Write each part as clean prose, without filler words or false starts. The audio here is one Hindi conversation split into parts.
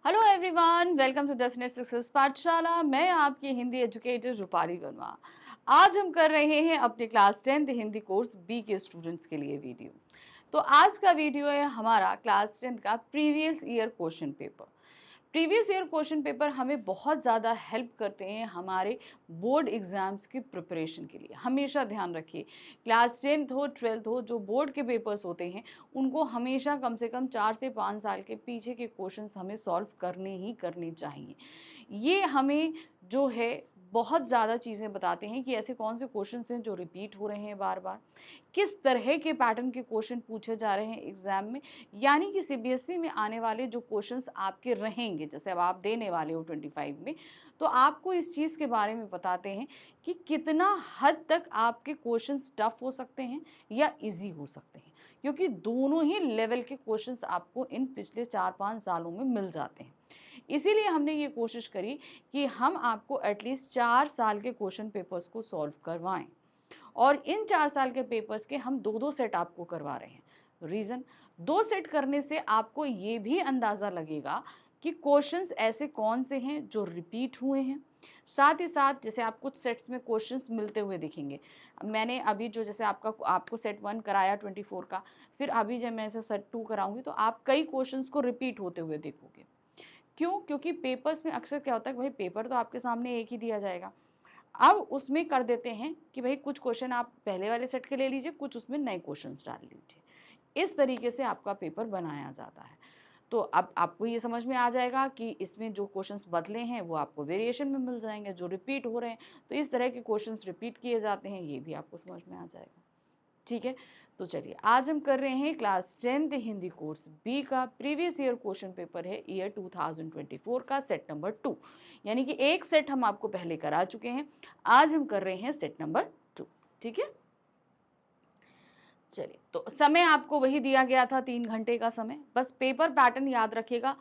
Hello everyone, welcome to definite success पाठशाला। मैं आपकी हिंदी एजुकेटर रूपाली वर्मा। आज हम कर रहे हैं अपने class 10th Hindi course B के स्टूडेंट्स के लिए वीडियो। तो आज का वीडियो है हमारा क्लास 10th का previous year question paper. Previous year question paper हमें बहुत ज़्यादा हेल्प करते हैं हमारे बोर्ड एग्जाम्स की प्रिपरेशन के लिए। हमेशा ध्यान रखिए, क्लास 10th हो 12th हो, जो बोर्ड के पेपर्स होते हैं उनको हमेशा कम से कम 4 से 5 साल के पीछे के क्वेश्चंस हमें सॉल्व करने ही करने चाहिए। ये हमें जो है बहुत ज़्यादा चीज़ें बताते हैं कि ऐसे कौन से क्वेश्चंस हैं जो रिपीट हो रहे हैं बार बार, किस तरह के पैटर्न के क्वेश्चन पूछे जा रहे हैं एग्जाम में। यानी कि सीबीएसई में आने वाले जो क्वेश्चंस आपके रहेंगे, जैसे अब आप देने वाले हो 25 में, तो आपको इस चीज़ के बारे में बताते हैं कि कितना हद तक आपके क्वेश्चंस टफ हो सकते हैं या इजी हो सकते हैं, क्योंकि दोनों ही लेवल के क्वेश्चंस आपको इन पिछले 4-5 सालों में मिल जाते हैं। इसीलिए हमने ये कोशिश करी कि हम आपको एटलीस्ट 4 साल के क्वेश्चन पेपर्स को सॉल्व करवाएं, और इन 4 साल के पेपर्स के हम 2-2 सेट आपको करवा रहे हैं। रीज़न, 2 सेट करने से आपको ये भी अंदाज़ा लगेगा कि क्वेश्चंस ऐसे कौन से हैं जो रिपीट हुए हैं। साथ ही साथ जैसे आप कुछ सेट्स में क्वेश्चंस मिलते हुए दिखेंगे। मैंने अभी जो जैसे आपको सेट 1 कराया 24 का, फिर अभी जब मैं इसे सेट 2 कराऊंगी तो आप कई क्वेश्चंस को रिपीट होते हुए देखोगे। क्यों? क्योंकि पेपर्स में अक्सर क्या होता है, भाई पेपर तो आपके सामने एक ही दिया जाएगा। अब उसमें कर देते हैं कि भाई कुछ क्वेश्चन आप पहले वाले सेट के ले लीजिए, कुछ उसमें नए क्वेश्चंस डाल लीजिए। इस तरीके से आपका पेपर बनाया जाता है। तो अब आपको ये समझ में आ जाएगा कि इसमें जो क्वेश्चंस बदले हैं वो आपको वेरिएशन में मिल जाएंगे, जो रिपीट हो रहे हैं तो इस तरह के क्वेश्चंस रिपीट किए जाते हैं, ये भी आपको समझ में आ जाएगा। ठीक है, तो चलिए आज हम कर रहे हैं class 10th Hindi course B का प्रीवियस ईयर क्वेश्चन पेपर है ईयर 2024 का सेट नंबर 2। यानी कि एक सेट हम आपको पहले करा चुके हैं, आज हम कर रहे हैं सेट नंबर 2। ठीक है, चलिए तो समय आपको वही दिया गया था 3 घंटे का समय। बस पेपर पैटर्न याद रखिएगा,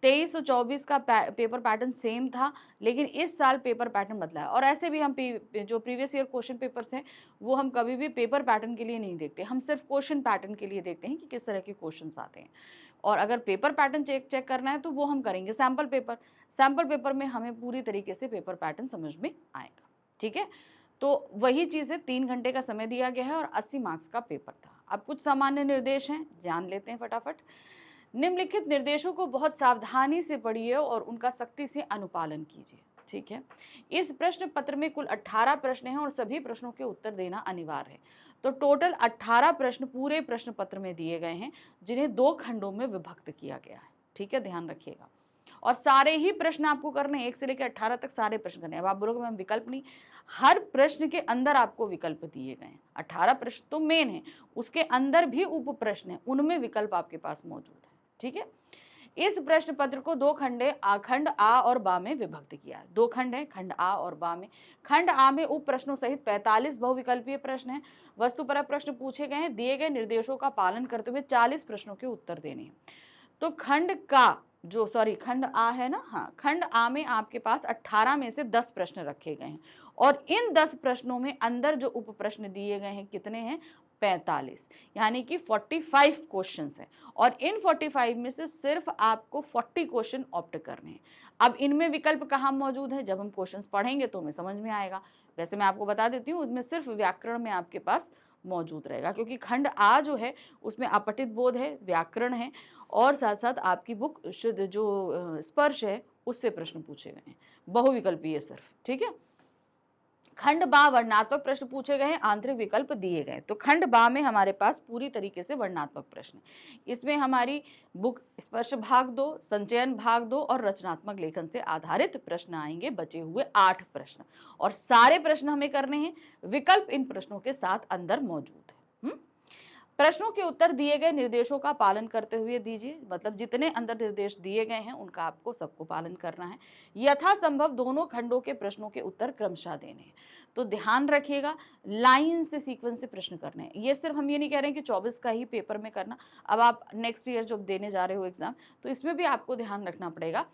23 और 24 का पेपर पैटर्न सेम था, लेकिन इस साल पेपर पैटर्न बदला है। और ऐसे भी हम जो प्रीवियस ईयर क्वेश्चन पेपर्स हैं वो हम कभी भी पेपर पैटर्न के लिए नहीं देखते, हम सिर्फ क्वेश्चन पैटर्न के लिए देखते हैं कि किस तरह के क्वेश्चन आते हैं। और अगर पेपर पैटर्न चेक करना है तो वो हम करेंगे सैम्पल पेपर में हमें पूरी तरीके से पेपर पैटर्न समझ में आएगा। ठीक है, तो वही चीज़ है, 3 घंटे का समय दिया गया है और 80 मार्क्स का पेपर था। अब कुछ सामान्य निर्देश हैं, जान लेते हैं फटाफट। निम्नलिखित निर्देशों को बहुत सावधानी से पढ़िए और उनका सख्ती से अनुपालन कीजिए। ठीक है, इस प्रश्न पत्र में कुल 18 प्रश्न हैं और सभी प्रश्नों के उत्तर देना अनिवार्य है। तो टोटल 18 प्रश्न पूरे प्रश्न पत्र में दिए गए हैं, जिन्हें 2 खंडों में विभक्त किया गया है। ठीक है, ध्यान रखिएगा। और सारे ही प्रश्न आपको करने हैं, 1 से लेकर 18 तक सारे प्रश्न करने हैं। अब आप बोलोगे मैम विकल्प नहीं, हर प्रश्न के अंदर आपको विकल्प दिए गए हैं। 18 प्रश्न तो मेन है, उसके अंदर भी उप प्रश्न है, उनमें विकल्प आपके पास मौजूद है। ठीक है, इस प्रश्न पत्र को 2 खंड आ और बा में विभक्त किया है। 2 खंड है, खंड आ और बा में। खंड आ में उप प्रश्नों सहित 45 बहुविकल्पीय प्रश्न हैं। वस्तुपरक प्रश्न पूछे गए हैं, दिए गए निर्देशों का पालन करते हुए 40 प्रश्नों के उत्तर देने हैं। तो खंड आ है ना, हाँ, खंड आ में आपके पास 18 में से 10 प्रश्न रखे गए हैं, और इन 10 प्रश्नों में अंदर जो उप प्रश्न दिए गए हैं कितने हैं, 45, यानी कि 45 क्वेश्चंस हैं। और इन 45 में से सिर्फ आपको 40 क्वेश्चन ऑप्ट करने हैं। अब इनमें विकल्प कहाँ मौजूद है, जब हम क्वेश्चंस पढ़ेंगे तो हमें समझ में आएगा। वैसे मैं आपको बता देती हूँ, उसमें सिर्फ व्याकरण में आपके पास मौजूद रहेगा, क्योंकि खंड आ जो है उसमें अपठित बोध है, व्याकरण है, और साथ साथ आपकी बुक शुद्ध जो स्पर्श है उससे प्रश्न पूछे गए हैं, बहुविकल्पीय सिर्फ। ठीक है, खंड बा वर्णनात्मक प्रश्न पूछे गए हैं, आंतरिक विकल्प दिए गए। तो खंड बा में हमारे पास पूरी तरीके से वर्णनात्मक प्रश्न, इसमें हमारी बुक स्पर्श भाग 2, संचयन भाग 2 और रचनात्मक लेखन से आधारित प्रश्न आएंगे। बचे हुए 8 प्रश्न, और सारे प्रश्न हमें करने हैं, विकल्प इन प्रश्नों के साथ अंदर मौजूद है। प्रश्नों के उत्तर दिए गए निर्देशों का पालन करते हुए दीजिए, मतलब जितने अंदर निर्देश दिए गए हैं उनका आपको सबको पालन करना है। यथासंभव दोनों खंडों के प्रश्नों के उत्तर क्रमशः देने हैं। तो ध्यान रखिएगा, लाइन से सीक्वेंस से प्रश्न करने हैं। ये सिर्फ हम ये नहीं कह रहे हैं कि 24 का ही पेपर में करना। अब आप नेक्स्ट ईयर जब देने जा रहे हो एग्जाम, तो इसमें भी आपको ध्यान रखना पड़ेगा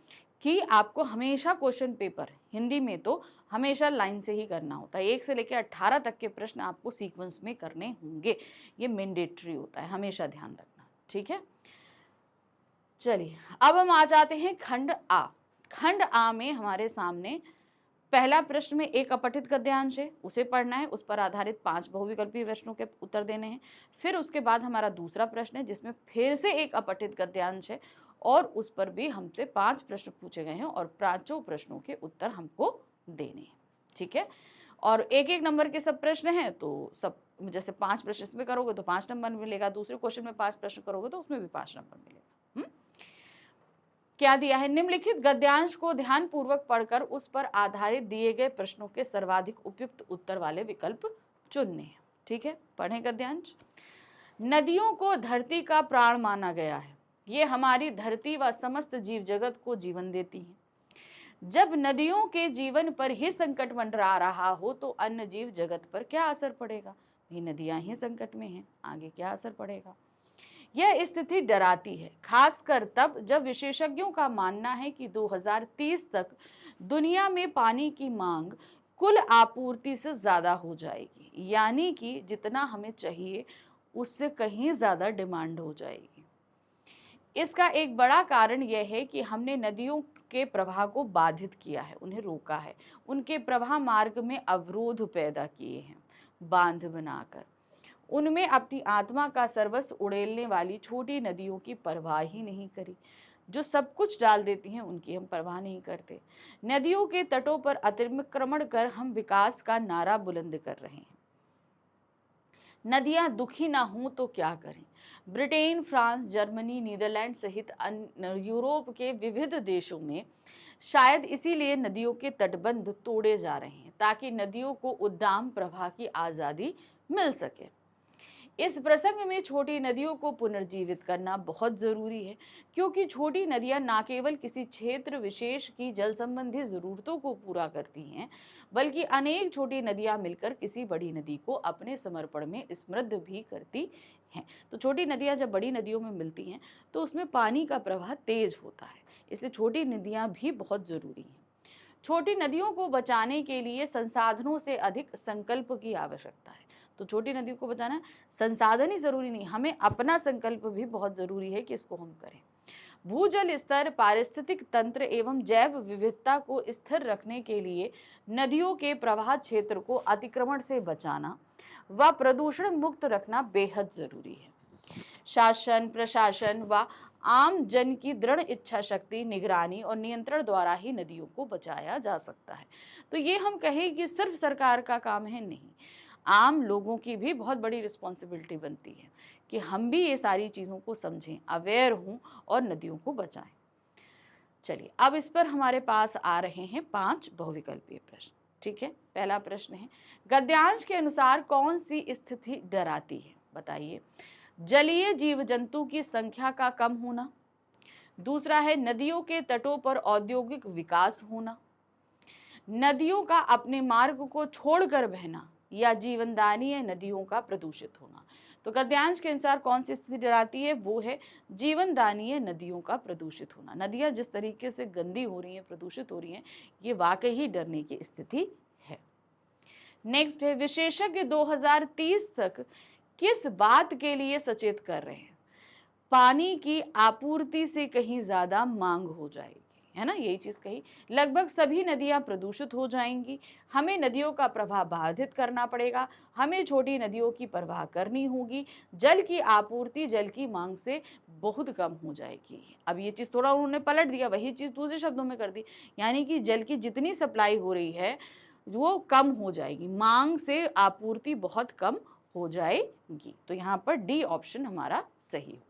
कि आपको हमेशा क्वेश्चन पेपर हिंदी में तो हमेशा लाइन से ही करना होता है। 1 से लेकर 18 तक के प्रश्न आपको सीक्वेंस में करने होंगे, ये मैंडेटरी होता है, हमेशा ध्यान रखना। ठीक है, चलिए अब हम आ जाते हैं खंड आ। खंड आ में हमारे सामने पहला प्रश्न में एक अपठित गद्यांश है, उसे पढ़ना है, उस पर आधारित 5 बहुविकल्पीय प्रश्नों के उत्तर देने हैं। फिर उसके बाद हमारा दूसरा प्रश्न है जिसमें फिर से एक अपठित गद्यांश है और उस पर भी हमसे 5 प्रश्न पूछे गए हैं और 5 प्रश्नों के उत्तर हमको देने हैं। ठीक है, और एक एक नंबर के सब प्रश्न हैं तो सब, जैसे 5 प्रश्न इसमें करोगे तो 5 नंबर मिलेगा, दूसरे क्वेश्चन में 5 प्रश्न करोगे तो उसमें भी 5 नंबर मिलेगा। क्या दिया है, निम्नलिखित गद्यांश को ध्यान पूर्वक पढ़कर उस पर आधारित दिए गए प्रश्नों के सर्वाधिक उपयुक्त उत्तर वाले विकल्प चुनने हैं। ठीक है, पढ़ें गद्यांश। नदियों को धरती का प्राण माना गया है, ये हमारी धरती व समस्त जीव जगत को जीवन देती हैं। जब नदियों के जीवन पर ही संकट मंडरा रहा हो तो अन्य जीव जगत पर क्या असर पड़ेगा? ये नदियां ही संकट में हैं, आगे क्या असर पड़ेगा? यह स्थिति डराती है, खासकर तब जब विशेषज्ञों का मानना है कि 2030 तक दुनिया में पानी की मांग कुल आपूर्ति से ज्यादा हो जाएगी, यानी कि जितना हमें चाहिए उससे कहीं ज्यादा डिमांड हो जाएगी। इसका एक बड़ा कारण यह है कि हमने नदियों के प्रवाह को बाधित किया है, उन्हें रोका है, उनके प्रवाह मार्ग में अवरोध पैदा किए हैं, बांध बनाकर उनमें अपनी आत्मा का सर्वस्व उड़ेलने वाली छोटी नदियों की परवाह ही नहीं करी। जो सब कुछ डाल देती हैं उनकी हम परवाह नहीं करते। नदियों के तटों पर अतिक्रमण कर हम विकास का नारा बुलंद कर रहे हैं। नदियां दुखी ना हों तो क्या करें? ब्रिटेन, फ्रांस, जर्मनी, नीदरलैंड सहित अन्य यूरोप के विविध देशों में शायद इसीलिए नदियों के तटबंध तोड़े जा रहे हैं ताकि नदियों को उद्दाम प्रवाह की आज़ादी मिल सके। इस प्रसंग में छोटी नदियों को पुनर्जीवित करना बहुत जरूरी है, क्योंकि छोटी नदियां न केवल किसी क्षेत्र विशेष की जल संबंधी जरूरतों को पूरा करती हैं, बल्कि अनेक छोटी नदियां मिलकर किसी बड़ी नदी को अपने समर्पण में समृद्ध भी करती हैं। तो छोटी नदियां जब बड़ी नदियों में मिलती हैं तो उसमें पानी का प्रवाह तेज होता है, इसलिए छोटी नदियां भी बहुत जरूरी हैं। छोटी नदियों को बचाने के लिए संसाधनों से अधिक संकल्प की आवश्यकता है। तो छोटी नदियों को बचाना, संसाधन ही जरूरी नहीं, हमें अपना संकल्प भी बहुत जरूरी है कि इसको हम करें। भूजल स्तर, पारिस्थितिक तंत्र एवं जैव विविधता को स्थिर रखने के लिए नदियों के प्रवाह क्षेत्र को अतिक्रमण से बचाना व प्रदूषण मुक्त रखना बेहद जरूरी है। शासन, प्रशासन व आम जन की दृढ़ इच्छा शक्ति, निगरानी और नियंत्रण द्वारा ही नदियों को बचाया जा सकता है। तो ये हम कहें कि सिर्फ सरकार का काम है, नहीं, आम लोगों की भी बहुत बड़ी रिस्पॉन्सिबिलिटी बनती है कि हम भी ये सारी चीज़ों को समझें, अवेयर हों और नदियों को बचाएं। चलिए अब इस पर हमारे पास आ रहे हैं 5 बहुविकल्पीय प्रश्न। ठीक है, पहला प्रश्न है, गद्यांश के अनुसार कौन सी स्थिति डराती है? बताइए। जलीय जीव जंतु की संख्या का कम होना, दूसरा है नदियों के तटों पर औद्योगिक विकास होना, नदियों का अपने मार्ग को छोड़कर बहना, या जीवनदायी नदियों का प्रदूषित होना। तो गद्यांश के अनुसार कौन सी स्थिति डराती है? वो है जीवनदायी नदियों का प्रदूषित होना। नदियां जिस तरीके से गंदी हो रही हैं, प्रदूषित हो रही हैं, ये वाकई ही डरने की स्थिति है। नेक्स्ट है, विशेषज्ञ 2030 तक किस बात के लिए सचेत कर रहे हैं? पानी की आपूर्ति से कहीं ज्यादा मांग हो जाएगी, है ना, यही चीज कही। लगभग सभी नदियां प्रदूषित हो जाएंगी, हमें नदियों का प्रवाह बाधित करना पड़ेगा, हमें छोटी नदियों की परवाह करनी होगी, जल की आपूर्ति जल की मांग से बहुत कम हो जाएगी। अब ये चीज थोड़ा उन्होंने पलट दिया, वही चीज दूसरे शब्दों में कर दी, यानी कि जल की जितनी सप्लाई हो रही है वो कम हो जाएगी, मांग से आपूर्ति बहुत कम हो जाएगी। तो यहाँ पर डी ऑप्शन हमारा सही होगा।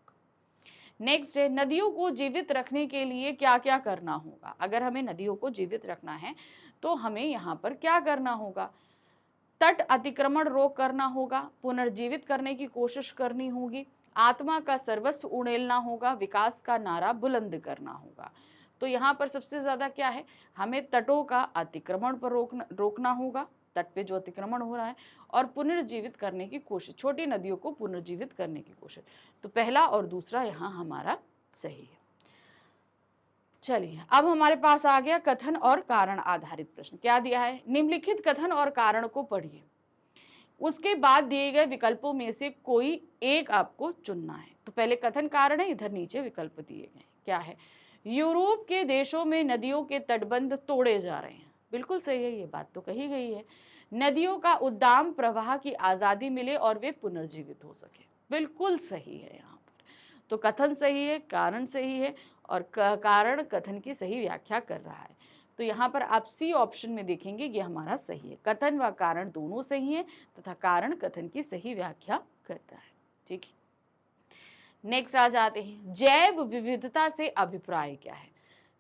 नेक्स्ट है, नदियों को जीवित रखने के लिए क्या क्या करना होगा? अगर हमें नदियों को जीवित रखना है तो हमें यहाँ पर क्या करना होगा? तट अतिक्रमण रोक करना होगा, पुनर्जीवित करने की कोशिश करनी होगी, आत्मा का सर्वस्व उड़ेलना होगा, विकास का नारा बुलंद करना होगा। तो यहाँ पर सबसे ज्यादा क्या है, हमें तटों का अतिक्रमण पर रोकना होगा, तट पे जो अतिक्रमण हो रहा है, और पुनर्जीवित करने की कोशिश, छोटी नदियों को पुनर्जीवित करने की कोशिश। तो पहला और दूसरा यहाँ हमारा सही है। चलिए अब हमारे पास आ गया कथन और कारण आधारित प्रश्न। क्या दिया है? निम्नलिखित कथन और कारण को पढ़िए, उसके बाद दिए गए विकल्पों में से कोई एक आपको चुनना है। तो पहले कथन कारण है, इधर नीचे विकल्प दिए गए। क्या है? यूरोप के देशों में नदियों के तटबंध तोड़े जा रहे हैं। बिल्कुल सही है, ये बात तो कही गई है। नदियों का उद्दाम प्रवाह की आजादी मिले और वे पुनर्जीवित हो सके। बिल्कुल सही है यहाँ पर। तो कथन सही है, कारण सही है, और कारण कथन की सही व्याख्या कर रहा है। तो यहाँ पर आप सी ऑप्शन में देखेंगे, ये हमारा सही है। कथन व कारण दोनों सही है तथा कारण कथन की सही व्याख्या करता है। ठीक है, नेक्स्ट आ जाते हैं, जैव विविधता से अभिप्राय क्या है?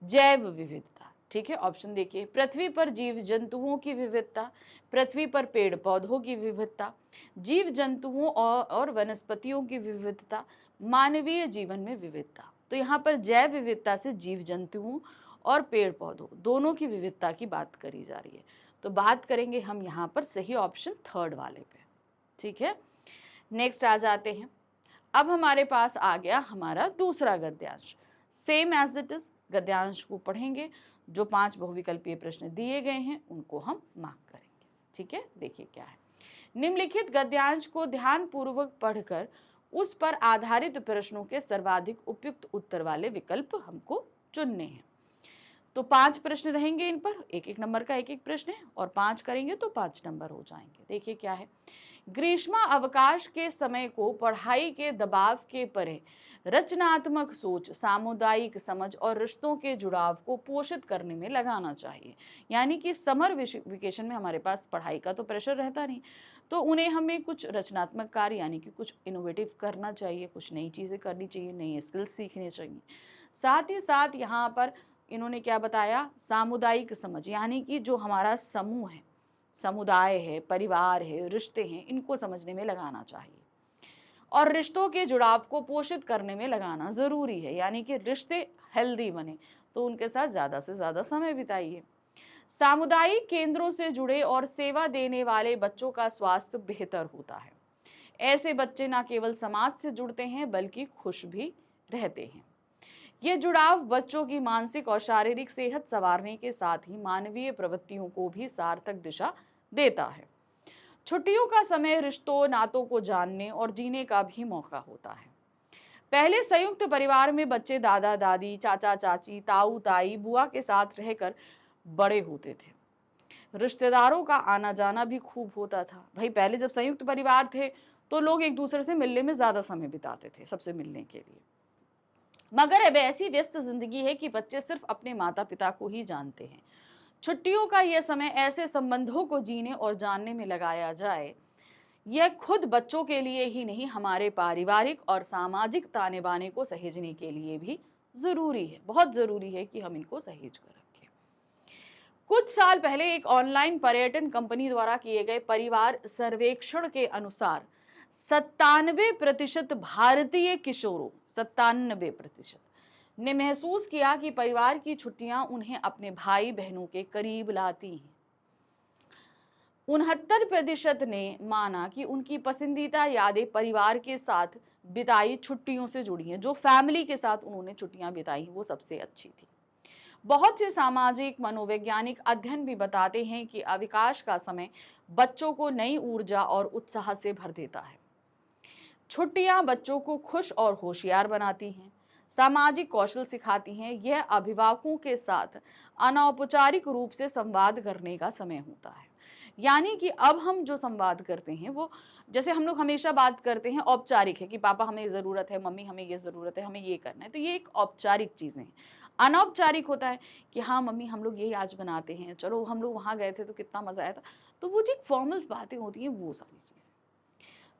जैव विविधता, ठीक है, ऑप्शन देखिए, पृथ्वी पर जीव जंतुओं की विविधता, पृथ्वी पर पेड़ पौधों की विविधता, जीव जंतुओं और वनस्पतियों की विविधता, मानवीय जीवन में विविधता। तो यहाँ पर जैव विविधता से जीव जंतुओं और पेड़ पौधों दोनों की विविधता की बात करी जा रही है। तो बात करेंगे हम यहाँ पर सही ऑप्शन थर्ड वाले पे। ठीक है, नेक्स्ट आ जाते हैं। अब हमारे पास आ गया हमारा दूसरा गद्यांश। सेम एज इट इज गद्यांश को पढ़ेंगे, जो 5 बहुविकल्पीय प्रश्न दिए गए हैं उनको हम मार्क करेंगे। ठीक है, देखिए क्या है। निम्नलिखित गद्यांश को ध्यानपूर्वक पढ़कर उस पर आधारित प्रश्नों के सर्वाधिक उपयुक्त उत्तर वाले विकल्प हमको चुनने हैं। तो 5 प्रश्न रहेंगे, इन पर 1-1 नंबर का 1-1 प्रश्न है, और 5 करेंगे तो 5 नंबर हो जाएंगे। देखिए क्या है। ग्रीष्म अवकाश के समय को पढ़ाई के दबाव के परे रचनात्मक सोच, सामुदायिक समझ और रिश्तों के जुड़ाव को पोषित करने में लगाना चाहिए। यानी कि समर वेकेशन में हमारे पास पढ़ाई का तो प्रेशर रहता नहीं, तो उन्हें हमें कुछ रचनात्मक कार्य यानी कि कुछ इनोवेटिव करना चाहिए, कुछ नई चीज़ें करनी चाहिए, नई स्किल्स सीखनी चाहिए। साथ ही साथ यहाँ पर इन्होंने क्या बताया, सामुदायिक समझ, यानी कि जो हमारा समूह है, समुदाय है, परिवार है, रिश्ते हैं, इनको समझने में लगाना चाहिए। और रिश्तों के जुड़ाव को पोषित करने में लगाना जरूरी है, यानी कि रिश्ते हेल्दी बने तो उनके साथ ज्यादा से ज्यादा समय बिताइए। सामुदायिक केंद्रों से जुड़े और सेवा देने वाले बच्चों का स्वास्थ्य बेहतर होता है। ऐसे बच्चे न केवल समाज से जुड़ते हैं बल्कि खुश भी रहते हैं। ये जुड़ाव बच्चों की मानसिक और शारीरिक सेहत संवारने के साथ ही मानवीय प्रवृत्तियों को भी सार्थक दिशा देता है। छुट्टियों का समय रिश्तों, नातों को जानने और जीने का भी मौका होता है। पहले संयुक्त परिवार में बच्चे दादा दादी, चाचा चाची, ताऊ ताई, बुआ के साथ रहकर बड़े होते थे। रिश्तेदारों का आना जाना भी खूब होता था। भाई पहले जब संयुक्त परिवार थे तो लोग एक दूसरे से मिलने में ज्यादा समय बिताते थे, सबसे मिलने के लिए। मगर अब ऐसी व्यस्त जिंदगी है कि बच्चे सिर्फ अपने माता पिता को ही जानते हैं। छुट्टियों का यह समय ऐसे संबंधों को जीने और जानने में लगाया जाए, यह खुद बच्चों के लिए ही नहीं, हमारे पारिवारिक और सामाजिक ताने बाने को सहेजने के लिए भी जरूरी है। बहुत जरूरी है कि हम इनको सहेज कर रखें। कुछ साल पहले एक ऑनलाइन पर्यटन कंपनी द्वारा किए गए परिवार सर्वेक्षण के अनुसार 97% भारतीय किशोरों, 97% ने महसूस किया कि परिवार की छुट्टियां उन्हें अपने भाई बहनों के करीब लाती हैं। 69% ने माना कि उनकी पसंदीदा यादें परिवार के साथ बिताई छुट्टियों से जुड़ी हैं। जो फैमिली के साथ उन्होंने छुट्टियां बिताई वो सबसे अच्छी थी। बहुत से सामाजिक मनोवैज्ञानिक अध्ययन भी बताते हैं कि अवकाश का समय बच्चों को नई ऊर्जा और उत्साह से भर देता है। छुट्टियां बच्चों को खुश और होशियार बनाती हैं, सामाजिक कौशल सिखाती हैं। यह अभिभावकों के साथ अनौपचारिक रूप से संवाद करने का समय होता है। यानी कि अब हम जो संवाद करते हैं वो, जैसे हम लोग हमेशा बात करते हैं, औपचारिक है कि पापा हमें ज़रूरत है, मम्मी हमें ये ज़रूरत है, हमें ये करना है, तो ये एक औपचारिक चीज़ें हैं। अनौपचारिक होता है कि हाँ मम्मी हम लोग ये आज बनाते हैं, चलो हम लोग वहाँ गए थे तो कितना मज़ा आया था। तो वो जो फॉर्मल बातें होती हैं वो सारी चीज़ें।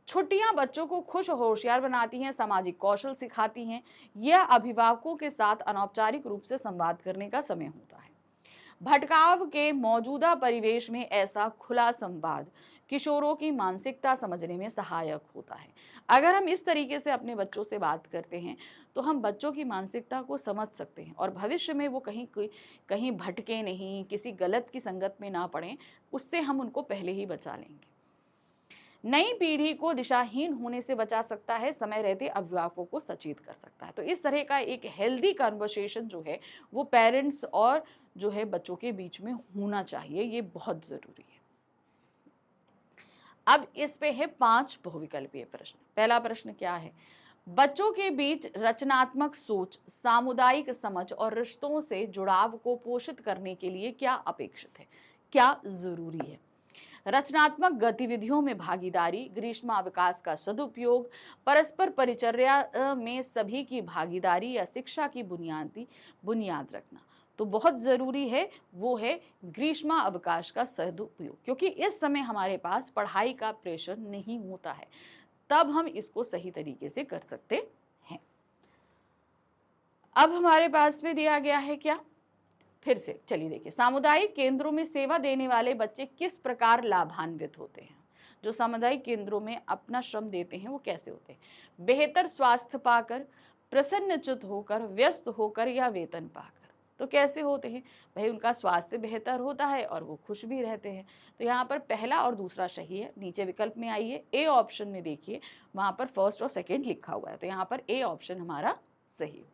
छुट्टियां बच्चों को खुश और होशियार बनाती हैं, सामाजिक कौशल सिखाती हैं। यह अभिभावकों के साथ अनौपचारिक रूप से संवाद करने का समय होता है। भटकाव के मौजूदा परिवेश में ऐसा खुला संवाद किशोरों की मानसिकता समझने में सहायक होता है। अगर हम इस तरीके से अपने बच्चों से बात करते हैं तो हम बच्चों की मानसिकता को समझ सकते हैं और भविष्य में वो कहीं भटके नहीं, किसी गलत की संगत में ना पड़ें, उससे हम उनको पहले ही बचा लेंगे। नई पीढ़ी को दिशाहीन होने से बचा सकता है, समय रहते अभिभावकों को सचेत कर सकता है। तो इस तरह का एक हेल्दी कन्वर्सेशन जो है वो पेरेंट्स और जो है बच्चों के बीच में होना चाहिए, ये बहुत जरूरी है। अब इस पे है 5 बहुविकल्पीय प्रश्न। पहला प्रश्न क्या है, बच्चों के बीच रचनात्मक सोच, सामुदायिक समझ और रिश्तों से जुड़ाव को पोषित करने के लिए क्या अपेक्षित है, क्या जरूरी है? रचनात्मक गतिविधियों में भागीदारी, ग्रीष्मावकाश का सदुपयोग, परस्पर परिचर्या में सभी की भागीदारी या शिक्षा की बुनियाद रखना। तो बहुत जरूरी है वो है ग्रीष्मावकाश का सदुपयोग, क्योंकि इस समय हमारे पास पढ़ाई का प्रेशर नहीं होता है, तब हम इसको सही तरीके से कर सकते हैं। अब हमारे पास में दिया गया है क्या, फिर से चलिए देखिए, सामुदायिक केंद्रों में सेवा देने वाले बच्चे किस प्रकार लाभान्वित होते हैं? जो सामुदायिक केंद्रों में अपना श्रम देते हैं वो कैसे होते हैं? बेहतर स्वास्थ्य पाकर, प्रसन्नचित्त होकर, व्यस्त होकर या वेतन पाकर। तो कैसे होते हैं भाई? उनका स्वास्थ्य बेहतर होता है और वो खुश भी रहते हैं। तो यहाँ पर पहला और दूसरा सही है। नीचे विकल्प में आइए, ए ऑप्शन में देखिए, वहां पर फर्स्ट और सेकेंड लिखा हुआ है, तो यहाँ पर ए ऑप्शन हमारा सही होगा।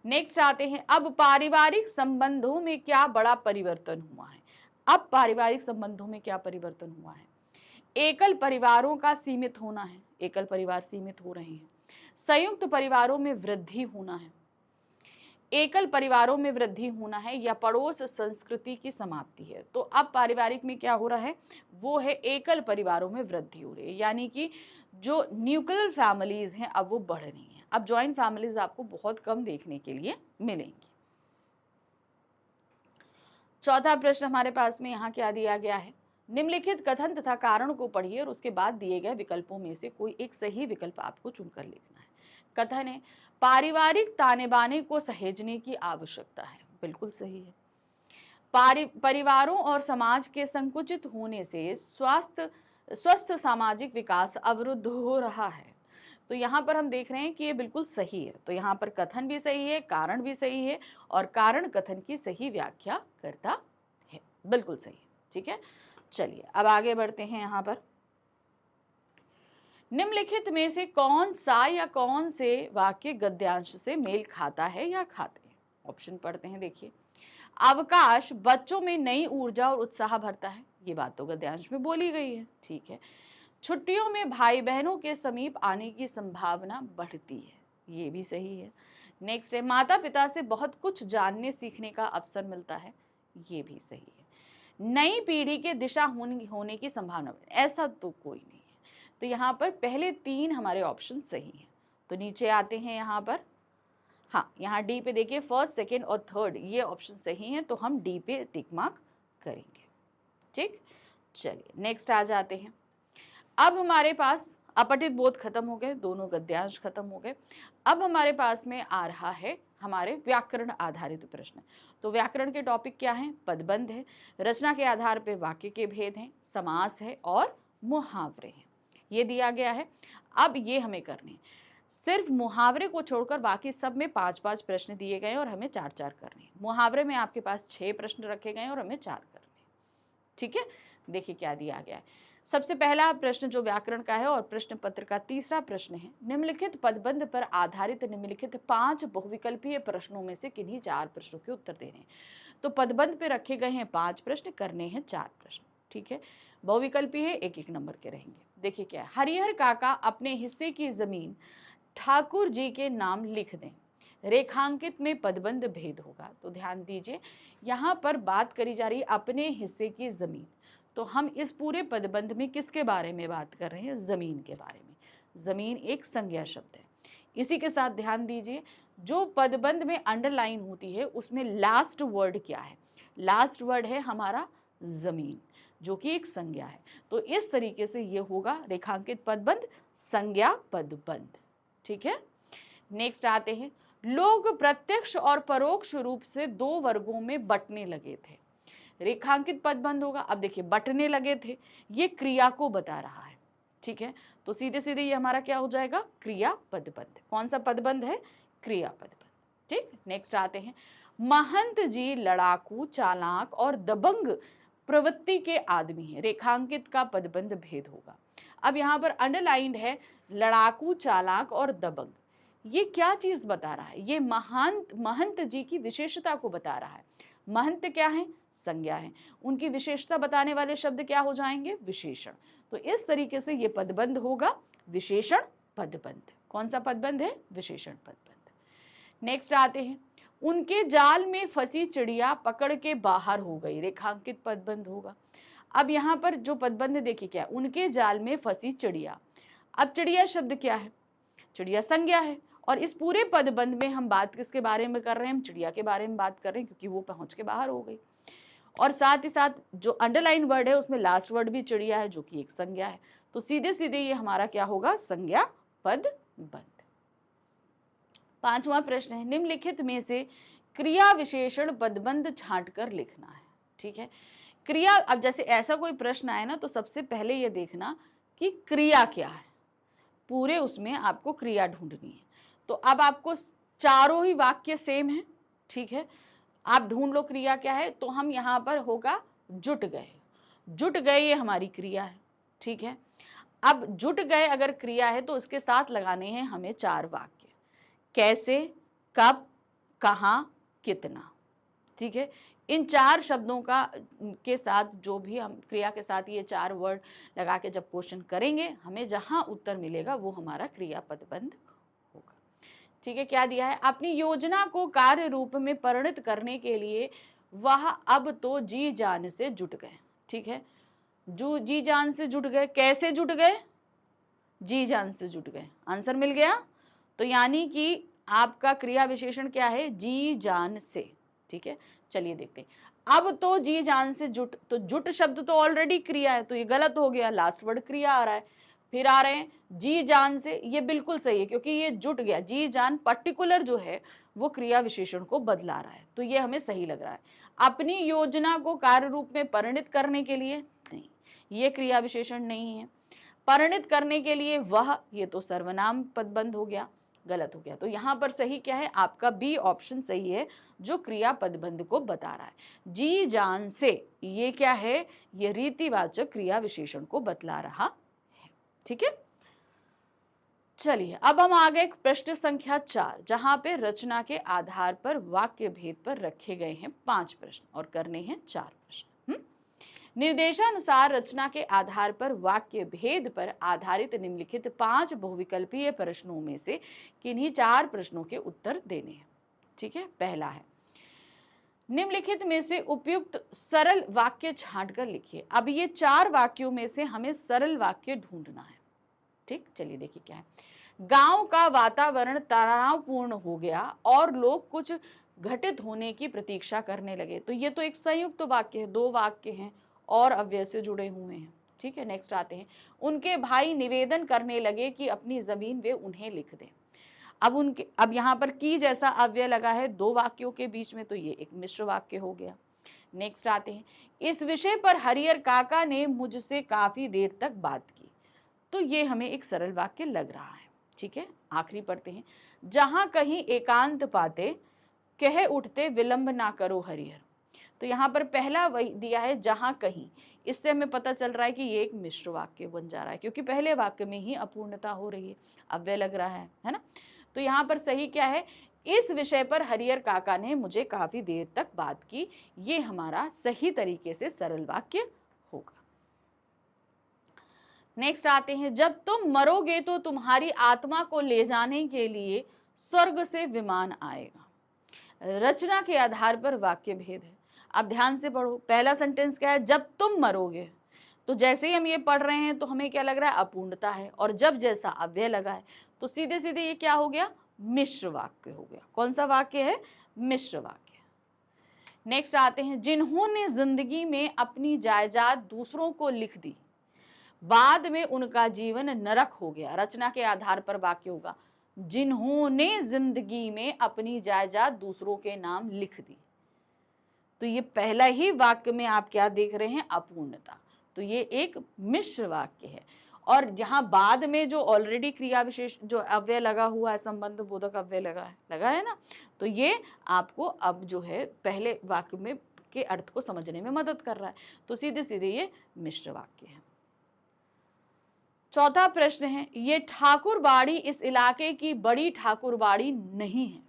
नेक्स्ट आते हैं, अब पारिवारिक संबंधों में क्या बड़ा परिवर्तन हुआ है? अब पारिवारिक संबंधों में क्या परिवर्तन हुआ है? एकल परिवारों का सीमित होना है, एकल परिवार सीमित हो रहे हैं। संयुक्त परिवारों में वृद्धि होना है, एकल परिवारों में वृद्धि होना है, या पड़ोस संस्कृति की समाप्ति है। तो अब पारिवारिक में क्या हो रहा है, वो है एकल परिवारों में वृद्धि हो रही है, यानी कि जो न्यूक्लियर फैमिलीज हैं अब वो बढ़ रही हैं। अब जॉइंट फैमिलीज आपको बहुत कम देखने के लिए मिलेंगी। चौथा प्रश्न हमारे पास में यहाँ क्या दिया गया है, निम्नलिखित कथन तथा कारण को पढ़िए और उसके बाद दिए गए विकल्पों में से कोई एक सही विकल्प आपको चुनकर लिखना है। कथन है, पारिवारिक ताने बाने को सहेजने की आवश्यकता है। बिल्कुल सही है। परिवारों और समाज के संकुचित होने से स्वस्थ सामाजिक विकास अवरुद्ध हो रहा है। तो यहाँ पर हम देख रहे हैं कि ये बिल्कुल सही है। तो यहाँ पर कथन भी सही है, कारण भी सही है, और कारण कथन की सही व्याख्या करता है। बिल्कुल सही है। ठीक है, चलिए अब आगे बढ़ते हैं। यहाँ पर निम्नलिखित में से कौन सा या कौन से वाक्य गद्यांश से मेल खाता है या खाते हैं? ऑप्शन पढ़ते हैं, देखिए। अवकाश बच्चों में नई ऊर्जा और उत्साह भरता है, ये बात तो गद्यांश में बोली गई है। ठीक है। छुट्टियों में भाई बहनों के समीप आने की संभावना बढ़ती है, ये भी सही है। नेक्स्ट है, माता पिता से बहुत कुछ जानने सीखने का अवसर मिलता है, ये भी सही है। नई पीढ़ी के दिशा होने की संभावना, ऐसा तो कोई नहीं है। तो यहाँ पर पहले तीन हमारे ऑप्शन सही हैं। तो नीचे आते हैं यहाँ पर, हाँ, यहाँ डी पे देखिए, फर्स्ट, सेकेंड और थर्ड ये ऑप्शन सही हैं, तो हम डी पे टिक मार्क करेंगे। ठीक, चलिए नेक्स्ट आ जाते हैं। अब हमारे पास अपठित बोध खत्म हो गए, दोनों गद्यांश खत्म हो गए। अब हमारे पास में आ रहा है हमारे व्याकरण आधारित प्रश्न। तो व्याकरण के टॉपिक क्या हैं? पदबंध है, रचना के आधार पे वाक्य के भेद हैं, समास है और मुहावरे हैं। ये दिया गया है। अब ये हमें करने हैं, सिर्फ मुहावरे को छोड़कर बाकी सब में 5-5 प्रश्न दिए गए और हमें 4-4 करने हैं। मुहावरे में आपके पास 6 प्रश्न रखे गए और हमें 4 करने हैं। ठीक है, देखिए क्या दिया गया है। सबसे पहला प्रश्न जो व्याकरण का है और प्रश्न पत्र का तीसरा प्रश्न है, निम्नलिखित पदबंध पर आधारित निम्नलिखित 5 बहुविकल्पीय प्रश्नों में से किन्हीं 4 प्रश्नों के उत्तर देने हैं। तो पदबंध पे रखे गए हैं 5 प्रश्न, करने हैं 4 प्रश्न। ठीक है, बहुविकल्पी है, 1-1 नंबर के रहेंगे। देखिए क्या है, हरिहर काका अपने हिस्से की जमीन ठाकुर जी के नाम लिख दें, रेखांकित में पदबंध भेद होगा। तो ध्यान दीजिए, यहाँ पर बात करी जा रही है अपने हिस्से की जमीन। तो हम इस पूरे पदबंध में किसके बारे में बात कर रहे हैं? जमीन के बारे में। जमीन एक संज्ञा शब्द है। इसी के साथ ध्यान दीजिए, जो पदबंध में अंडरलाइन होती है उसमें लास्ट वर्ड क्या है? लास्ट वर्ड है हमारा जमीन, जो कि एक संज्ञा है। तो इस तरीके से ये होगा रेखांकित पदबंध, संज्ञा पदबंध। ठीक है, नेक्स्ट आते हैं, लोग प्रत्यक्ष और परोक्ष रूप से 2 वर्गों में बंटने लगे थे, रेखांकित पदबंध होगा। अब देखिए, बंटने लगे थे, ये क्रिया को बता रहा है। ठीक है, तो सीधे सीधे ये हमारा क्या हो जाएगा? क्रिया पदबंध। कौन सा पदबंध है? क्रिया पदबंध। ठीक, नेक्स्ट आते हैं, महंत जी लड़ाकू, चालाक और दबंग प्रवृत्ति के आदमी है, रेखांकित का पदबंध भेद होगा। अब यहाँ पर अंडरलाइंड है लड़ाकू, चालाक और दबंग। ये क्या चीज बता रहा है? ये महंत जी की विशेषता को बता रहा है। महंत क्या है? संज्ञा है। उनकी विशेषता बताने वाले शब्द क्या हो जाएंगे? विशेषण। तो इस तरीके से ये पदबंध होगा विशेषण पदबंध। कौन सा पदबंध है? विशेषण पदबंध। नेक्स्ट आते हैं, उनके जाल में फंसी चिड़िया पकड़ के बाहर हो गई, रेखांकित पदबंध होगा। अब यहाँ पर जो पदबंध देखिए क्या है, उनके जाल में फंसी चिड़िया। अब चिड़िया शब्द क्या है? चिड़िया संज्ञा है, और इस पूरे पदबंध में हम बात किसके बारे में कर रहे हैं? हम चिड़िया के बारे में बात कर रहे हैं, क्योंकि वो पहुंच के बाहर हो गई। और साथ ही साथ जो अंडरलाइन वर्ड है उसमें लास्ट वर्ड भी चिड़िया है, जो कि एक संज्ञा है। तो सीधे सीधे ये हमारा क्या होगा? संज्ञा पदबंध। पांचवा प्रश्न है, निम्नलिखित में से क्रिया विशेषण पदबंध छांट कर लिखना है। ठीक है, क्रिया, अब जैसे ऐसा कोई प्रश्न आए ना, तो सबसे पहले ये देखना कि क्रिया क्या है, पूरे उसमें आपको क्रिया ढूंढनी है। तो अब आपको चारों ही वाक्य सेम है, ठीक है, आप ढूंढ लो क्रिया क्या है। तो हम यहाँ पर होगा जुट गए, जुट गए ये हमारी क्रिया है। ठीक है, अब जुट गए अगर क्रिया है तो उसके साथ लगाने हैं हमें 4 वाक्य, कैसे, कब, कहाँ, कितना। ठीक है, इन 4 शब्दों का के साथ जो भी हम क्रिया के साथ ये 4 वर्ड लगा के जब क्वेश्चन करेंगे, हमें जहां उत्तर मिलेगा वो हमारा क्रिया पदबंध होगा। ठीक है, क्या दिया है? अपनी योजना को कार्य रूप में परिणत करने के लिए वह अब तो जी जान से जुट गए। ठीक है, जो जी जान से जुट गए, कैसे जुट गए? जी जान से जुट गए, आंसर मिल गया। तो यानी कि आपका क्रिया विशेषण क्या है? जी जान से। ठीक है, चलिए देखते हैं। अब तो जी जान से जुट, तो जुट शब्द तो ऑलरेडी क्रिया है, तो ये गलत हो गया, लास्ट वर्ड क्रिया आ रहा है। फिर आ रहे हैं जी जान से, ये बिल्कुल सही है, क्योंकि ये जुट गया, जी जान पर्टिकुलर जो है वो क्रिया विशेषण को बदला रहा है, तो ये हमें सही लग रहा है। अपनी योजना को कार्य रूप में परिणित करने के लिए, नहीं, ये क्रिया विशेषण नहीं है। परिणित करने के लिए वह, ये तो सर्वनाम पदबंध हो गया, गलत हो गया। तो यहाँ पर सही क्या है? आपका बी ऑप्शन सही है, जो क्रिया पदबंध को बता रहा है। जी जान से, ये क्या है? ये रीतिवाचक क्रिया विशेषण को बतला रहा है। ठीक है, चलिए अब हम आ गए प्रश्न संख्या 4, जहां पे रचना के आधार पर वाक्य भेद पर रखे गए हैं 5 प्रश्न और करने हैं 4 प्रश्न। निर्देशानुसार रचना के आधार पर वाक्य भेद पर आधारित निम्नलिखित 5 बहुविकल्पीय प्रश्नों में से किन्हीं 4 प्रश्नों के उत्तर देने हैं। ठीक है, पहला है, निम्नलिखित में से उपयुक्त सरल वाक्य छांट कर लिखिए। अब ये 4 वाक्यों में से हमें सरल वाक्य ढूंढना है। ठीक, चलिए देखिए क्या है। गांव का वातावरण तनावपूर्ण हो गया और लोग कुछ घटित होने की प्रतीक्षा करने लगे। तो ये तो एक संयुक्त वाक्य है, 2 वाक्य हैं और अव्यय से जुड़े हुए हैं। ठीक है, नेक्स्ट आते हैं, उनके भाई निवेदन करने लगे कि अपनी जमीन वे उन्हें लिख दें। अब यहाँ पर की जैसा अव्यय लगा है 2 वाक्यों के बीच में, तो ये एक मिश्र वाक्य हो गया। नेक्स्ट आते हैं, इस विषय पर हरिहर काका ने मुझसे काफी देर तक बात की। तो ये हमें एक सरल वाक्य लग रहा है। ठीक है, आखिरी पढ़ते हैं, जहां कहीं एकांत पाते कह उठते विलंब ना करो हरिहर। तो यहाँ पर पहला वही दिया है, जहां कहीं, इससे हमें पता चल रहा है कि ये एक मिश्र वाक्य बन जा रहा है, क्योंकि पहले वाक्य में ही अपूर्णता हो रही है, अव्यय लग रहा है ना। तो यहाँ पर सही क्या है? इस विषय पर हरिहर काका ने मुझे काफी देर तक बात की, ये हमारा सही तरीके से सरल वाक्य होगा। नेक्स्ट आते हैं, जब तुम मरोगे तो तुम्हारी आत्मा को ले जाने के लिए स्वर्ग से विमान आएगा। रचना के आधार पर वाक्य भेद है। अब ध्यान से पढ़ो, पहला सेंटेंस क्या है? जब तुम मरोगे। तो जैसे ही हम ये पढ़ रहे हैं तो हमें क्या लग रहा है? अपूर्णता है, और जब जैसा अव्यय लगा है तो सीधे सीधे ये क्या हो गया? मिश्र वाक्य हो गया। कौन सा वाक्य है? मिश्र वाक्य। नेक्स्ट आते हैं, जिन्होंने जिंदगी में अपनी जायदाद दूसरों को लिख दी, बाद में उनका जीवन नरक हो गया। रचना के आधार पर वाक्य होगा, जिन्होंने जिंदगी में अपनी जायदाद दूसरों के नाम लिख दी। तो ये पहला ही वाक्य में आप क्या देख रहे हैं? अपूर्णता। तो ये एक मिश्र वाक्य है। और जहां बाद में जो ऑलरेडी क्रिया विशेष जो अव्यय लगा हुआ है, संबंध बोधक अव्यय लगा है ना, तो ये आपको अब जो है पहले वाक्य में के अर्थ को समझने में मदद कर रहा है। तो सीधे सीधे ये मिश्र वाक्य है। चौथा प्रश्न है, ये ठाकुरबाड़ी इस इलाके की बड़ी ठाकुरबाड़ी नहीं है,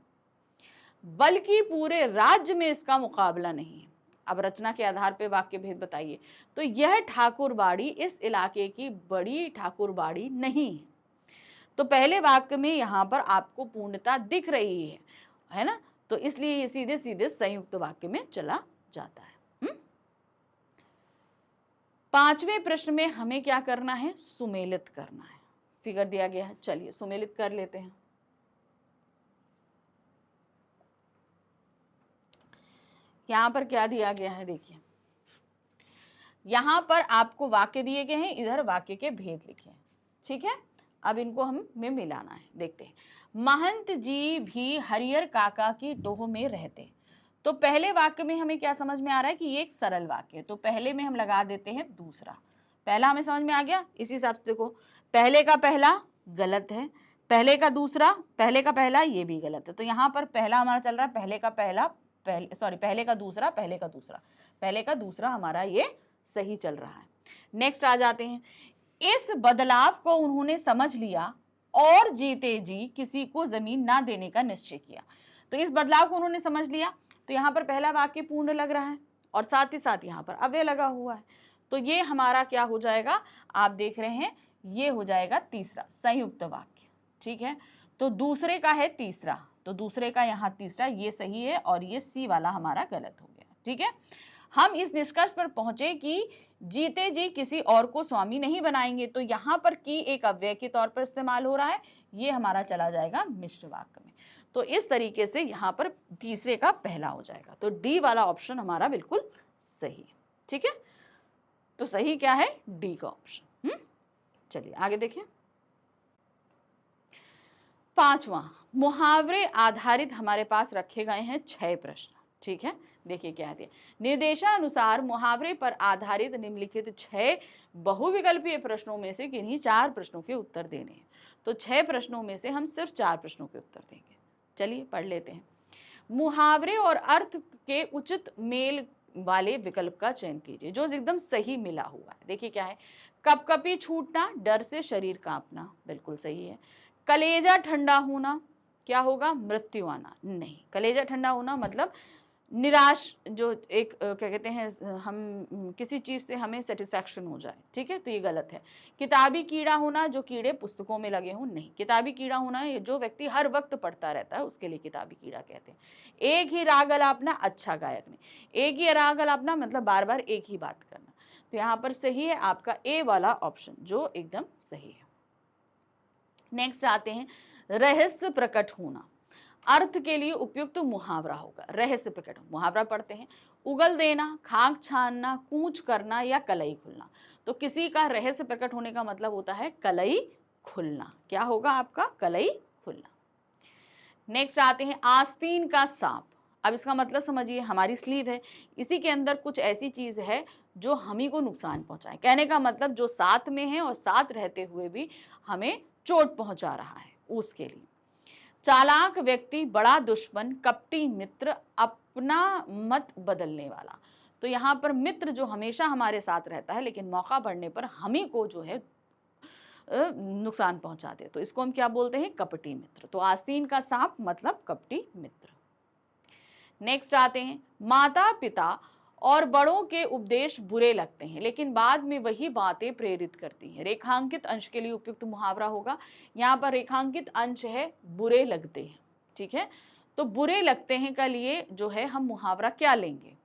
बल्कि पूरे राज्य में इसका मुकाबला नहीं है। अब रचना के आधार पर वाक्य भेद बताइए। तो यह ठाकुरबाड़ी इस इलाके की बड़ी ठाकुरबाड़ी नहीं है। तो पहले वाक्य में यहाँ पर आपको पूर्णता दिख रही है ना, तो इसलिए ये सीधे सीधे संयुक्त वाक्य में चला जाता है। पांचवें प्रश्न में हमें क्या करना है, सुमेलित करना है। फिगर दिया गया है, चलिए सुमेलित कर लेते हैं। यहां पर क्या दिया गया है, देखिए यहां पर आपको वाक्य दिए गए हैं, इधर वाक्य के भेद लिखे हैं, ठीक है। अब इनको हमें मिलाना है, देखते हैं। महंत जी भी हरिहर काका की डोह में रहते। तो पहले वाक्य में हमें क्या समझ में आ रहा है कि ये एक सरल वाक्य है, तो पहले में हम लगा देते हैं दूसरा। पहला हमें समझ में आ गया, इसी हिसाब से देखो पहले का पहला गलत है, पहले का दूसरा, पहले का पहला ये भी गलत है। तो यहाँ पर पहला हमारा चल रहा है पहले का पहला, पहले का दूसरा, पहले का दूसरा, पहले का दूसरा हमारा ये सही चल रहा है। नेक्स्ट आ जाते हैं। इस बदलाव को उन्होंने समझ लिया और जीते जी किसी को जमीन ना देने का निश्चय किया। तो इस बदलाव को उन्होंने समझ लिया, तो यहाँ पर पहला वाक्य पूर्ण लग रहा है और साथ ही साथ यहाँ पर अव्यय लगा हुआ है, तो ये हमारा क्या हो जाएगा, आप देख रहे हैं ये हो जाएगा तीसरा संयुक्त वाक्य, ठीक है। तो दूसरे का है तीसरा, तो दूसरे का यहाँ तीसरा ये सही है और ये सी वाला हमारा गलत हो गया, ठीक है। हम इस निष्कर्ष पर पहुंचे कि जीते जी किसी और को स्वामी नहीं बनाएंगे, तो यहाँ पर की एक अव्यय के तौर पर इस्तेमाल हो रहा है, ये हमारा चला जाएगा मिश्र वाक्य में। तो इस तरीके से यहाँ पर तीसरे का पहला हो जाएगा, तो डी वाला ऑप्शन हमारा बिल्कुल सही है, ठीक है। तो सही क्या है, डी का ऑप्शन। चलिए आगे देखिए। पांचवा, मुहावरे आधारित हमारे पास रखे गए हैं 6 प्रश्न, ठीक है। देखिए क्या है, निर्देशानुसार मुहावरे पर आधारित निम्नलिखित 6 बहुविकल्पीय प्रश्नों में से किन्हीं 4 प्रश्नों के उत्तर देने हैं। तो 6 प्रश्नों में से हम सिर्फ 4 प्रश्नों के उत्तर देंगे। चलिए पढ़ लेते हैं। मुहावरे और अर्थ के उचित मेल वाले विकल्प का चयन कीजिए जो एकदम सही मिला हुआ है। देखिए क्या है, कपकपी छूटना, डर से शरीर कांपना, बिल्कुल सही है। कलेजा ठंडा होना, क्या होगा, मृत्यु आना, नहीं। कलेजा ठंडा होना मतलब निराश, जो एक क्या कहते हैं, हम किसी चीज से हमें सेटिस्फैक्शन हो जाए, ठीक है, तो ये गलत है। किताबी कीड़ा होना, जो कीड़े पुस्तकों में लगे हों, नहीं। किताबी कीड़ा होना ये जो व्यक्ति हर वक्त पढ़ता रहता है उसके लिए किताबी कीड़ा कहते हैं। एक ही राग अलापना, अच्छा गायक नहीं। एक ही राग अलापना मतलब बार बार एक ही बात करना, तो यहाँ पर सही है आपका ए वाला ऑप्शन जो एकदम सही है। नेक्स्ट आते हैं, रहस्य प्रकट होना अर्थ के लिए उपयुक्त मुहावरा होगा। रहस्य प्रकट मुहावरा पढ़ते हैं, उगल देना, खाक छानना, कूच करना या कलई खुलना। तो किसी का रहस्य प्रकट होने का मतलब होता है कलई खुलना। क्या होगा आपका, कलई खुलना। नेक्स्ट आते हैं, आस्तीन का सांप। अब इसका मतलब समझिए, हमारी स्लीव है, इसी के अंदर कुछ ऐसी चीज है जो हम ही को नुकसान पहुंचाए। कहने का मतलब जो साथ में है और साथ रहते हुए भी हमें चोट पहुंचा रहा है, उसके लिए। चालाक व्यक्ति, बड़ा दुश्मन, कपटी मित्र, अपना मत बदलने वाला। तो यहाँ पर मित्र जो हमेशा हमारे साथ रहता है लेकिन मौका पड़ने पर हम ही को जो है नुकसान पहुंचा दे, तो इसको हम क्या बोलते हैं, कपटी मित्र। तो आस्तीन का सांप मतलब कपटी मित्र। नेक्स्ट आते हैं, माता पिता और बड़ों के उपदेश बुरे लगते हैं लेकिन बाद में वही बातें प्रेरित करती हैं। रेखांकित अंश के लिए उपयुक्त मुहावरा होगा, यहाँ पर रेखांकित अंश है बुरे लगते हैं, ठीक है। तो बुरे लगते हैं का लिए जो है हम मुहावरा क्या लेंगे,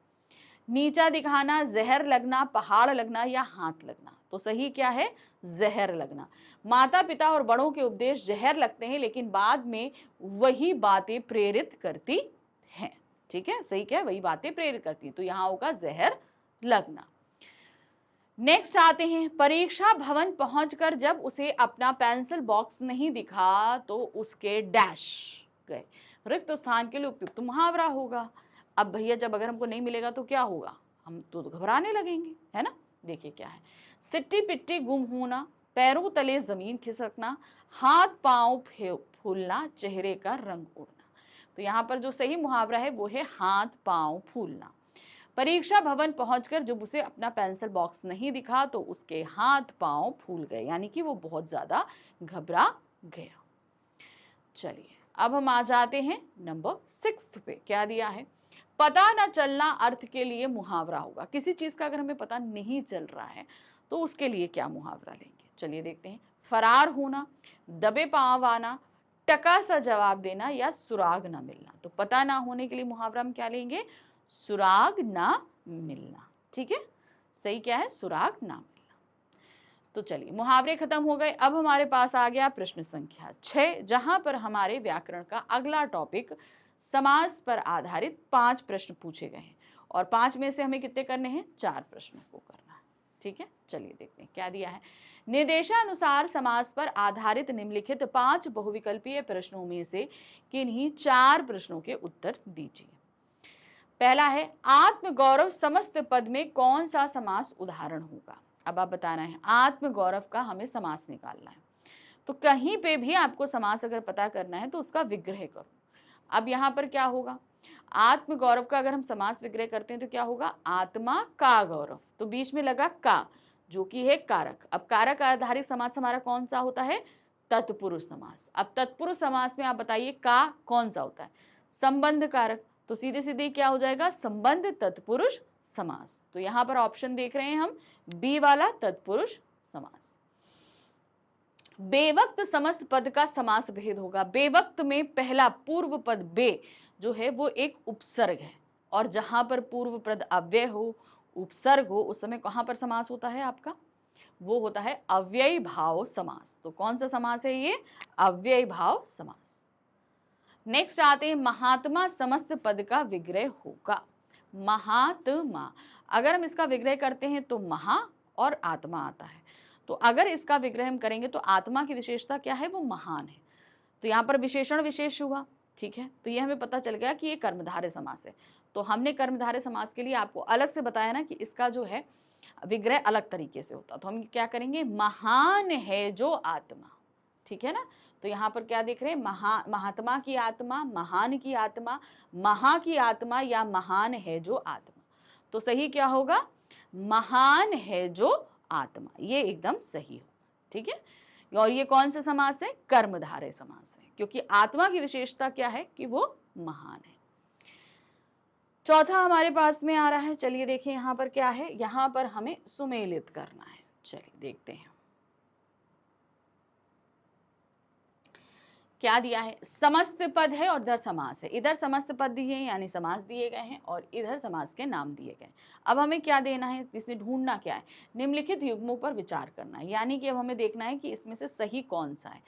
नीचा दिखाना, जहर लगना, पहाड़ लगना या हाथ लगना। तो सही क्या है, जहर लगना। माता पिता और बड़ों के उपदेश जहर लगते हैं लेकिन बाद में वही बातें प्रेरित करती हैं, ठीक है। सही क्या है, वही बातें प्रेरित करती है, तो यहां होगा जहर लगना। नेक्स्ट आते हैं, परीक्षा भवन पहुंचकर जब उसे अपना पेंसिल बॉक्स नहीं दिखा तो उसके डैश गए। रिक्त स्थान के लिए उपयुक्त मुहावरा होगा। अब भैया जब अगर हमको नहीं मिलेगा तो क्या होगा, हम तो घबराने लगेंगे, है ना। देखिए क्या है, सिट्टी पिट्टी गुम होना, पैरों तले जमीन खिसकना, हाथ पांव फूलना, चेहरे का रंग उड़ना। तो यहाँ पर जो सही मुहावरा है वो है हाथ पांव फूलना। परीक्षा भवन पहुंचकर जब उसे अपना पेंसिल बॉक्स नहीं दिखा तो उसके हाथ पांव फूल गए, यानी कि वो बहुत ज्यादा घबरा गया। चलिए अब हम आ जाते हैं नंबर 6 पे। क्या दिया है, पता न चलना अर्थ के लिए मुहावरा होगा। किसी चीज का अगर हमें पता नहीं चल रहा है तो उसके लिए क्या मुहावरा लेंगे, चलिए देखते हैं। फरार होना, दबे पांव आना, टका सा जवाब देना या सुराग ना मिलना। तो पता ना होने के लिए मुहावरा हम क्या लेंगे? सुराग ना मिलना। ठीक है, सही क्या है? सुराग ना मिलना। तो चलिए मुहावरे खत्म हो गए। अब हमारे पास आ गया प्रश्न संख्या 6, जहां पर हमारे व्याकरण का अगला टॉपिक समास पर आधारित 5 प्रश्न पूछे गए हैं और 5 में से हमें कितने करने हैं? 4 प्रश्नों को करना है। ठीक है, चलिए देखते हैं क्या दिया है। निर्देशानुसार समास पर आधारित निम्नलिखित 5 बहुविकल्पीय प्रश्नों में से किन्हीं 4 प्रश्नों के उत्तर दीजिए। पहला है, आत्मगौरव समस्त पद में कौन सा समास उदाहरण होगा? अब आप बताना है, आत्मगौरव का हमें समास निकालना है। तो कहीं पे भी आपको समास अगर पता करना है तो उसका विग्रह करो। अब यहाँ पर क्या होगा? आत्मगौरव का अगर हम समास विग्रह करते हैं तो क्या होगा? आत्मा का गौरव, तो बीच में लगा का जो कि है कारक। अब कारक आधारित समास हमारा कौन सा होता है? तत्पुरुष समास। अब तत्पुरुष समास में आप बताइए का कौन सा होता है? संबंध कारक। तो सीधे सीधे क्या हो जाएगा? संबंध तत्पुरुष समास। तो यहां पर ऑप्शन देख रहे हैं हम, बी वाला तत्पुरुष समास। बेवक्त समस्त पद का समास भेद होगा। बेवक्त में पहला पूर्व पद बे जो है वो एक उपसर्ग है, और जहां पर पूर्व पद अव्यय हो, उपसर्ग हो, उस समय कहां पर समास होता है आपका? वो होता है अव्ययी भाव समास। तो कौन सा समास है ये? अव्ययी भाव समास। नेक्स्ट आते हैं, महात्मा समस्त पद का विग्रह होगा। महात्मा, अगर हम इसका विग्रह करते हैं तो महा और आत्मा आता है। तो अगर इसका विग्रह हम करेंगे तो आत्मा की विशेषता क्या है? वो महान है। तो यहाँ पर विशेषण विशेष हुआ। ठीक है, तो ये हमें पता चल गया कि ये कर्मधारय समास है। तो हमने कर्मधारय समास के लिए आपको अलग से बताया ना कि इसका जो है विग्रह अलग तरीके से होता। तो हम क्या करेंगे? महान है जो आत्मा। ठीक है ना, तो यहाँ पर क्या देख रहे हैं? महात्मा की आत्मा, महान की आत्मा, महा की आत्मा या महान है जो आत्मा। तो सही क्या होगा? महान है जो आत्मा, ये एकदम सही होगा। ठीक है, और ये कौन सा समास है? कर्मधारय समास है, क्योंकि आत्मा की विशेषता क्या है? कि वो महान है। चौथा हमारे पास में आ रहा है, चलिए देखिए यहाँ पर क्या है। यहाँ पर हमें सुमेलित करना है। चलिए देखते हैं क्या दिया है। समस्त पद है और इधर समास है। इधर समस्त पद दिए यानी समास दिए गए हैं और इधर समास के नाम दिए गए। अब हमें क्या देना है? इसमें ढूंढना क्या है? निम्नलिखित युग्मों पर विचार करना है, यानी कि अब हमें देखना है कि इसमें से सही कौन सा है।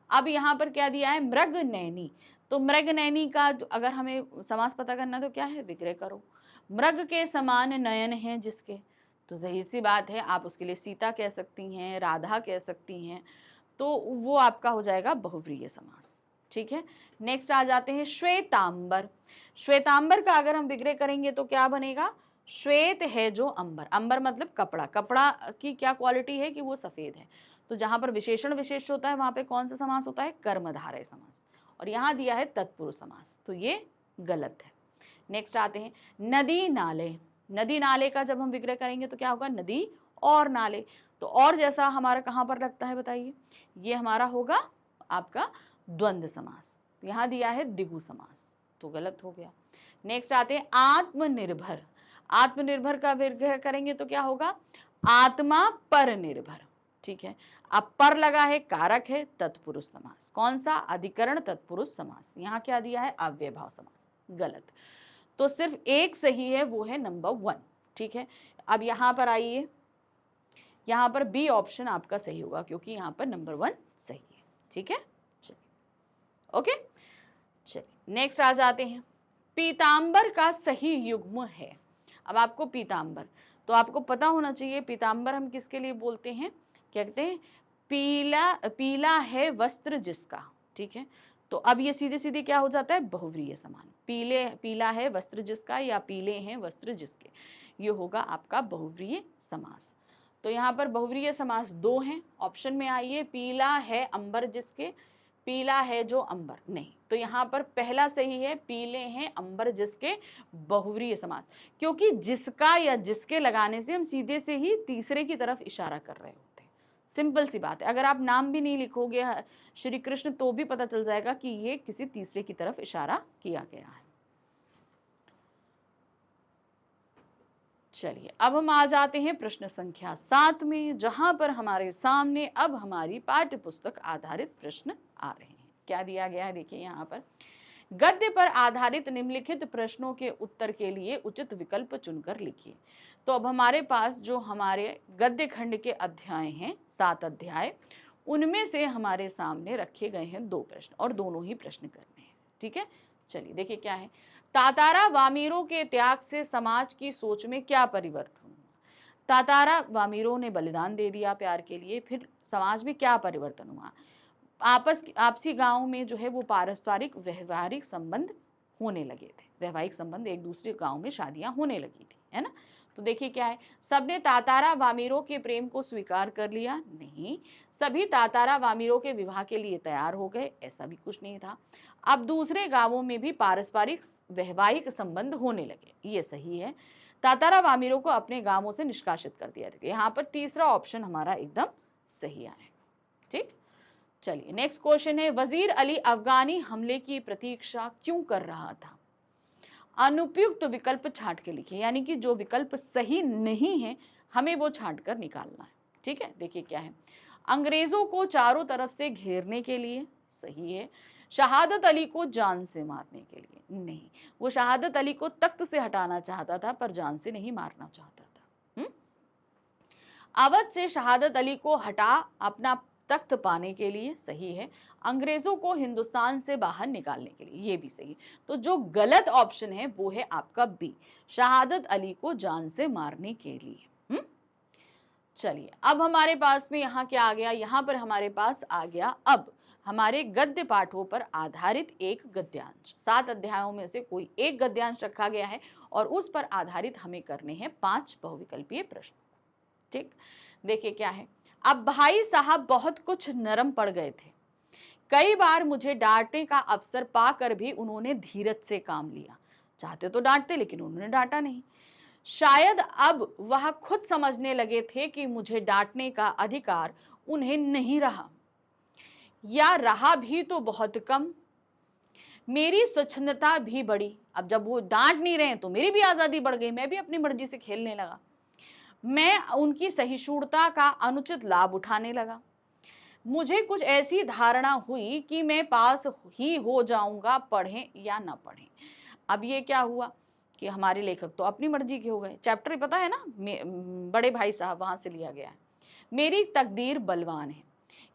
अब यहाँ पर क्या दिया है? मृग नैनी। तो मृग नैनी का अगर हमें समास पता करना तो क्या है? विग्रह करो। मृग के समान नयन है जिसके, तो सही सी बात है, आप उसके लिए सीता कह सकती हैं, राधा कह सकती हैं, तो वो आपका हो जाएगा बहुव्रीहि समास। ठीक है, नेक्स्ट आ जाते हैं श्वेतांबर। श्वेतांबर का अगर हम विग्रह करेंगे तो क्या बनेगा? श्वेत है जो अंबर। अंबर मतलब कपड़ा। कपड़ा की क्या क्वालिटी है? कि वो सफेद है। तो जहां पर विशेषण विशेष होता है वहां पे कौन सा समास होता है? कर्मधारय समास। और यहाँ दिया है तत्पुरुष समास, तो ये गलत है। नेक्स्ट आते हैं नदी नाले। नदी नाले का जब हम विग्रह करेंगे तो क्या होगा? नदी और नाले। तो और जैसा हमारा कहां पर लगता है बताइए? ये हमारा होगा आपका द्वंद्व समास। यहां दिया है द्विगु समास, तो गलत हो गया। नेक्स्ट आते हैं आत्मनिर्भर। आत्मनिर्भर का विग्रह करेंगे तो क्या होगा? आत्मा पर निर्भर। ठीक है, अब पर लगा है, कारक है, तत्पुरुष समास। कौन सा? अधिकरण तत्पुरुष समास। यहाँ क्या दिया है? अव्यय भाव समास, गलत। तो सिर्फ एक सही है, वो है नंबर 1। ठीक है, अब यहां पर आइए, यहां पर बी ऑप्शन आपका सही होगा क्योंकि यहां पर नंबर 1 सही है। ठीक है, चलिए ओके, चलिए नेक्स्ट आ जाते हैं। पीतांबर का सही युग्म है। अब आपको पीतांबर, तो आपको पता होना चाहिए पीतांबर हम किसके लिए बोलते हैं? कहते हैं पीला, पीला है वस्त्र जिसका। ठीक है, तो अब ये सीधे सीधे क्या हो जाता है? बहुव्रीहि समान। पीले, पीला है वस्त्र जिसका या पीले हैं वस्त्र जिसके, ये होगा आपका बहुव्रीहि समास। तो यहाँ पर बहुव्रीहि समास 2 हैं। ऑप्शन में आइए, पीला है अंबर जिसके, पीला है जो अंबर नहीं। तो यहाँ पर पहला सही है, पीले हैं अंबर जिसके, बहुव्रीहि समास। क्योंकि जिसका या जिसके लगाने से हम सीधे से ही तीसरे की तरफ इशारा कर रहे होते हैं। सिंपल सी बात है। अगर आप नाम भी नहीं लिखोगे श्री कृष्ण तो भी पता चल जाएगा कि ये किसी तीसरे की तरफ इशारा किया गया है। चलिए अब हम आ जाते हैं प्रश्न संख्या 7 में, जहां पर हमारे सामने अब हमारी पाठ्य पुस्तक आधारित प्रश्न आ रहे हैं। क्या दिया गया है देखिए यहाँ पर, गद्य पर आधारित निम्नलिखित प्रश्नों के उत्तर के लिए उचित विकल्प चुनकर लिखिए। तो अब हमारे पास जो हमारे गद्य खंड के अध्याय हैं, 7 अध्याय, उनमें से हमारे सामने रखे गए हैं 2 प्रश्न और दोनों ही प्रश्न करने हैं। ठीक है, चलिए देखिए क्या है। तातारा वामीरों के त्याग से समाज की सोच में क्या परिवर्तन हुआ? तातारा वामीरों ने बलिदान दे दिया प्यार के लिए, फिर समाज में क्या परिवर्तन हुआ? आपसी गांव में जो है वो पारस्परिक व्यवहारिक संबंध होने लगे थे, वैवाहिक संबंध, एक दूसरे गांव में शादियां होने लगी थी, है ना। तो देखिए क्या है, सबने तातारा वामीरों के प्रेम को स्वीकार कर लिया? नहीं, सभी तातारा वामीरों के विवाह के लिए तैयार हो गए? ऐसा भी कुछ नहीं था। अब दूसरे गांवों में भी पारस्परिक वैवाहिक संबंध होने लगे, ये सही है। तातारा वामीरों को अपने गांवों से निष्कासित कर दिया था। यहाँ पर तीसरा ऑप्शन हमारा एकदम सही आएगा। ठीक, चलिए नेक्स्ट क्वेश्चन है, वजीर अली अफगानी हमले की प्रतीक्षा क्यों कर रहा था? अनुपयुक्त विकल्प छांट के लिखिए, यानी कि जो विकल्प सही नहीं है हमें वो छांट कर निकालना है। ठीक है, देखिए क्या है, अंग्रेजों को चारों तरफ से घेरने के लिए, सही है। शहादत अली को जान से मारने के लिए, नहीं, वो शहादत अली को तख्त से हटाना चाहता था पर जान से नहीं मारना चाहता था। अवध से शहादत अली को हटा अपना तख्त पाने के लिए, सही है। अंग्रेजों को हिंदुस्तान से बाहर निकालने के लिए, ये भी सही। तो जो गलत ऑप्शन है वो है आपका बी, शहादत अली को जान से मारने के लिए। चलिए अब हमारे पास में यहाँ क्या आ गया, यहाँ पर हमारे पास आ गया अब हमारे गद्य पाठों पर आधारित एक गद्यांश। 7 अध्यायों में से कोई एक गद्यांश रखा गया है और उस पर आधारित हमें करने हैं 5 बहुविकल्पीय प्रश्न। ठीक, देखिए क्या है, अब भाई साहब बहुत कुछ नरम पड़ गए थे। कई बार मुझे डांटने का अवसर पाकर भी उन्होंने धीरज से काम लिया। चाहते तो डांटते लेकिन उन्होंने डांटा नहीं। शायद अब वह खुद समझने लगे थे कि मुझे डांटने का अधिकार उन्हें नहीं रहा, या रहा भी तो बहुत कम। मेरी स्वच्छंदता भी बढ़ी। अब जब वो डांट नहीं रहे तो मेरी भी आजादी बढ़ गई, मैं भी अपनी मर्जी से खेलने लगा। मैं उनकी सहिष्णुता का अनुचित लाभ उठाने लगा। मुझे कुछ ऐसी धारणा हुई कि मैं पास ही हो जाऊंगा, पढ़ें या ना पढ़ें। अब ये क्या हुआ कि हमारे लेखक तो अपनी मर्जी के हो गए। चैप्टर पता है ना, बड़े भाई साहब, वहां से लिया गया है। मेरी तकदीर बलवान है,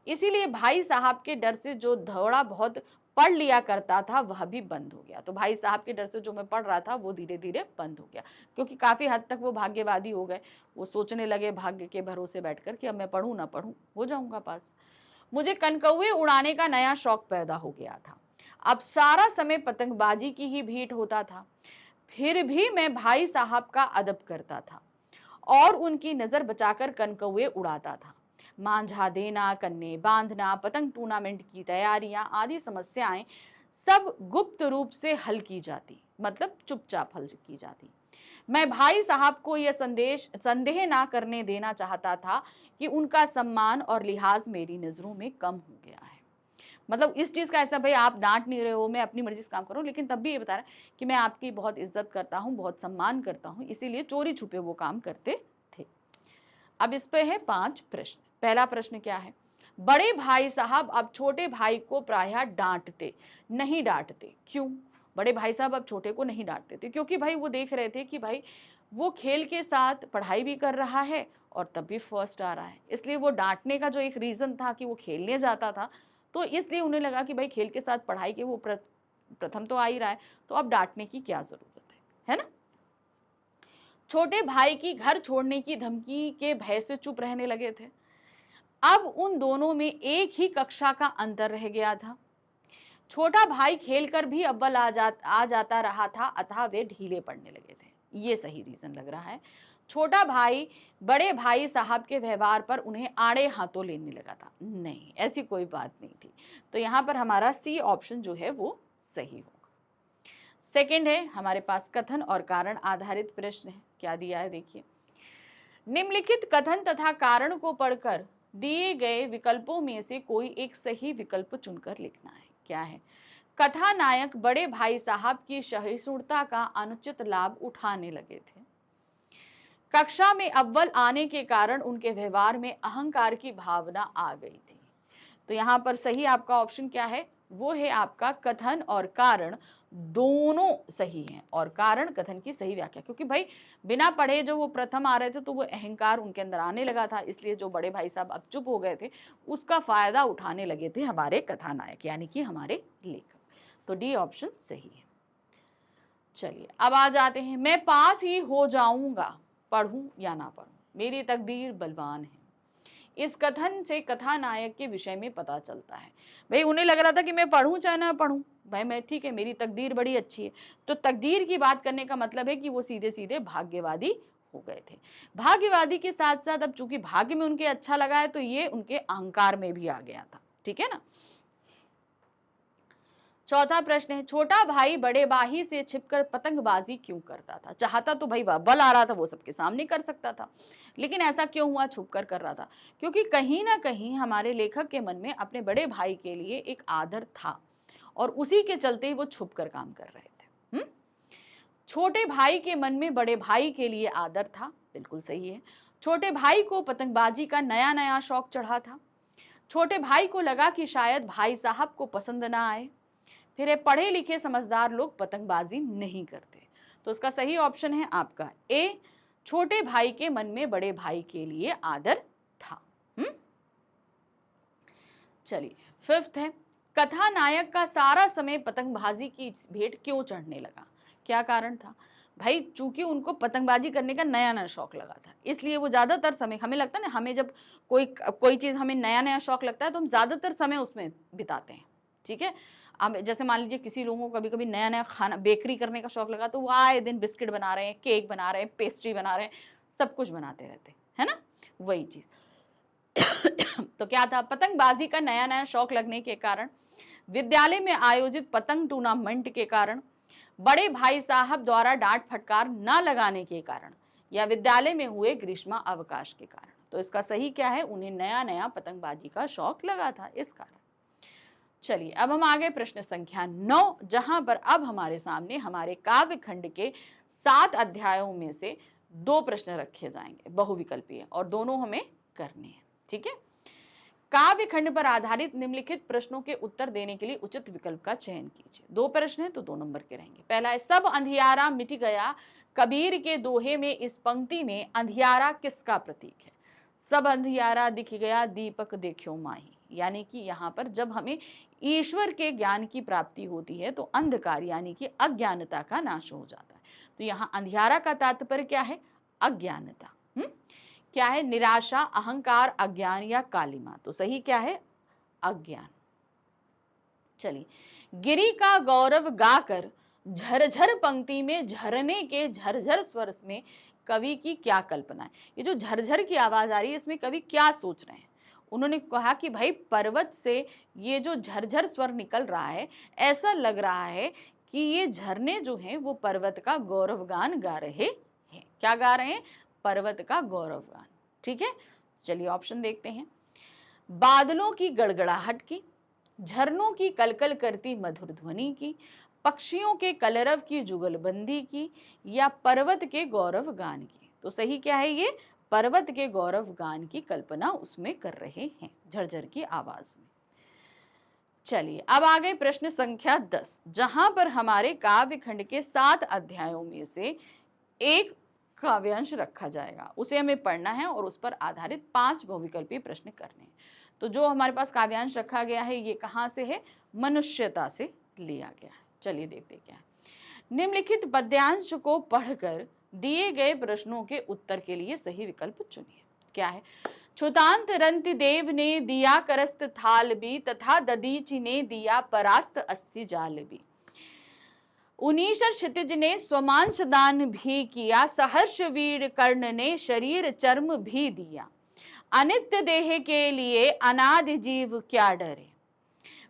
इसीलिए भाई साहब के डर से जो थोड़ा बहुत पढ़ लिया करता था वह भी बंद हो गया। तो भाई साहब के डर से जो मैं पढ़ रहा था वो धीरे धीरे बंद हो गया, क्योंकि काफी हद तक वो भाग्यवादी हो गए। वो सोचने लगे भाग्य के भरोसे बैठकर कि अब मैं पढ़ूं ना पढ़ूं, हो जाऊंगा पास। मुझे कनकौए उड़ाने का नया शौक पैदा हो गया था। अब सारा समय पतंगबाजी की ही भेंट होता था। फिर भी मैं भाई साहब का अदब करता था और उनकी नजर बचाकर कनकौए उड़ाता था। मांझा देना, कन्ने बांधना, पतंग टूर्नामेंट की तैयारियां आदि समस्याएं सब गुप्त रूप से हल की जाती, मतलब चुपचाप हल की जाती। मैं भाई साहब को यह संदेह ना करने देना चाहता था कि उनका सम्मान और लिहाज मेरी नजरों में कम हो गया है। मतलब इस चीज का ऐसा, भाई आप डांट नहीं रहे हो, मैं अपनी मर्जी से काम कर रहा हूँ, लेकिन तब भी ये बता रहा है कि मैं आपकी बहुत इज्जत करता हूँ, बहुत सम्मान करता हूँ, इसीलिए चोरी छुपे वो काम करते थे। अब इस पे है 5 प्रश्न। पहला प्रश्न क्या है, बड़े भाई साहब अब छोटे भाई को प्रायः डांटते नहीं डांटते, क्यों? बड़े भाई साहब अब छोटे को नहीं डांटते थे क्योंकि भाई वो देख रहे थे कि भाई वो खेल के साथ पढ़ाई भी कर रहा है और तब भी फर्स्ट आ रहा है, इसलिए वो डांटने का जो एक रीजन था कि वो खेलने जाता था, तो इसलिए उन्हें लगा कि भाई खेल के साथ पढ़ाई के वो प्रथम तो आ ही रहा है, तो अब डांटने की क्या जरूरत है ना। छोटे भाई की घर छोड़ने की धमकी के भय से चुप रहने लगे थे। अब उन दोनों में एक ही कक्षा का अंतर रह गया था। छोटा भाई खेलकर भी अव्वल आ जाता रहा था, अतः वे ढीले पड़ने लगे थे। ये सही रीजन लग रहा है। छोटा भाई बड़े भाई साहब के व्यवहार पर उन्हें आड़े हाथों लेने लगा था। नहीं, ऐसी कोई बात नहीं थी। तो यहाँ पर हमारा सी ऑप्शन जो है वो सही होगा। सेकंड है, हमारे पास कथन और कारण आधारित प्रश्न है। क्या दिया है देखिए, निम्नलिखित कथन तथा कारण को पढ़कर दिए गए विकल्पों में से कोई एक सही विकल्प चुनकर लिखना है। क्या है, कथानायक बड़े भाई साहब की सहिष्णुता का अनुचित लाभ उठाने लगे थे। कक्षा में अव्वल आने के कारण उनके व्यवहार में अहंकार की भावना आ गई थी। तो यहाँ पर सही आपका ऑप्शन क्या है, वो है आपका कथन और कारण दोनों सही हैं, और कारण कथन की सही व्याख्या, क्योंकि भाई बिना पढ़े जो वो प्रथम आ रहे थे तो वो अहंकार उनके अंदर आने लगा था, इसलिए जो बड़े भाई साहब अब चुप हो गए थे उसका फायदा उठाने लगे थे हमारे कथानायक यानी कि हमारे लेखक। तो डी ऑप्शन सही है। चलिए अब आ जाते हैं, मैं पास ही हो जाऊंगा पढ़ूं या ना पढ़ूं, मेरी तकदीर बलवान है। इस कथन से कथानायक के विषय में पता चलता है। भाई उन्हें लग रहा था कि मैं पढ़ूं चाहे ना पढ़ूं, भाई मैं ठीक है, मेरी तकदीर बड़ी अच्छी है। तो तकदीर की बात करने का मतलब है कि वो सीधे सीधे भाग्यवादी हो गए थे। भाग्यवादी के साथ साथ अब चूंकि भाग्य में उनके अच्छा लगा है तो ये उनके अहंकार में भी आ गया था। ठीक है ना। चौथा प्रश्न है, छोटा भाई बड़े भाई से छिपकर पतंगबाजी क्यों करता था? चाहता तो भाई बल आ रहा था, वो सबके सामने कर सकता था, लेकिन ऐसा क्यों हुआ, छुपकर कर रहा था? क्योंकि कहीं ना कहीं हमारे लेखक के मन में अपने बड़े भाई के लिए एक आदर था और उसी के चलते ही वो छुपकर काम कर रहे थे। छोटे भाई के मन में बड़े भाई के लिए आदर था, बिल्कुल सही है। छोटे भाई को पतंगबाजी का नया नया शौक चढ़ा था। छोटे भाई को लगा कि शायद भाई साहब को पसंद ना आए। फिर पढ़े लिखे समझदार लोग पतंगबाजी नहीं करते। तो उसका सही ऑप्शन है आपका ए, छोटे भाई के मन में बड़े भाई के लिए आदर था। चलिए फिफ्थ है, कथानायक का सारा समय पतंगबाजी की भेंट क्यों चढ़ने लगा? क्या कारण था? भाई चूंकि उनको पतंगबाजी करने का नया नया शौक लगा था, इसलिए वो ज्यादातर समय, हमें लगता है ना, हमें जब कोई चीज हमें नया नया शौक लगता है तो हम ज्यादातर समय उसमें बिताते हैं। ठीक है। अब जैसे मान लीजिए किसी लोगों को कभी कभी नया नया खाना बेकरी करने का शौक लगा तो वो आए दिन बिस्किट बना रहे हैं, केक बना रहे हैं, पेस्ट्री बना रहे हैं, सब कुछ बनाते रहते हैं, है ना, वही चीज। तो क्या था, पतंगबाजी का नया नया शौक लगने के कारण, विद्यालय में आयोजित पतंग टूर्नामेंट के कारण, बड़े भाई साहब द्वारा डांट फटकार न लगाने के कारण, या विद्यालय में हुए ग्रीष्म अवकाश के कारण। तो इसका सही क्या है, उन्हें नया नया पतंगबाजी का शौक लगा था, इस कारण। चलिए अब हम आगे प्रश्न संख्या 9, जहां पर अब हमारे सामने हमारे काव्य खंड के 7 अध्यायों में से 2 प्रश्न रखे जाएंगे, बहुविकल्पीय, और दोनों हमें करने हैं। ठीक है। काव्य खंड पर आधारित निम्नलिखित प्रश्नों के उत्तर देने के लिए उचित विकल्प का चयन कीजिए। 2 प्रश्न है तो 2 नंबर के रहेंगे। पहला है, सब अंधियारा मिट गया कबीर के दोहे में इस पंक्ति में अंधियारा किसका प्रतीक है? सब अंधियारा दिख गया दीपक देखो माही, यानी कि यहाँ पर जब हमें ईश्वर के ज्ञान की प्राप्ति होती है तो अंधकार यानी कि अज्ञानता का नाश हो जाता है। तो यहाँ अंधियारा का तात्पर्य क्या है? अज्ञानता। क्या है? निराशा, अहंकार, अज्ञान या कालिमा। तो सही क्या है? अज्ञान। चलिए, गिरी का गौरव गाकर झरझर पंक्ति में झरने के झरझर स्वर में कवि की क्या कल्पना है? ये जो झरझर की आवाज आ रही है इसमें कवि क्या सोच रहे हैं? उन्होंने कहा कि भाई पर्वत से ये जो झरझर स्वर निकल रहा है, ऐसा लग रहा है कि ये झरने जो हैं वो पर्वत का गौरवगान गा रहे हैं। क्या गा रहे हैं? पर्वत का गौरवगान। ठीक है। चलिए ऑप्शन देखते हैं, बादलों की गड़गड़ाहट की, झरनों की कलकल करती मधुर ध्वनि की, पक्षियों के कलरव की जुगलबंदी की, या पर्वत के गौरव गान की। तो सही क्या है? ये पर्वत के गौरव गान की कल्पना उसमें कर रहे हैं, झरझर की आवाज में। चलिए अब आ गए प्रश्न संख्या 10, जहां पर हमारे काव्य खंड के 7 अध्यायों में से एक काव्यांश रखा जाएगा, उसे हमें पढ़ना है और उस पर आधारित 5 बहुविकल्पीय प्रश्न करने हैं। तो जो हमारे पास काव्यांश रखा गया है ये कहाँ से है? मनुष्यता से लिया गया है। चलिए देखते क्या है। निम्नलिखित पद्यांश को पढ़कर दिए गए प्रश्नों के उत्तर के लिए सही विकल्प चुनिए। क्या है? छुतांत रंति देव ने दिया करस्त थाल भी, तथा ददीची ने दिया परास्त अस्थि जाल भी। उनीशर क्षितिज ने स्वमांश दान भी किया, सहर्ष वीर कर्ण ने शरीर चर्म भी दिया। अनित्य देह के लिए अनादि जीव क्या डरे,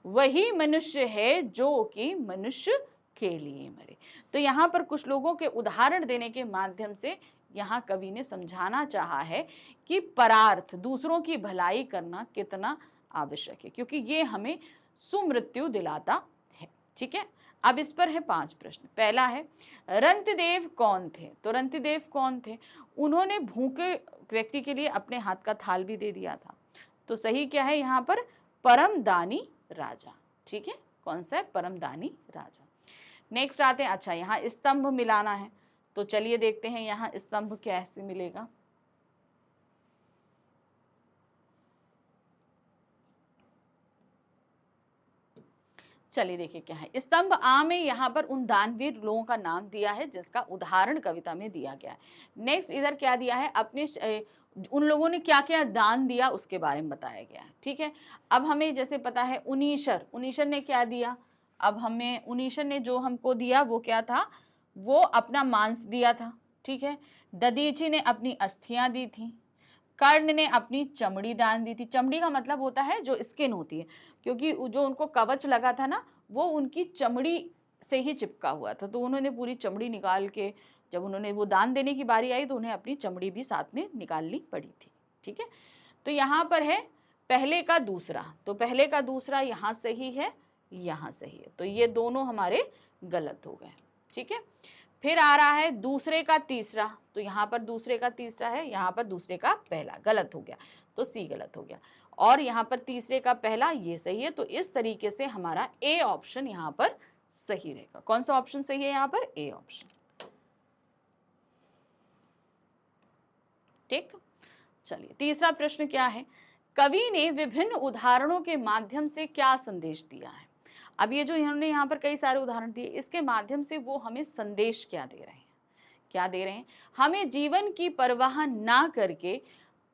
वही मनुष्य है जो कि मनुष्य के लिए मरे। तो यहाँ पर कुछ लोगों के उदाहरण देने के माध्यम से यहाँ कवि ने समझाना चाहा है कि परार्थ, दूसरों की भलाई करना कितना आवश्यक है, क्योंकि ये हमें सुमृत्यु दिलाता है। ठीक है। अब इस पर है 5 प्रश्न। पहला है रंतिदेव कौन थे? तो रंतिदेव कौन थे? उन्होंने भूखे व्यक्ति के लिए अपने हाथ का थाल भी दे दिया था। तो सही क्या है यहाँ पर? परमदानी राजा। ठीक है, कौन सा है? परमदानी राजा। नेक्स्ट आते हैं, अच्छा यहाँ स्तंभ मिलाना है, तो चलिए देखते हैं यहाँ स्तंभ कैसे मिलेगा। चलिए देखिए क्या है। स्तंभ आ में यहाँ पर उन दानवीर लोगों का नाम दिया है जिसका उदाहरण कविता में दिया गया है। नेक्स्ट इधर क्या दिया है? उन लोगों ने क्या क्या दान दिया उसके बारे में बताया गया है। ठीक है, अब हमें जैसे पता है उनीशर ने क्या दिया? अब हमें उनीशर ने जो हमको दिया वो क्या था? वो अपना मांस दिया था। ठीक है, दधीची ने अपनी अस्थियां दी थी, कर्ण ने अपनी चमड़ी दान दी थी। चमड़ी का मतलब होता है जो स्किन होती है, क्योंकि जो उनको कवच लगा था ना वो उनकी चमड़ी से ही चिपका हुआ था, तो उन्होंने पूरी चमड़ी निकाल के, जब उन्होंने वो दान देने की बारी आई तो उन्हें अपनी चमड़ी भी साथ में निकालनी पड़ी थी। ठीक है, तो यहाँ पर है पहले का दूसरा, तो पहले का दूसरा यहाँ सही है, यहाँ सही है, तो ये दोनों हमारे गलत हो गए। ठीक है, फिर आ रहा है दूसरे का तीसरा, तो यहाँ पर दूसरे का तीसरा है, यहाँ पर दूसरे का पहला, गलत हो गया, तो सी गलत हो गया। और यहाँ पर तीसरे का पहला, ये सही है। तो इस तरीके से हमारा ए ऑप्शन यहाँ पर सही रहेगा। कौन सा ऑप्शन सही है यहाँ पर? A option. ठीक, चलिए तीसरा प्रश्न क्या है? कवि ने विभिन्न उदाहरणों के माध्यम से क्या संदेश दिया है? अब ये जो इन्होंने यहाँ पर कई सारे उदाहरण दिए, इसके माध्यम से वो हमें संदेश क्या दे रहे हैं? क्या दे रहे हैं? हमें जीवन की परवाह ना करके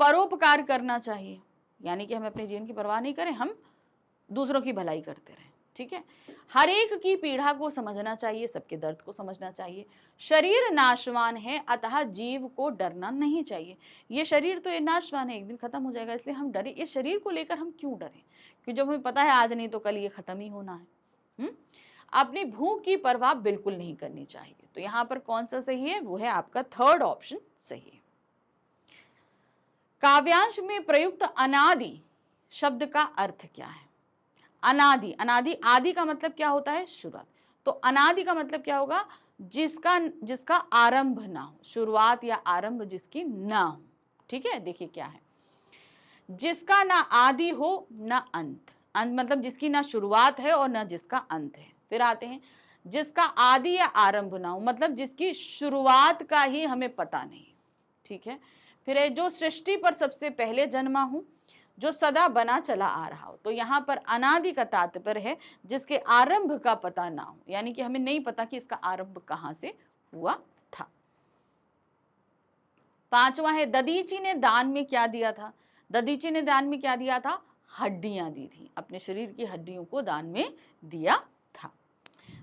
परोपकार करना चाहिए, यानी कि हमें अपने जीवन की परवाह नहीं करें, हम दूसरों की भलाई करते रहें। ठीक है, हर एक की पीड़ा को समझना चाहिए, सबके दर्द को समझना चाहिए। शरीर नाशवान है अतः जीव को डरना नहीं चाहिए। ये शरीर तो ये नाशवान है, एक दिन खत्म हो जाएगा, इसलिए हम डरे। इस शरीर को लेकर हम क्यों डरें? क्योंकि जब हमें पता है आज नहीं तो कल ये खत्म ही होना है। अपनी भूख की परवाह बिल्कुल नहीं करनी चाहिए। तो यहाँ पर कौन सा सही है? वो है आपका थर्ड ऑप्शन सही है। काव्यांश में प्रयुक्त अनादि शब्द का अर्थ क्या है? अनादि, अनादि, आदि का मतलब क्या होता है? शुरुआत। तो अनादि का मतलब क्या होगा? जिसका आरंभ ना हो, शुरुआत या आरंभ जिसकी ना हो। ठीक है, देखिए क्या है, जिसका ना आदि हो ना अंत, मतलब जिसकी ना शुरुआत है और ना जिसका अंत है। फिर आते हैं जिसका आदि या आरंभ ना हो, मतलब जिसकी शुरुआत का ही हमें पता नहीं। ठीक है, फिर है जो सृष्टि पर सबसे पहले जन्मा हूं, जो सदा बना चला आ रहा हो। तो यहाँ पर अनादि का तात्पर्य है जिसके आरंभ का पता ना हो, यानी कि हमें नहीं पता कि इसका आरंभ कहां से हुआ था। पांचवा है दधीची ने दान में क्या दिया था? दधीची ने दान में क्या दिया था? हड्डियां दी थी, अपने शरीर की हड्डियों को दान में दिया था।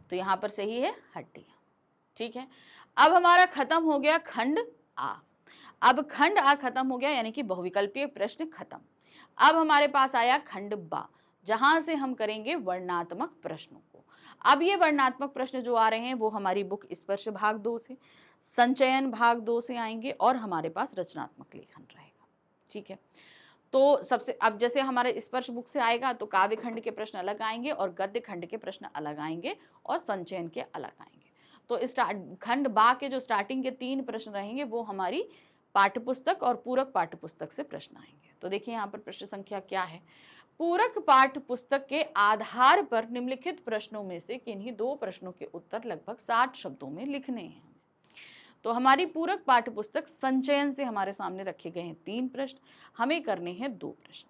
तो यहाँ पर सही है हड्डियां। ठीक है, अब हमारा खत्म हो गया खंड आ। अब खंड आ खत्म हो गया, यानी कि बहुविकल्पीय प्रश्न खत्म। अब हमारे पास आया खंड बा, जहां से हम करेंगे वर्णनात्मक प्रश्नों को। अब ये वर्णनात्मक प्रश्न जो आ रहे हैं वो हमारी बुक स्पर्श भाग 2 से, संचयन भाग 2 से आएंगे और हमारे पास रचनात्मक लेखन रहेगा। ठीक है, तो सबसे अब जैसे हमारे स्पर्श बुक से आएगा तो काव्य खंड के प्रश्न अलग आएंगे और गद्य खंड के प्रश्न अलग आएंगे और संचयन के अलग आएंगे। तो खंड बा के जो स्टार्टिंग के 3 प्रश्न रहेंगे वो हमारी पाठ्यपुस्तक और पूरक पाठ्यपुस्तक से प्रश्न आएंगे। तो देखिए यहाँ पर प्रश्न संख्या क्या है? पूरक पाठ्यपुस्तक के आधार पर निम्नलिखित प्रश्नों में से किन्हीं 2 प्रश्नों के उत्तर लगभग 60 शब्दों में लिखने हैं। तो हमारी पूरक पाठ्यपुस्तक संचयन से हमारे सामने रखे गए हैं 3 प्रश्न, हमें करने हैं 2 प्रश्न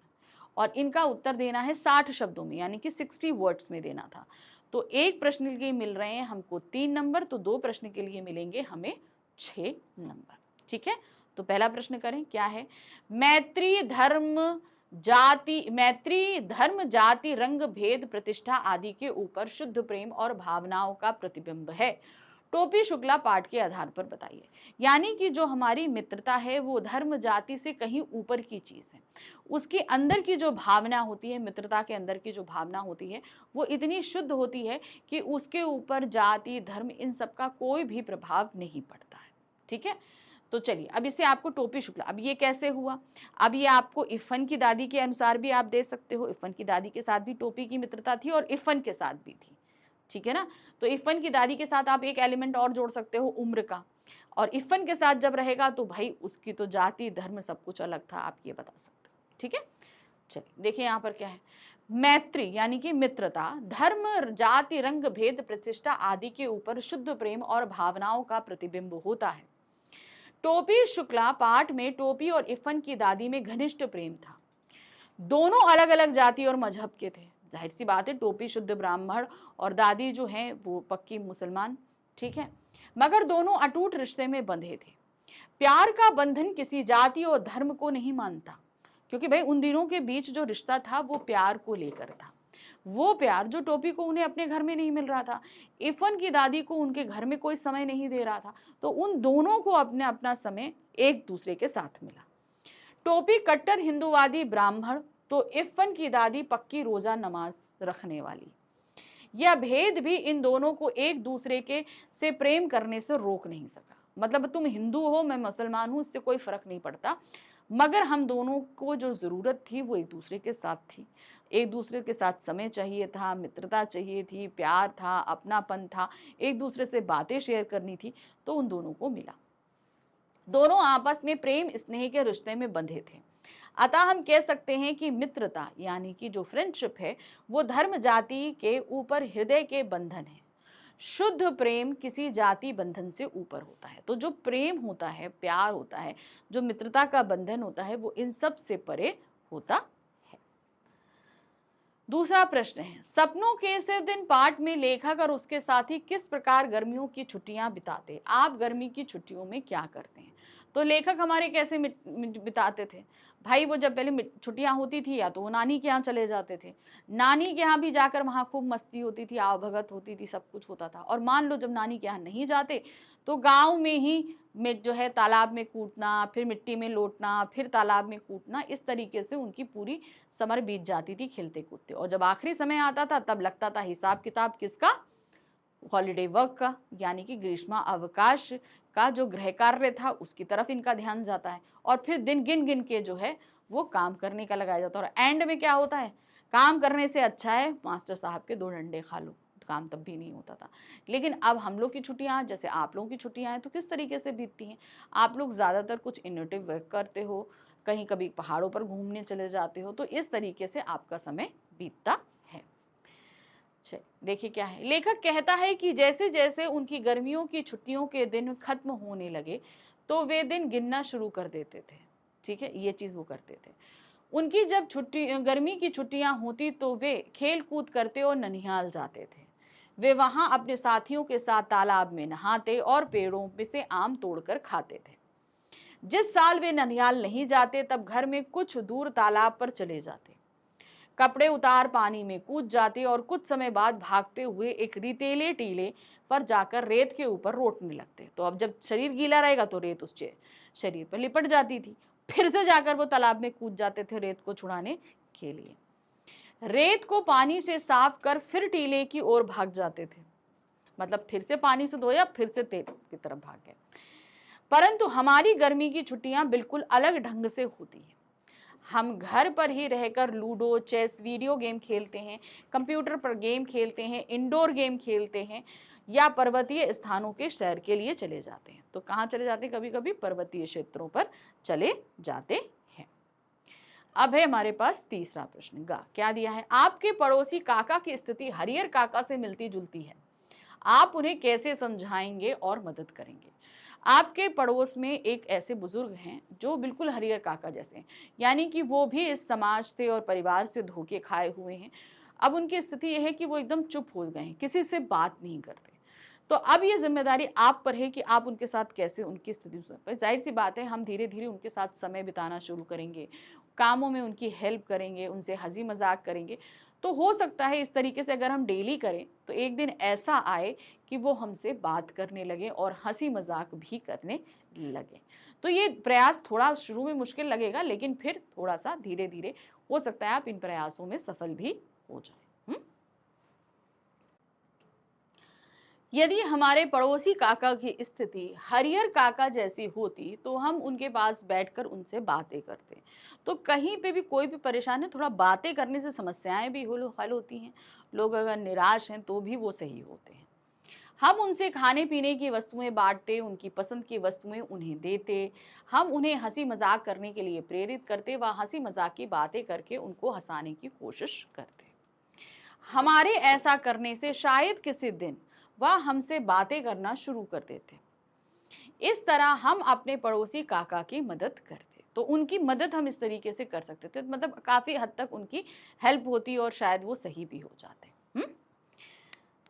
और इनका उत्तर देना है 60 शब्दों में, यानी कि 60 वर्ड्स में देना था। तो एक प्रश्न के लिए मिल रहे हैं हमको 3 नंबर, तो 2 प्रश्न के लिए मिलेंगे हमें 6 नंबर। ठीक है, तो पहला प्रश्न करें, क्या है? मैत्री धर्म जाति रंग भेद प्रतिष्ठा आदि के ऊपर शुद्ध प्रेम और भावनाओं का प्रतिबिंब है। टोपी शुक्ला पाठ के आधार पर बताइए। यानी कि जो हमारी मित्रता है वो धर्म जाति से कहीं ऊपर की चीज है। उसके अंदर की जो भावना होती है, मित्रता के अंदर की जो भावना होती है वो इतनी शुद्ध होती है कि उसके ऊपर जाति धर्म इन सब का कोई भी प्रभाव नहीं पड़ता है। ठीक है, तो चलिए अब इसे आपको टोपी शुक्ला, अब ये कैसे हुआ? अब ये आपको इफ़न की दादी के अनुसार भी आप दे सकते हो। इफ़न की दादी के साथ भी टोपी की मित्रता थी और इफ़न के साथ भी थी। ठीक है ना। तो इफ वन की दादी के साथ आप एक एलिमेंट और जोड़ सकते हो, उम्र का, और इफ वन के साथ जब रहेगा तो भाई उसकी तो जाति धर्म सब कुछ अलग था, आप ये बता सकते हो। ठीक है, चलिए देखिए यहाँ पर क्या है। मैत्री यानी कि मित्रता धर्म जाति रंग भेद प्रतिष्ठा आदि के ऊपर शुद्ध प्रेम और भावनाओं का प्रतिबिंब होता है। टोपी शुक्ला पाठ में टोपी और इफन की दादी में घनिष्ठ प्रेम था। दोनों अलग अलग जाति और मजहब के थे, जाहिर सी बात है, टोपी शुद्ध ब्राह्मण और दादी जो है वो पक्की मुसलमान, ठीक है, मगर दोनों अटूट रिश्ते में बंधे थे। प्यार का बंधन किसी जाति और धर्म को नहीं मानता, क्योंकि भाई उन दिनों के बीच जो रिश्ता था वो प्यार को लेकर था। वो प्यार जो टोपी को उन्हें अपने घर में नहीं मिल रहा था, इफन की दादी को उनके घर में कोई समय नहीं दे रहा था, तो उन दोनों को अपने अपना समय एक दूसरे के साथ मिला। टोपी कट्टर हिंदूवादी ब्राह्मण, तो इफन की दादी पक्की रोजा नमाज रखने वाली। यह भेद भी इन दोनों को एक दूसरे के से प्रेम करने से रोक नहीं सका। मतलब तुम हिंदू हो मैं मुसलमान हूं, इससे कोई फर्क नहीं पड़ता, मगर हम दोनों को जो जरूरत थी वो एक दूसरे के साथ थी। एक दूसरे के साथ समय चाहिए था, मित्रता चाहिए थी, प्यार था, अपनापन था, एक दूसरे से बातें शेयर करनी थी, तो उन दोनों को मिला। दोनों आपस में प्रेम स्नेह के रिश्ते में बंधे थे। अतः हम कह सकते हैं कि मित्रता यानी कि जो फ्रेंडशिप है वो धर्म जाति के ऊपर हृदय के बंधन है। शुद्ध प्रेम किसी जाति बंधन से ऊपर होता है। तो जो प्रेम होता है, प्यार होता है, जो मित्रता का बंधन होता है, वो इन सब से परे होता है। दूसरा प्रश्न है, सपनों के से दिन पाठ में लेखक और उसके साथी किस प्रकार गर्मियों की छुट्टियां बिताते। आप गर्मी की छुट्टियों में क्या करते हैं। तो लेखक हमारे कैसे बिताते थे भाई, वो जब पहले छुट्टियां होती थी या तो वो नानी के यहाँ चले जाते थे, नानी के यहाँ भी जाकर वहां खूब मस्ती होती थी, आवभगत होती थी, सब कुछ होता था। और मान लो जब नानी के यहाँ नहीं जाते तो गांव में ही जो है तालाब में कूदना, फिर मिट्टी में लौटना, फिर तालाब में कूदना, इस तरीके से उनकी पूरी समर बीत जाती थी खेलते कूदते। और जब आखिरी समय आता था तब लगता था हिसाब किताब किसका, हॉलीडे वर्क का, यानी कि ग्रीष्मा अवकाश का जो गृह कार्य था उसकी तरफ इनका ध्यान जाता है। और फिर दिन गिन गिन के जो है वो काम करने का लगाया जाता है। और एंड में क्या होता है, काम करने से अच्छा है मास्टर साहब के 2 डंडे खा लो, काम तब भी नहीं होता था। लेकिन अब हम लोग की छुट्टियां, जैसे आप लोगों की छुट्टियां हैं, तो किस तरीके से बीतती हैं। आप लोग ज्यादातर कुछ इनोवेटिव वर्क करते हो, कहीं कभी पहाड़ों पर घूमने चले जाते हो, तो इस तरीके से आपका समय बीतता है। देखिए क्या है, लेखक कहता है कि जैसे जैसे उनकी गर्मियों की छुट्टियों के दिन खत्म होने लगे तो वे दिन गिनना शुरू कर देते थे। ठीक है, ये चीज वो करते थे। उनकी जब गर्मी की छुट्टियां होती तो वे खेल कूद करते और ननिहाल जाते थे। वे वहां अपने साथियों के साथ तालाब में नहाते और पेड़ों में से आम तोड़कर खाते थे। जिस साल वे ननिहाल नहीं जाते तब घर में कुछ दूर तालाब पर चले जाते, कपड़े उतार पानी में कूद जाते और कुछ समय बाद भागते हुए एक रेतीले टीले पर जाकर रेत के ऊपर रोटने लगते। तो अब जब शरीर गीला रहेगा तो रेत उस शरीर पर लिपट जाती थी, फिर से जाकर वो तालाब में कूद जाते थे रेत को छुड़ाने के लिए। रेत को पानी से साफ कर फिर टीले की ओर भाग जाते थे, मतलब फिर से पानी से धोया, फिर से तेल की तरफ भाग गए। परंतु हमारी गर्मी की छुट्टियां बिल्कुल अलग ढंग से होती हैं। हम घर पर ही रहकर लूडो, चेस, वीडियो गेम खेलते हैं, कंप्यूटर पर गेम खेलते हैं, इंडोर गेम खेलते हैं, या पर्वतीय स्थानों के सैर के लिए चले जाते हैं। तो कहाँ चले जाते हैं, कभी कभी पर्वतीय क्षेत्रों पर चले जाते हैं। अब है हमारे पास तीसरा प्रश्न, गा क्या दिया है, आपके पड़ोसी काका की स्थिति हरियर काका से मिलती जुलती है, आप उन्हें कैसे समझाएंगे और मदद करेंगे। आपके पड़ोस में एक ऐसे बुजुर्ग हैं जो बिल्कुल हरिहर काका जैसे हैं, यानी कि वो भी इस समाज से और परिवार से धोखे खाए हुए हैं। अब उनकी स्थिति यह है कि वो एकदम चुप हो गए हैं, किसी से बात नहीं करते। तो अब ये जिम्मेदारी आप पर है कि आप उनके साथ कैसे उनकी स्थिति, जाहिर सी बात है हम धीरे धीरे उनके साथ समय बिताना शुरू करेंगे, कामों में उनकी हेल्प करेंगे, उनसे हंसी मजाक करेंगे। तो हो सकता है इस तरीके से अगर हम डेली करें तो एक दिन ऐसा आए कि वो हमसे बात करने लगे और हंसी मजाक भी करने लगे। तो ये प्रयास थोड़ा शुरू में मुश्किल लगेगा, लेकिन फिर थोड़ा सा धीरे धीरे हो सकता है आप इन प्रयासों में सफल भी हो जाए। यदि हमारे पड़ोसी काका की स्थिति हरिहर काका जैसी होती तो हम उनके पास बैठकर उनसे बातें करते। तो कहीं पे भी कोई भी परेशानी, थोड़ा बातें करने से समस्याएं भी हल होती हैं। लोग अगर निराश हैं तो भी वो सही होते हैं। हम उनसे खाने पीने की वस्तुएं बांटते, उनकी पसंद की वस्तुएं उन्हें देते। हम उन्हें हंसी मजाक करने के लिए प्रेरित करते व हंसी मजाक की बातें करके उनको हंसाने की कोशिश करते। हमारे ऐसा करने से शायद किसी दिन वह हमसे बातें करना शुरू कर देते। इस तरह हम अपने पड़ोसी काका की मदद करते। तो उनकी मदद हम इस तरीके से कर सकते थे, मतलब काफी हद तक उनकी हेल्प होती और शायद वो सही भी हो जाते।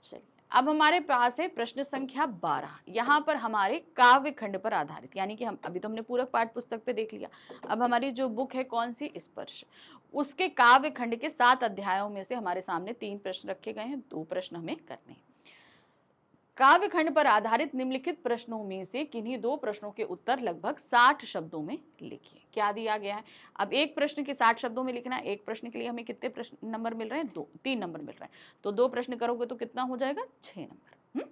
चलिए, अब हमारे पास है प्रश्न संख्या 12। यहाँ पर हमारे काव्य खंड पर आधारित, यानी कि हम अभी तो हमने पूरक पाठ पुस्तक पे देख लिया। अब हमारी जो बुक है कौन सी, स्पर्श, उसके काव्य खंड के 7 अध्यायों में से हमारे सामने 3 प्रश्न रखे गए हैं, 2 प्रश्न हमें करने हैं। काव्य खंड पर आधारित निम्नलिखित प्रश्नों में से किन्हीं 2 प्रश्नों के उत्तर लगभग 60 शब्दों में लिखिए। क्या दिया गया है? अब एक प्रश्न के 60 शब्दों में लिखना है। एक प्रश्न के लिए हमें कितने प्रश्न नंबर मिल रहे हैं? 3 नंबर मिल रहे हैं। तो 2 प्रश्न करोगे तो कितना हो जाएगा? 6 नंबर।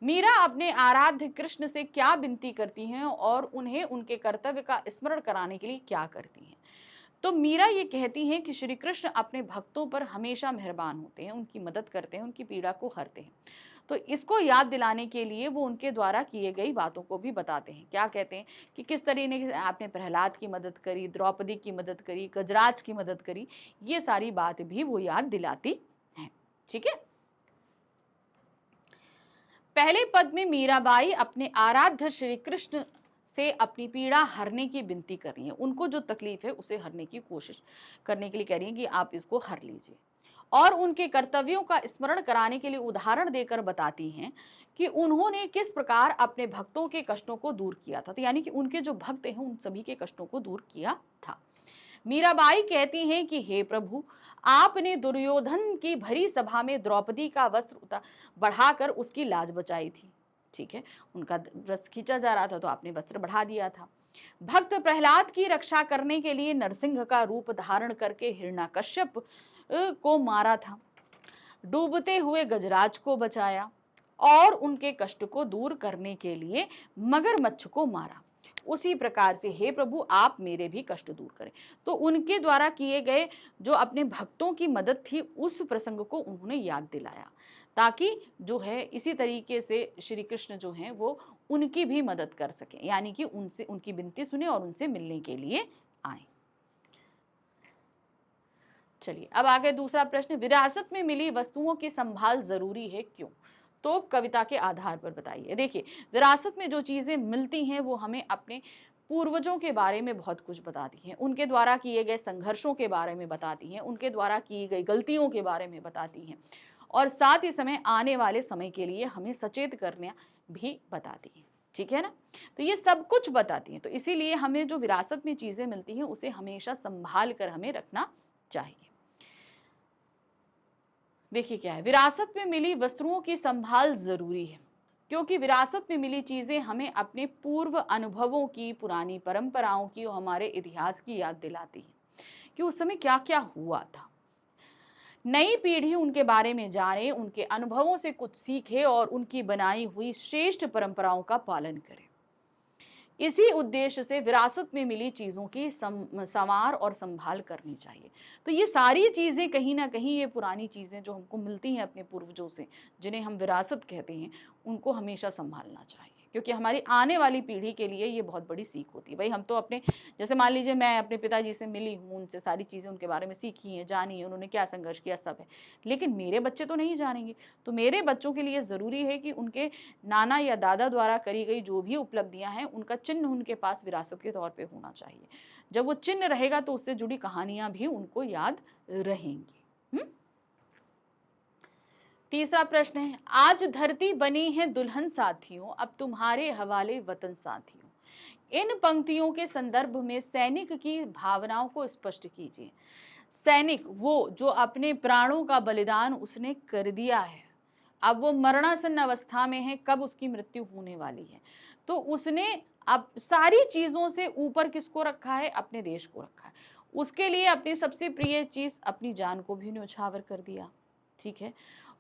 मीरा अपने आराध्य कृष्ण से क्या विनती करती हैं और उन्हें उनके कर्तव्य का स्मरण कराने के लिए क्या करती हैं? तो मीरा ये कहती हैं कि श्री कृष्ण अपने भक्तों पर हमेशा मेहरबान होते हैं, उनकी मदद करते हैं, उनकी पीड़ा को हरते हैं। तो इसको याद दिलाने के लिए वो उनके द्वारा किए गई बातों को भी बताते हैं। क्या कहते हैं कि किस तरीके से आपने प्रहलाद की मदद करी, द्रौपदी की मदद करी, गजराज की मदद करी, ये सारी बात भी वो याद दिलाती है। ठीक है। पहले पद में मीराबाई अपने आराध्य श्री कृष्ण से अपनी पीड़ा हरने की विनती कर रही है। उनको जो तकलीफ है उसे हरने की कोशिश करने के लिए कह रही है कि आप इसको हर लीजिए, और उनके कर्तव्यों का स्मरण कराने के लिए उदाहरण देकर बताती हैं कि उन्होंने किस प्रकार अपने भक्तों के कष्टों को दूर किया था। तो यानी कि उनके जो भक्त हैं उन सभी के कष्टों को दूर किया था। मीराबाई कहती हैं कि हे प्रभु, आपने दुर्योधन की भरी सभा में द्रौपदी का वस्त्र बढ़ाकर उसकी लाज बचाई थी। ठीक है, उनका वस्त्र खींचा जा रहा था तो आपने वस्त्र बढ़ा दिया था। भक्त प्रहलाद की रक्षा करने के लिए नरसिंह का रूप धारण करके हिरण्याकश्यप को मारा था, डूबते हुए गजराज को बचाया और उनके कष्ट को दूर करने के लिए मगरमच्छ को मारा। उसी प्रकार से हे प्रभु, आप मेरे भी कष्ट दूर करें। तो उनके द्वारा किए गए जो अपने भक्तों की मदद थी उस प्रसंग को उन्होंने याद दिलाया, ताकि जो है इसी तरीके से श्री कृष्ण जो हैं वो उनकी भी मदद कर सकें, यानी कि उनसे उनकी विनती सुने और उनसे मिलने के लिए आए। चलिए, अब आगे दूसरा प्रश्न, विरासत में मिली वस्तुओं की संभाल जरूरी है, क्यों? तो कविता के आधार पर बताइए। देखिए, विरासत में जो चीजें मिलती हैं वो हमें अपने पूर्वजों के बारे में बहुत कुछ बताती हैं, उनके द्वारा किए गए संघर्षों के बारे में बताती हैं, उनके द्वारा की गई गलतियों के बारे में बताती हैं, और साथ ही समय आने वाले समय के लिए हमें सचेत करना भी बताती हैं। ठीक है ना? तो ये सब कुछ बताती हैं। तो इसीलिए हमें जो विरासत में चीजें मिलती हैं उसे हमेशा संभाल कर हमें रखना चाहिए। देखिए क्या है, विरासत में मिली वस्तुओं की संभाल जरूरी है, क्योंकि विरासत में मिली चीजें हमें अपने पूर्व अनुभवों की, पुरानी परंपराओं की और हमारे इतिहास की याद दिलाती है कि उस समय क्या क्या हुआ था। नई पीढ़ी उनके बारे में जाने, उनके अनुभवों से कुछ सीखे और उनकी बनाई हुई श्रेष्ठ परंपराओं का पालन करे। इसी उद्देश्य से विरासत में मिली चीज़ों की संवार और संभाल करनी चाहिए। तो ये सारी चीज़ें कहीं ना कहीं, ये पुरानी चीज़ें जो हमको मिलती हैं अपने पूर्वजों से, जिन्हें हम विरासत कहते हैं, उनको हमेशा संभालना चाहिए, क्योंकि हमारी आने वाली पीढ़ी के लिए ये बहुत बड़ी सीख होती है। भाई हम तो अपने, जैसे मान लीजिए मैं अपने पिताजी से मिली हूँ, उनसे सारी चीज़ें उनके बारे में सीखी हैं, जानी है, उन्होंने क्या संघर्ष किया, सब है, लेकिन मेरे बच्चे तो नहीं जानेंगे। तो मेरे बच्चों के लिए ज़रूरी है कि उनके नाना या दादा द्वारा करी गई जो भी उपलब्धियां हैं उनका चिन्ह उनके पास विरासत के तौर पे होना चाहिए। जब वो चिन्ह रहेगा तो उससे जुड़ी कहानियां भी उनको याद रहेंगी। तीसरा प्रश्न है, आज धरती बनी है दुल्हन साथियों, अब तुम्हारे हवाले वतन साथियों। इन पंक्तियों के संदर्भ में सैनिक की भावनाओं को स्पष्ट कीजिए। सैनिक वो जो अपने प्राणों का बलिदान उसने कर दिया है, अब वो मरणासन्न अवस्था में है, कब उसकी मृत्यु होने वाली है, तो उसने अब सारी चीजों से ऊपर किसको रखा है? अपने देश को रखा है। उसके लिए अपनी सबसे प्रिय चीज, अपनी जान को भी न्यौछावर कर दिया। ठीक है,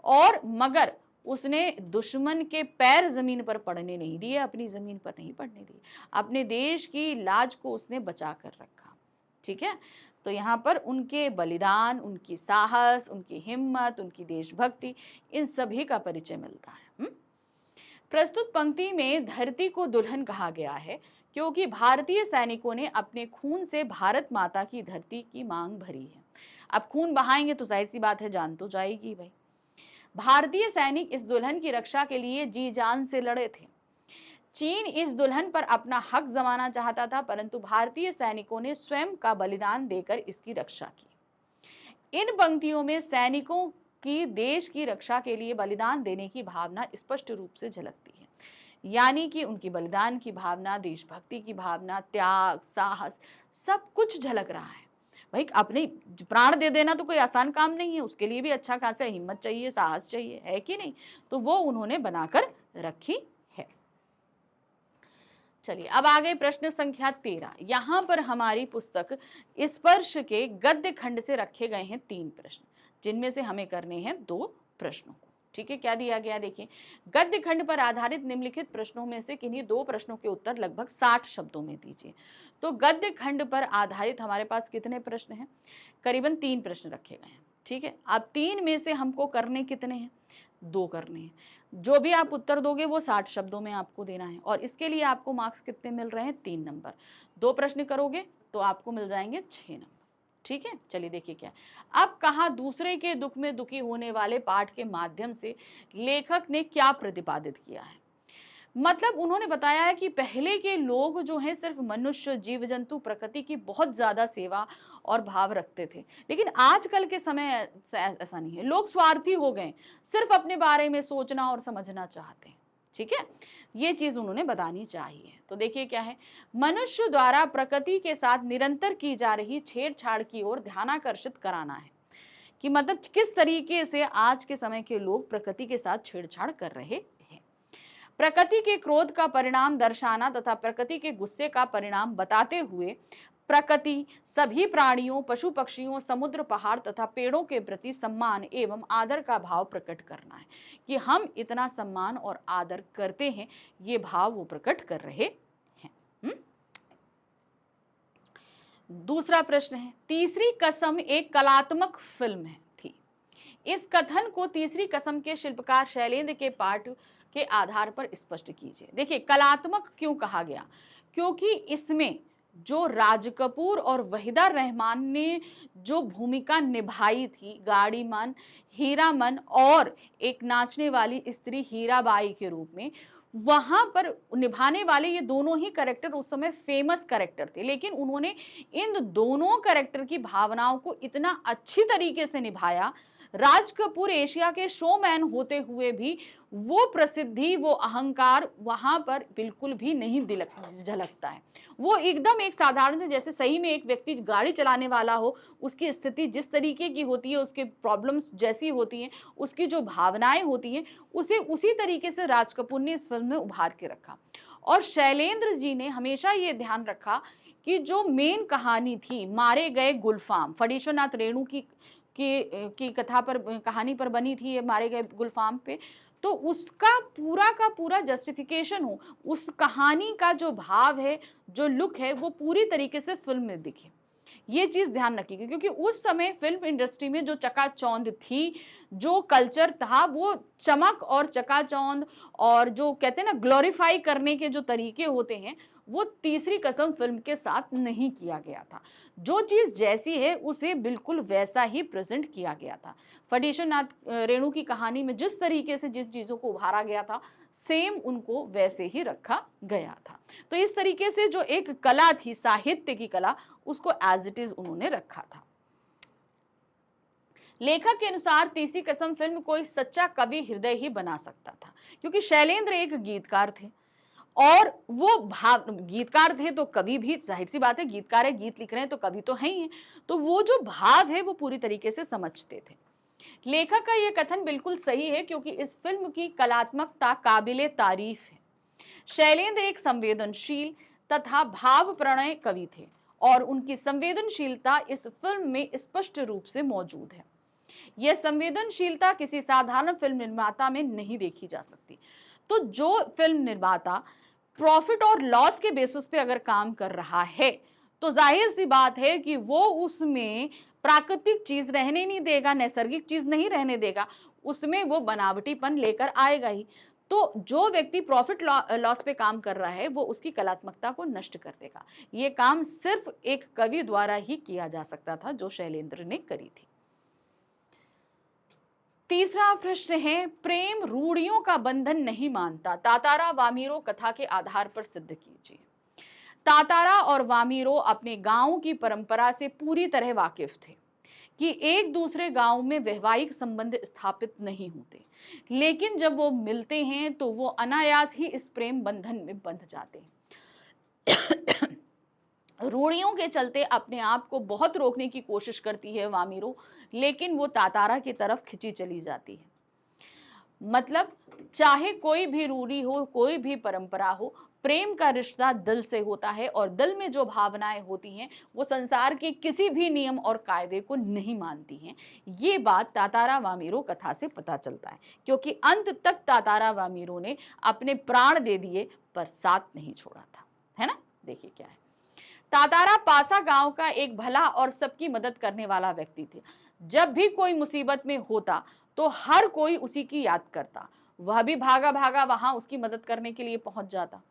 और मगर उसने दुश्मन के पैर जमीन पर पड़ने नहीं दिए, अपनी जमीन पर नहीं पड़ने दिए, अपने देश की लाज को उसने बचा कर रखा। ठीक है, तो यहाँ पर उनके बलिदान, उनकी साहस, उनकी हिम्मत, उनकी देशभक्ति, इन सभी का परिचय मिलता है। प्रस्तुत पंक्ति में धरती को दुल्हन कहा गया है क्योंकि भारतीय सैनिकों ने अपने खून से भारत माता की धरती की मांग भरी है। अब खून बहाएंगे तो जाहिर सी बात है जान तो जाएगी भाई। भारतीय सैनिक इस दुल्हन की रक्षा के लिए जी जान से लड़े थे। चीन इस दुल्हन पर अपना हक जमाना चाहता था, परंतु भारतीय सैनिकों ने स्वयं का बलिदान देकर इसकी रक्षा की। इन पंक्तियों में सैनिकों की देश की रक्षा के लिए बलिदान देने की भावना स्पष्ट रूप से झलकती है, यानी कि उनकी बलिदान की भावना, देशभक्ति की भावना, त्याग, साहस, सब कुछ झलक रहा है। भाई अपने प्राण दे देना तो कोई आसान काम नहीं है, उसके लिए भी अच्छा खासा हिम्मत चाहिए, साहस चाहिए, है कि नहीं? तो वो उन्होंने बनाकर रखी है। चलिए अब आ गए प्रश्न संख्या 13। यहाँ पर हमारी पुस्तक स्पर्श के गद्य खंड से रखे गए हैं 3 प्रश्न, जिनमें से हमें करने हैं 2 प्रश्नों को। ठीक है, क्या दिया गया देखिए, गद्य खंड पर आधारित निम्नलिखित प्रश्नों में से किन्हीं 2 प्रश्नों के उत्तर लगभग 60 शब्दों में दीजिए। तो गद्य खंड पर आधारित हमारे पास कितने प्रश्न हैं? करीबन 3 प्रश्न रखे गए हैं। ठीक है, अब 3 में से हमको करने कितने हैं? 2 करने हैं। जो भी आप उत्तर दोगे वो 60 शब्दों में आपको देना है, और इसके लिए आपको मार्क्स कितने मिल रहे हैं? 3 नंबर। 2 प्रश्न करोगे तो आपको मिल जाएंगे 6 नंबर। ठीक है, चलिए देखिए क्या। अब कहा दूसरे के दुख में दुखी होने वाले पाठ के माध्यम से लेखक ने क्या प्रतिपादित किया है? मतलब उन्होंने बताया है कि पहले के लोग जो हैं सिर्फ मनुष्य, जीव जंतु, प्रकृति की बहुत ज्यादा सेवा और भाव रखते थे, लेकिन आजकल के समय ऐसा नहीं है। लोग स्वार्थी हो गए, सिर्फ अपने बारे में सोचना और समझना चाहते हैं। ठीक है, ये चीज उन्होंने बतानी चाहिए। तो देखिए क्या है, मनुष्य द्वारा प्रकृति के साथ निरंतर की जा रही छेड़छाड़ की ओर ध्यानाकर्षित कराना है, कि मतलब किस तरीके से आज के समय के लोग प्रकृति के साथ छेड़छाड़ कर रहे हैं। प्रकृति के क्रोध का परिणाम दर्शाना तथा प्रकृति के गुस्से का परिणाम बताते हुए प्रकृति, सभी प्राणियों, पशु पक्षियों, समुद्र, पहाड़ तथा पेड़ों के प्रति सम्मान एवं आदर का भाव प्रकट करना है, कि हम इतना सम्मान और आदर करते हैं, ये भाव वो प्रकट कर रहे हैं। दूसरा प्रश्न है, तीसरी कसम एक कलात्मक फिल्म थी। इस कथन को तीसरी कसम के शिल्पकार शैलेंद्र के पाठ के आधार पर स्पष्ट कीजिए। देखिए कलात्मक क्यों कहा गया? क्योंकि इसमें जो राज कपूर और वहीदा रहमान ने जो भूमिका निभाई थी, गाड़ीमन, हीरामन और एक नाचने वाली स्त्री हीराबाई के रूप में, वहां पर निभाने वाले ये दोनों ही कैरेक्टर उस समय फेमस कैरेक्टर थे, लेकिन उन्होंने इन दोनों कैरेक्टर की भावनाओं को इतना अच्छी तरीके से निभाया। राज कपूर एशिया के शोमैन होते हुए भी वो प्रसिद्धि, वो अहंकार वहां पर बिल्कुल भी नहीं झलकता है। वो एकदम एक साधारण से, जैसे सही में एक व्यक्ति गाड़ी चलाने वाला हो, उसकी स्थिति जिस तरीके की होती है, उसके प्रॉब्लम्स जैसी होती हैं, उसकी जो भावनाएं होती हैं, उसे उसी तरीके से राज कपूर ने इस फिल्म में उभार के रखा। और शैलेंद्र जी ने हमेशा ये ध्यान रखा कि जो मेन कहानी थी, मारे गए गुलफाम, फणीश्वरनाथ रेणु की कथा पर, कहानी पर बनी थी ये मारे गए गुलफाम पे, तो उसका पूरा का पूरा जस्टिफिकेशन हो, उस कहानी का जो भाव है, जो लुक है, वो पूरी तरीके से फिल्म में दिखे। ये चीज ध्यान रखिएगा, क्योंकि उस समय फिल्म इंडस्ट्री में जो चकाचौंध थी, जो कल्चर था, वो चमक और चकाचौंध और जो कहते हैं ना ग्लोरीफाई करने के जो तरीके होते हैं, वो तीसरी कसम फिल्म के साथ नहीं किया गया था। जो चीज जैसी है उसे बिल्कुल वैसा ही प्रेजेंट किया गया था। फणीश्वरनाथ रेणु की कहानी में जिस तरीके से जिस चीजों को उभारा गया था, सेम उनको वैसे ही रखा गया था। तो इस तरीके से जो एक कला थी, साहित्य की कला, उसको एज इट इज उन्होंने रखा था। लेखक के अनुसार तीसरी कसम फिल्म कोई सच्चा कवि हृदय ही बना सकता था, क्योंकि शैलेंद्र एक गीतकार थे, और वो भाव गीतकार थे तो कवि भी, जाहिर सी बात है, गीतकार है, गीत लिख रहे हैं तो कवि तो है ही, तो वो जो भाव है वो पूरी तरीके से समझते थे। लेखक का यह कथन बिल्कुल सही है, क्योंकि इस फिल्म की कलात्मकता काबिले तारीफ है। शैलेंद्र एक संवेदनशील तथा भाव प्रणय कवि थे, और उनकी संवेदनशीलता इस फिल्म में स्पष्ट रूप से मौजूद है। यह संवेदनशीलता किसी साधारण फिल्म निर्माता में नहीं देखी जा सकती। तो जो फिल्म निर्माता प्रॉफिट और लॉस के बेसिस पे अगर काम कर रहा है तो जाहिर सी बात है कि वो उसमें प्राकृतिक चीज रहने नहीं देगा, नैसर्गिक चीज नहीं रहने देगा, उसमें वो बनावटीपन लेकर आएगा ही। तो जो व्यक्ति प्रॉफिट लॉस पे काम कर रहा है वो उसकी कलात्मकता को नष्ट कर देगा। ये काम सिर्फ एक कवि द्वारा ही किया जा सकता था जो शैलेंद्र ने करी थी। तीसरा प्रश्न है, प्रेम रूढ़ियों का बंधन नहीं मानता, तातारा वामीरो कथा के आधार पर सिद्ध कीजिए। तातारा और वामीरो अपने गांव की परंपरा से पूरी तरह वाकिफ थे कि एक दूसरे गांव में वैवाहिक संबंध स्थापित नहीं होते, लेकिन जब वो मिलते हैं तो वो अनायास ही इस प्रेम बंधन में बंध जाते हैं। रूढ़ियों के चलते अपने आप को बहुत रोकने की कोशिश करती है वामीरो, लेकिन वो तातारा की तरफ खिंची चली जाती है। मतलब चाहे कोई भी रूढ़ी हो, कोई भी परंपरा हो, प्रेम का रिश्ता दिल से होता है और दिल में जो भावनाएं होती हैं वो संसार के किसी भी नियम और कायदे को नहीं मानती हैं। ये बात तातारा वामीरो कथा से पता चलता है, क्योंकि अंत तक तातारा वामीरो ने अपने प्राण दे दिए पर साथ नहीं छोड़ा था, है ना। देखिए क्या है, तातारा पासा गांव का एक भला और सबकी मदद करने वाला व्यक्ति थे। जब भी कोई मुसीबत में होता तो हर कोई उसी की याद करता, वह भी भागा भागा वहां उसकी मदद करने के लिए पहुंच जाता।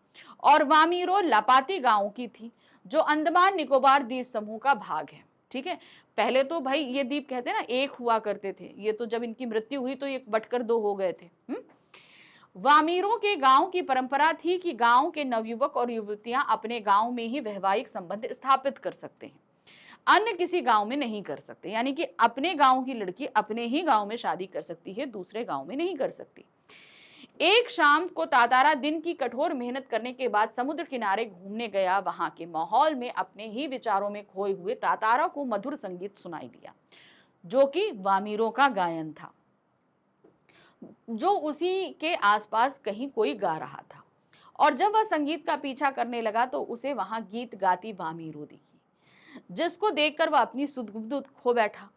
और वामीरो लापाती गांव की थी, जो अंडमान निकोबार द्वीप समूह का भाग है। ठीक है, पहले तो भाई ये द्वीप कहते हैं ना एक हुआ करते थे, ये तो जब इनकी मृत्यु हुई तो ये बटकर दो हो गए थे। वामीरों के गांव की परंपरा थी कि गांव के नवयुवक और युवतियां अपने गांव में ही वैवाहिक संबंध स्थापित कर सकते हैं, अन्य किसी गांव में नहीं कर सकते। यानी कि अपने गांव की लड़की अपने ही गांव में शादी कर सकती है, दूसरे गांव में नहीं कर सकती। एक शाम को तातारा दिन की कठोर मेहनत करने के बाद समुद्र किनारे घूमने गया। वहां के माहौल में अपने ही विचारों में खोए हुए तातारा को मधुर संगीत सुनाई दिया, जो कि वामीरों का गायन था, जो उसी के आसपास कहीं कोई गा रहा था। और जब वह संगीत का पीछा करने लगा तो उसे वहां गीत गाती वामीरो दिखी, जिसको देखकर वह अपनी सुध-बुध खो बैठा।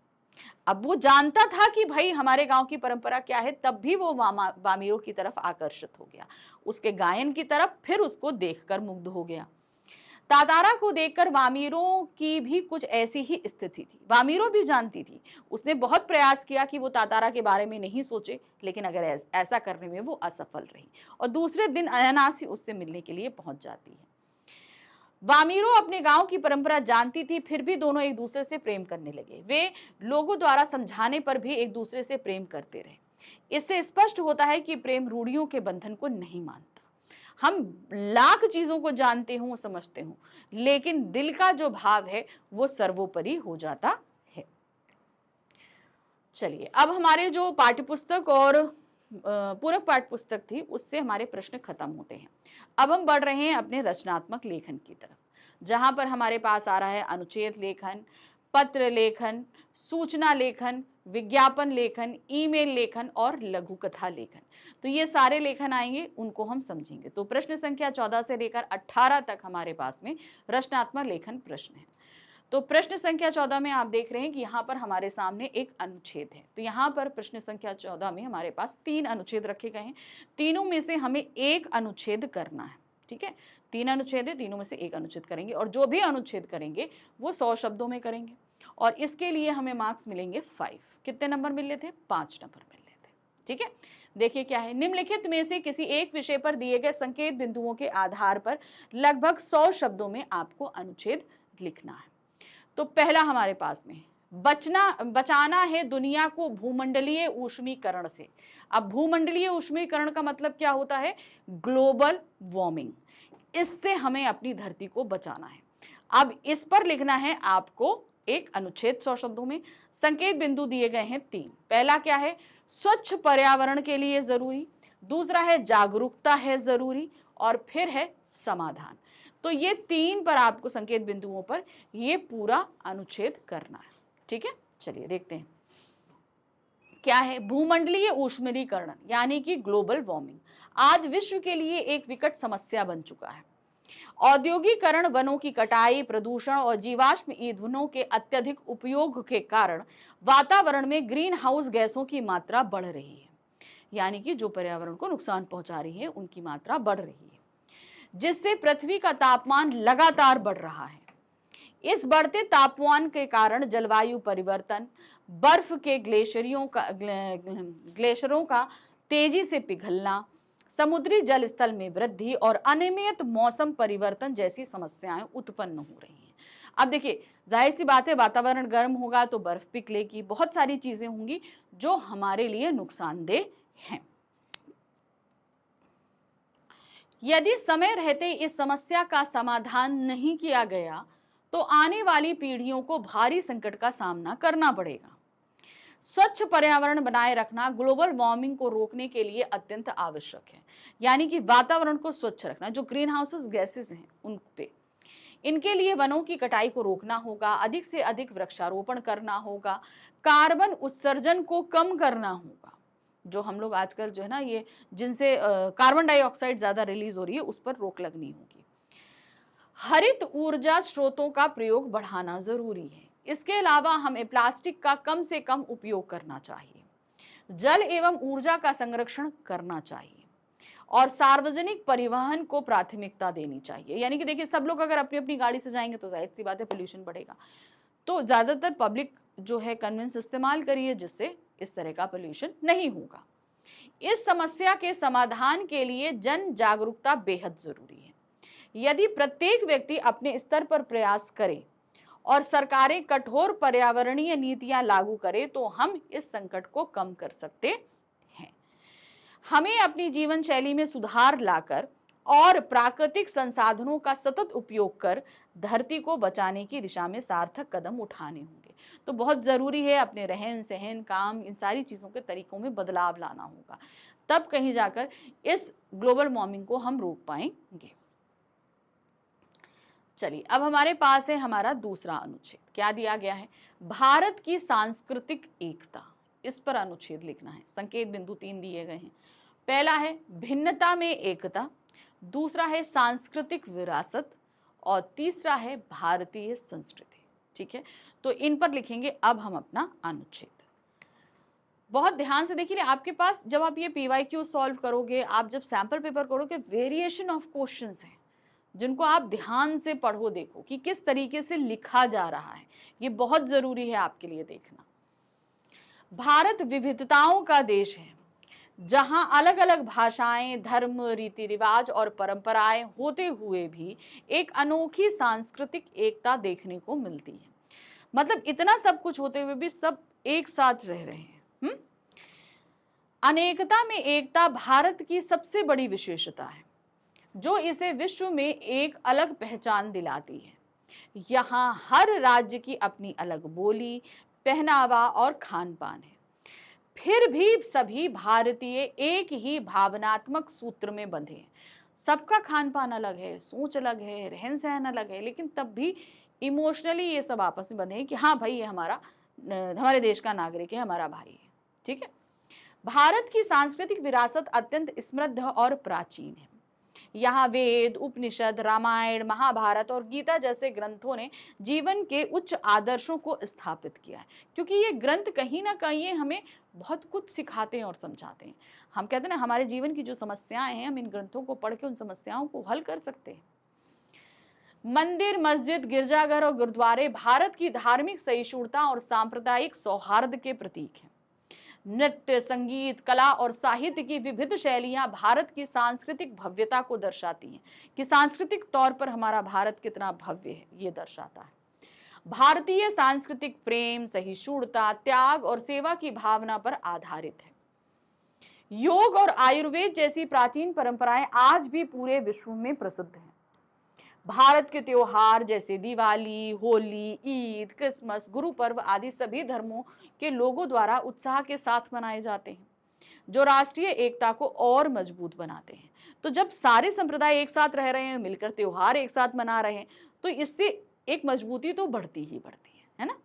अब वो जानता था कि भाई हमारे गांव की परंपरा क्या है, तब भी वो वामीरो की तरफ आकर्षित हो गया, उसके गायन की तरफ, फिर उसको देखकर मुग्ध हो गया। तातारा को देखकर वामीरो की भी कुछ ऐसी ही स्थिति थी। वामीरो भी जानती थी, उसने बहुत प्रयास किया कि वो तातारा के बारे में नहीं सोचे, लेकिन अगर ऐसा करने में वो असफल रही और दूसरे दिन अनायास ही उससे मिलने के लिए पहुंच जाती है। वामीरो अपने गांव की परंपरा जानती थी, फिर भी दोनों एक दूसरे से प्रेम करने लगे। वे लोगों द्वारा समझाने पर भी एक दूसरे से प्रेम करते रहे। इससे स्पष्ट होता है कि प्रेम रूढ़ियों के बंधन को नहीं मानता। हम लाख चीजों को जानते हों, समझते हों, लेकिन दिल का जो भाव है वो सर्वोपरि हो जाता है। चलिए, अब हमारे जो पाठ्यपुस्तक और पूरक पाठ्य पुस्तक थी उससे हमारे प्रश्न खत्म होते हैं। अब हम बढ़ रहे हैं अपने रचनात्मक लेखन की तरफ, जहां पर हमारे पास आ रहा है अनुच्छेद लेखन, पत्र लेखन, सूचना लेखन, विज्ञापन लेखन, ईमेल लेखन और लघु कथा लेखन। तो ये सारे लेखन आएंगे, उनको हम समझेंगे। तो प्रश्न संख्या 14 से लेकर 18 तक हमारे पास में रचनात्मक लेखन प्रश्न है। तो प्रश्न संख्या 14 में आप देख रहे हैं कि यहाँ पर हमारे सामने एक अनुच्छेद है। तो यहाँ पर प्रश्न संख्या 14 में हमारे पास 3 अनुच्छेद रखे गए हैं, तीनों में से हमें एक अनुच्छेद करना है। ठीक है, 3 अनुच्छेद है, तीनों में से एक अनुच्छेद करेंगे और जो भी अनुच्छेद करेंगे वो 100 शब्दों में करेंगे और इसके लिए हमें मार्क्स मिलेंगे 5। कितने नंबर मिल रहे थे? 5 नंबर मिल रहे थे। ठीक है, देखिए क्या है, निम्नलिखित में से किसी एक विषय पर दिए गए संकेत बिंदुओं के आधार पर लगभग 100 शब्दों में आपको अनुच्छेद लिखना है। तो पहला हमारे पास में बचाना है दुनिया को भूमंडलीय ऊष्मीकरण से। अब भूमंडलीय ऊष्मीकरण का मतलब क्या होता है? Global warming. इससे हमें अपनी धरती को बचाना है। अब इस पर लिखना है आपको एक अनुच्छेद 100 शब्दों में। संकेत बिंदु दिए गए हैं 3। पहला क्या है? स्वच्छ पर्यावरण के लिए जरूरी, दूसरा है जागरूकता है जरूरी और फिर है समाधान। तो ये 3 पर आपको संकेत बिंदुओं पर ये पूरा अनुच्छेद करना है। ठीक है, चलिए देखते हैं क्या है। भूमंडलीय ऊष्मीकरण यानी कि ग्लोबल वार्मिंग आज विश्व के लिए एक विकट समस्या बन चुका है। औद्योगिकरण, वनों की कटाई, प्रदूषण और जीवाश्म ईंधनों के अत्यधिक उपयोग के कारण वातावरण में ग्रीन हाउस गैसों की मात्रा बढ़ रही है। यानी कि जो पर्यावरण को नुकसान पहुंचा रही है उनकी मात्रा बढ़ रही है, जिससे पृथ्वी का तापमान लगातार बढ़ रहा है। इस बढ़ते तापमान के कारण जलवायु परिवर्तन, बर्फ के ग्लेशियरों का तेजी से पिघलना, समुद्री जल स्तर में वृद्धि और अनियमित मौसम परिवर्तन जैसी समस्याएं उत्पन्न हो रही हैं। अब देखिए, जाहिर सी बात है, वातावरण गर्म होगा तो बर्फ पिघलेगी, बहुत सारी चीजें होंगी जो हमारे लिए नुकसानदेह हैं। यदि समय रहते इस समस्या का समाधान नहीं किया गया तो आने वाली पीढ़ियों को भारी संकट का सामना करना पड़ेगा। स्वच्छ पर्यावरण बनाए रखना ग्लोबल वार्मिंग को रोकने के लिए अत्यंत आवश्यक है। यानी कि वातावरण को स्वच्छ रखना, जो ग्रीन हाउस गैसेस हैं उन पे, इनके लिए वनों की कटाई को रोकना होगा, अधिक से अधिक वृक्षारोपण करना होगा, कार्बन उत्सर्जन को कम करना होगा। जो हम लोग आजकल जो है ना, ये जिनसे कार्बन डाइऑक्साइड ज्यादा रिलीज हो रही है, उस पर रोक लगनी होगी। हरित ऊर्जा स्रोतों का प्रयोग बढ़ाना जरूरी है। इसके अलावा हमें प्लास्टिक का कम से कम उपयोग करना चाहिए, जल एवं ऊर्जा का संरक्षण करना चाहिए और सार्वजनिक परिवहन को प्राथमिकता देनी चाहिए। यानी कि देखिए, सब लोग अगर अपनी अपनी गाड़ी से जाएंगे तो जाहिर सी बात है पोल्यूशन बढ़ेगा, तो ज्यादातर पब्लिक जो है कन्वेंस इस्तेमाल करिए, जिससे इस तरह का पोल्यूशन नहीं होगा। इस समस्या के समाधान के लिए जन जागरूकता बेहद जरूरी है। यदि प्रत्येक व्यक्ति अपने स्तर पर प्रयास करे और सरकारें कठोर पर्यावरणीय नीतियां लागू करें तो हम इस संकट को कम कर सकते हैं। हमें अपनी जीवन शैली में सुधार लाकर और प्राकृतिक संसाधनों का सतत उपयोग कर धरती को बचाने की दिशा में सार्थक कदम उठाने होंगे। तो बहुत जरूरी है अपने रहन सहन, काम, इन सारी चीजों के तरीकों में बदलाव लाना होगा, तब कहीं जाकर इस ग्लोबल वार्मिंग को हम रोक पाएंगे। चलिए, अब हमारे पास है हमारा दूसरा अनुच्छेद। क्या दिया गया है? भारत की सांस्कृतिक एकता। इस पर अनुच्छेद लिखना है। संकेत बिंदु 3 दिए गए हैं। पहला है भिन्नता में एकता, दूसरा है सांस्कृतिक विरासत और तीसरा है भारतीय संस्कृति। ठीक है, तो इन पर लिखेंगे अब हम अपना अनुच्छेद। बहुत ध्यान से देखिए, आपके पास जब आप ये PYQ सॉल्व करोगे, आप जब सैंपल पेपर करोगे, वेरिएशन ऑफ क्वेश्चंस हैं जिनको आप ध्यान से पढ़ो, देखो कि किस तरीके से लिखा जा रहा है। ये बहुत जरूरी है आपके लिए देखना। भारत विविधताओं का देश है, जहां अलग अलग भाषाएं, धर्म, रीति रिवाज और परंपराएं होते हुए भी एक अनोखी सांस्कृतिक एकता देखने को मिलती है। मतलब इतना सब कुछ होते हुए भी सब एक साथ रह रहे हैं। अनेकता में एकता भारत की सबसे बड़ी विशेषता है, जो इसे विश्व में एक अलग पहचान दिलाती है। यहाँ हर राज्य की अपनी अलग बोली, पहनावा और खान पान है, फिर भी सभी भारतीय एक ही भावनात्मक सूत्र में बंधे हैं। सबका खान पान अलग है, सोच अलग है, रहन सहन अलग है, लेकिन तब भी इमोशनली ये सब आपस में बंधे हैं कि हाँ भाई, ये हमारे देश का नागरिक है, हमारा भाई है। ठीक है, भारत की सांस्कृतिक विरासत अत्यंत समृद्ध और प्राचीन है। यहाँ वेद, उपनिषद, रामायण, महाभारत और गीता जैसे ग्रंथों ने जीवन के उच्च आदर्शों को स्थापित किया है, क्योंकि ये ग्रंथ कहीं ना कहीं हमें बहुत कुछ सिखाते हैं और समझाते हैं। हम कहते हैं ना, हमारे जीवन की जो समस्याएं हैं, हम इन ग्रंथों को पढ़ के उन समस्याओं को हल कर सकते हैं। मंदिर, मस्जिद, गिरजाघर और गुरुद्वारे भारत की धार्मिक सहिष्णुता और सांप्रदायिक सौहार्द के प्रतीक हैं। नृत्य, संगीत, कला और साहित्य की विविध शैलियां भारत की सांस्कृतिक भव्यता को दर्शाती हैं कि सांस्कृतिक तौर पर हमारा भारत कितना भव्य है, ये दर्शाता है। भारतीय सांस्कृतिक प्रेम, सहिष्णुता, त्याग और सेवा की भावना पर आधारित है। योग और आयुर्वेद जैसी प्राचीन परंपराएं आज भी पूरे विश्व में प्रसिद्ध हैं। भारत के त्योहार जैसे दिवाली, होली, ईद, क्रिसमस, गुरु पर्व आदि सभी धर्मों के लोगों द्वारा उत्साह के साथ मनाए जाते हैं, जो राष्ट्रीय एकता को और मजबूत बनाते हैं। तो जब सारे संप्रदाय एक साथ रह रहे हैं, मिलकर त्योहार एक साथ मना रहे हैं, तो इससे एक मजबूती तो बढ़ती ही बढ़ती है ना।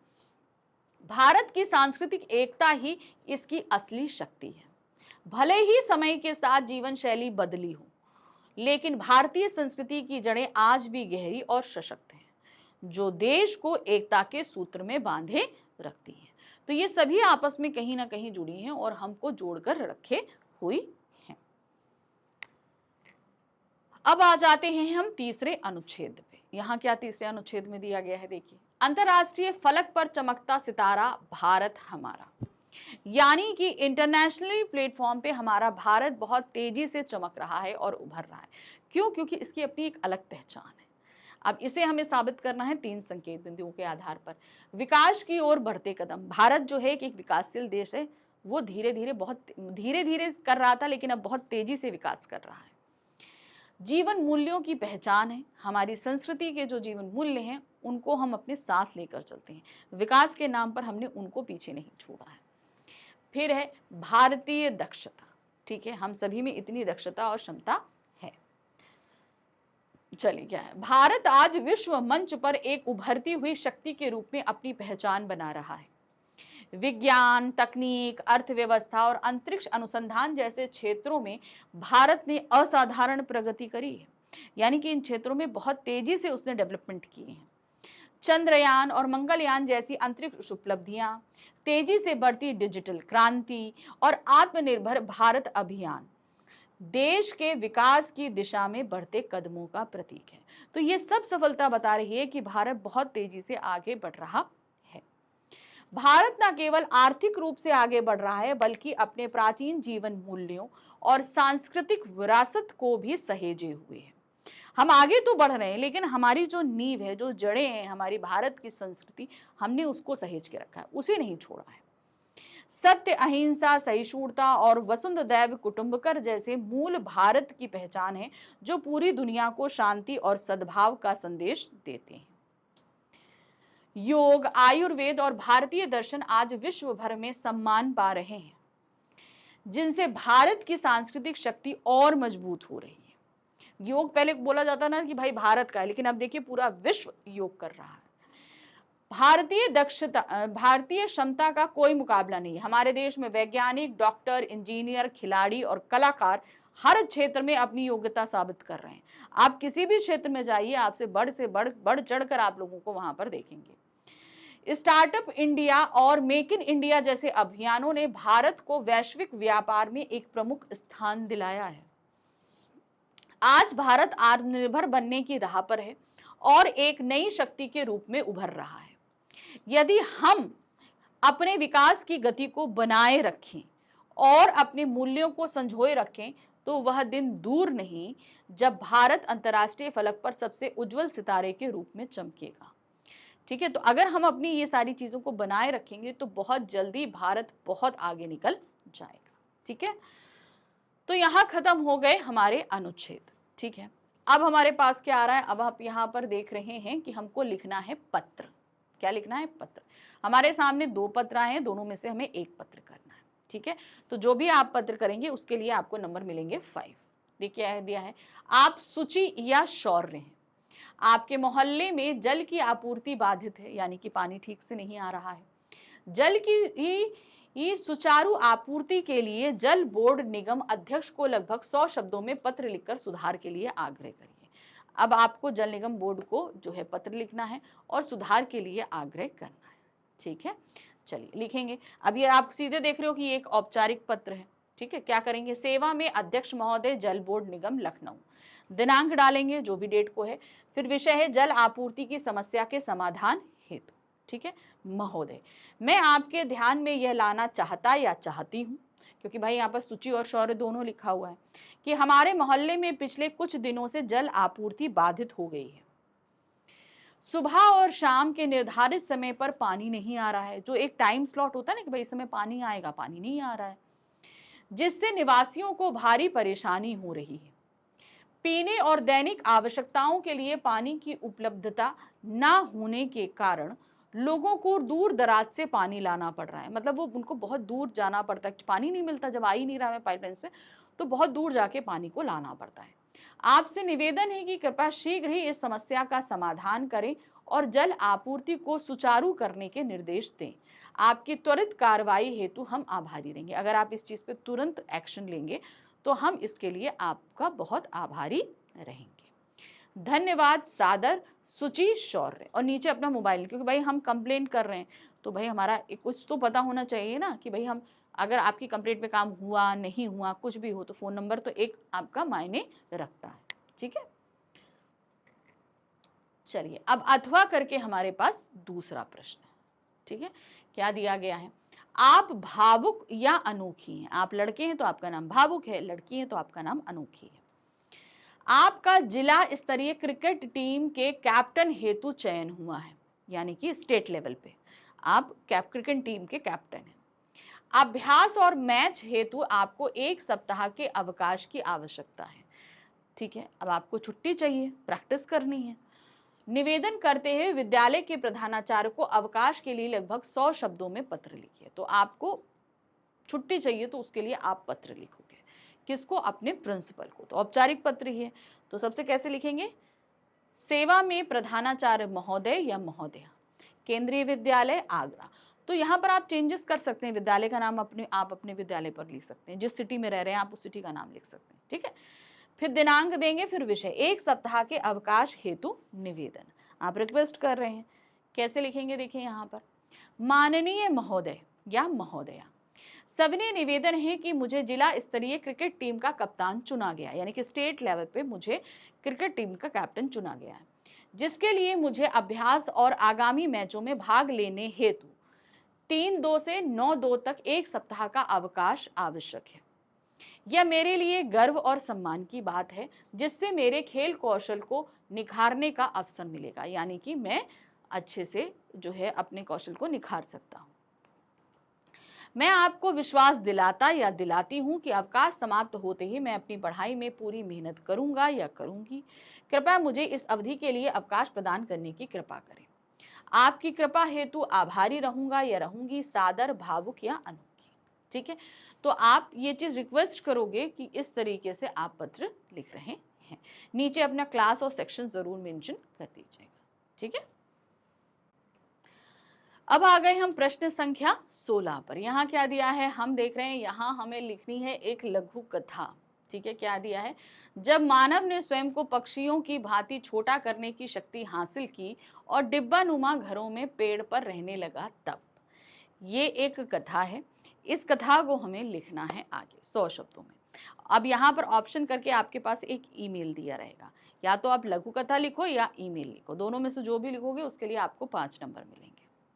भारत की सांस्कृतिक एकता ही इसकी असली शक्ति है। भले ही समय के साथ जीवन शैली बदली हो, लेकिन भारतीय संस्कृति की जड़ें आज भी गहरी और सशक्त हैं, जो देश को एकता के सूत्र में बांधे रखती हैं। तो ये सभी आपस में कहीं ना कहीं जुड़ी हैं और हमको जोड़कर रखे हुई हैं। अब आ जाते हैं हम तीसरे अनुच्छेद पे। यहाँ क्या तीसरे अनुच्छेद में दिया गया है, देखिए, अंतरराष्ट्रीय फलक पर चमकता सितारा भारत हमारा, यानी कि इंटरनेशनली प्लेटफॉर्म पे हमारा भारत बहुत तेजी से चमक रहा है और उभर रहा है। क्यों? क्योंकि इसकी अपनी एक अलग पहचान है। अब इसे हमें साबित करना है 3 संकेत बिंदुओं के आधार पर। विकास की ओर बढ़ते कदम। भारत जो है कि एक विकासशील देश है, वो धीरे धीरे बहुत धीरे धीरे कर रहा था, लेकिन अब बहुत तेजी से विकास कर रहा है। जीवन मूल्यों की पहचान है। हमारी संस्कृति के जो जीवन मूल्य हैं उनको हम अपने साथ लेकर चलते हैं। विकास के नाम पर हमने उनको पीछे नहीं छोड़ा है। फिर है भारतीय दक्षता। ठीक है, हम सभी में इतनी दक्षता और क्षमता है। चलिए, क्या है, भारत आज विश्व मंच पर एक उभरती हुई शक्ति के रूप में अपनी पहचान बना रहा है। विज्ञान, तकनीक, अर्थव्यवस्था और अंतरिक्ष अनुसंधान जैसे क्षेत्रों में भारत ने असाधारण प्रगति करी है, यानी कि इन क्षेत्रों में बहुत तेजी से उसने डेवलपमेंट की है। चंद्रयान और मंगलयान जैसी अंतरिक्ष उपलब्धियां, तेजी से बढ़ती डिजिटल क्रांति और आत्मनिर्भर भारत अभियान देश के विकास की दिशा में बढ़ते कदमों का प्रतीक है। तो ये सब सफलता बता रही है कि भारत बहुत तेजी से आगे बढ़ रहा है। भारत न केवल आर्थिक रूप से आगे बढ़ रहा है, बल्कि अपने प्राचीन जीवन मूल्यों और सांस्कृतिक विरासत को भी सहेजे हुए है। हम आगे तो बढ़ रहे हैं, लेकिन हमारी जो नींव है, जो जड़ें हैं, हमारी भारत की संस्कृति, हमने उसको सहेज के रखा है, उसे नहीं छोड़ा है। सत्य, अहिंसा, सहिष्णुता और वसुंधैव कुटुंबकम जैसे मूल भारत की पहचान है, जो पूरी दुनिया को शांति और सद्भाव का संदेश देते हैं। योग, आयुर्वेद और भारतीय दर्शन आज विश्व भर में सम्मान पा रहे हैं, जिनसे भारत की सांस्कृतिक शक्ति और मजबूत हो रही है। योग पहले बोला जाता ना कि भाई भारत का है, लेकिन अब देखिए पूरा विश्व योग कर रहा है। भारतीय दक्षता, भारतीय क्षमता का कोई मुकाबला नहीं है। हमारे देश में वैज्ञानिक, डॉक्टर, इंजीनियर, खिलाड़ी और कलाकार हर क्षेत्र में अपनी योग्यता साबित कर रहे हैं। आप किसी भी क्षेत्र में जाइए, आपसे बढ़ चढ़कर आप लोगों को वहां पर देखेंगे। स्टार्टअप इंडिया और मेक इन इंडिया जैसे अभियानों ने भारत को वैश्विक व्यापार में एक प्रमुख स्थान दिलाया है। आज भारत आत्मनिर्भर बनने की राह पर है और एक नई शक्ति के रूप में उभर रहा है। यदि हम अपने विकास की गति को बनाए रखें और अपने मूल्यों को संजोए रखें, तो वह दिन दूर नहीं जब भारत अंतर्राष्ट्रीय फलक पर सबसे उज्जवल सितारे के रूप में चमकेगा। ठीक है, तो अगर हम अपनी ये सारी चीजों को बनाए रखेंगे तो बहुत जल्दी भारत बहुत आगे निकल जाएगा। ठीक है, तो यहाँ खत्म हो गए हमारे अनुच्छेद। ठीक है, अब हमारे पास क्या आ रहा है, अब आप यहाँ पर देख रहे हैं कि हमको लिखना है पत्र। क्या लिखना है? पत्र। हमारे सामने 2 पत्र आए हैं, दोनों में से हमें एक पत्र करना है। ठीक है, तो जो भी आप पत्र करेंगे उसके लिए आपको नंबर मिलेंगे 5। देखिए क्या दिया है, आप शुचि या शौर्य हैं। आपके मोहल्ले में जल की आपूर्ति बाधित है, यानी कि पानी ठीक से नहीं आ रहा है। जल की सुचारू आपूर्ति के लिए जल बोर्ड निगम अध्यक्ष को लगभग 100 शब्दों में पत्र लिखकर सुधार के लिए आग्रह करिए। अब आपको जल निगम बोर्ड को जो है पत्र लिखना है और सुधार के लिए आग्रह करना है। ठीक है, चलिए लिखेंगे। अब ये आप सीधे देख रहे हो कि ये एक औपचारिक पत्र है। ठीक है, क्या करेंगे, सेवा में अध्यक्ष महोदय, जल बोर्ड निगम लखनऊ। दिनांक डालेंगे जो भी डेट को है। फिर विषय है जल आपूर्ति की समस्या के समाधान हेतु। ठीक है, महोदय, मैं आपके ध्यान में यह लाना चाहता या चाहती हूँ, क्योंकि भाई यहाँ पर सूची और शौर्य दोनों लिखा हुआ है, कि हमारे मोहल्ले में पिछले कुछ दिनों से जल आपूर्ति बाधित हो गई है। सुबह और शाम के निर्धारित समय पर पानी नहीं आ रहा है। जो एक टाइम स्लॉट होता है ना कि भाई इस समय पानी आएगा, पानी नहीं आ रहा है, जिससे निवासियों को भारी परेशानी हो रही है। पीने और दैनिक आवश्यकताओं के लिए पानी की उपलब्धता न होने के कारण लोगों को दूर दराज से पानी लाना पड़ रहा है। मतलब वो उनको बहुत दूर जाना पड़ता है, पानी नहीं मिलता, जब आ ही नहीं रहा है पाइपलाइंस पे, तो बहुत दूर जाके पानी को लाना पड़ता है। आपसे निवेदन है कि कृपया शीघ्र ही इस समस्या का समाधान करें और जल आपूर्ति को सुचारू करने के निर्देश दें। आपकी त्वरित कार्रवाई हेतु हम आभारी रहेंगे। अगर आप इस चीज पे तुरंत एक्शन लेंगे तो हम इसके लिए आपका बहुत आभारी रहेंगे। धन्यवाद सादर सुचि शौर्य। और नीचे अपना मोबाइल, क्योंकि भाई हम कंप्लेंट कर रहे हैं तो भाई हमारा कुछ तो पता होना चाहिए ना कि भाई हम अगर आपकी कंप्लेंट पे काम हुआ नहीं हुआ कुछ भी हो तो फोन नंबर तो एक आपका मायने रखता है। ठीक है, चलिए अब अथवा करके हमारे पास दूसरा प्रश्न है। ठीक है, क्या दिया गया है, आप भावुक या अनोखी हैं। आप लड़के हैं तो आपका नाम भावुक है, लड़की है तो आपका नाम अनोखी है। आपका जिला स्तरीय क्रिकेट टीम के कैप्टन हेतु चयन हुआ है, यानी कि स्टेट लेवल पे आप क्रिकेट टीम के कैप्टन हैं। अभ्यास और मैच हेतु आपको 1 सप्ताह के अवकाश की आवश्यकता है। ठीक है, अब आपको छुट्टी चाहिए, प्रैक्टिस करनी है। निवेदन करते हुए विद्यालय के प्रधानाचार्य को अवकाश के लिए लगभग 100 शब्दों में पत्र लिखिए। तो आपको छुट्टी चाहिए तो उसके लिए आप पत्र लिखोगे, किसको, अपने प्रिंसिपल को। तो औपचारिक पत्र ही है, तो सबसे कैसे लिखेंगे, सेवा में प्रधानाचार्य महोदय या महोदया, केंद्रीय विद्यालय आगरा। तो यहाँ पर आप चेंजेस कर सकते हैं, विद्यालय का नाम आप अपने विद्यालय पर लिख सकते हैं, जिस सिटी में रह रहे हैं आप उस सिटी का नाम लिख सकते हैं। ठीक है, फिर दिनांक देंगे, फिर विषय, 1 सप्ताह के अवकाश हेतु निवेदन, आप रिक्वेस्ट कर रहे हैं, कैसे लिखेंगे, देखिए यहाँ पर, माननीय महोदय या महोदया, सविनय निवेदन है कि मुझे जिला स्तरीय क्रिकेट टीम का कप्तान चुना गया, यानी कि स्टेट लेवल पे मुझे क्रिकेट टीम का कैप्टन चुना गया है, जिसके लिए मुझे अभ्यास और आगामी मैचों में भाग लेने हेतु 3-2 से 9-2 तक 1 सप्ताह का अवकाश आवश्यक है। यह मेरे लिए गर्व और सम्मान की बात है, जिससे मेरे खेल कौशल को निखारने का अवसर मिलेगा, यानी कि मैं अच्छे से जो है अपने कौशल को निखार सकता हूँ। मैं आपको विश्वास दिलाता या दिलाती हूँ कि अवकाश समाप्त होते ही मैं अपनी पढ़ाई में पूरी मेहनत करूंगा या करूंगी। कृपया मुझे इस अवधि के लिए अवकाश प्रदान करने की कृपा करें। आपकी कृपा हेतु आभारी रहूंगा या रहूंगी, सादर भावुक या अनोखी। ठीक है, तो आप ये चीज रिक्वेस्ट करोगे कि इस तरीके से आप पत्र लिख रहे हैं। नीचे अपना क्लास और सेक्शन जरूर मेंशन कर दीजिएगा। ठीक है, अब आ गए हम प्रश्न संख्या 16 पर। यहाँ क्या दिया है, हम देख रहे हैं यहाँ हमें लिखनी है एक लघु कथा। ठीक है, क्या दिया है, जब मानव ने स्वयं को पक्षियों की भांति छोटा करने की शक्ति हासिल की और डिब्बानुमा घरों में पेड़ पर रहने लगा तब। ये एक कथा है, इस कथा को हमें लिखना है आगे 100 शब्दों में। अब यहाँ पर ऑप्शन करके आपके पास एक ईमेल दिया रहेगा, या तो आप लघु कथा लिखो या ईमेल लिखो, दोनों में से जो भी लिखोगे उसके लिए आपको 5 नंबर मिलेंगे।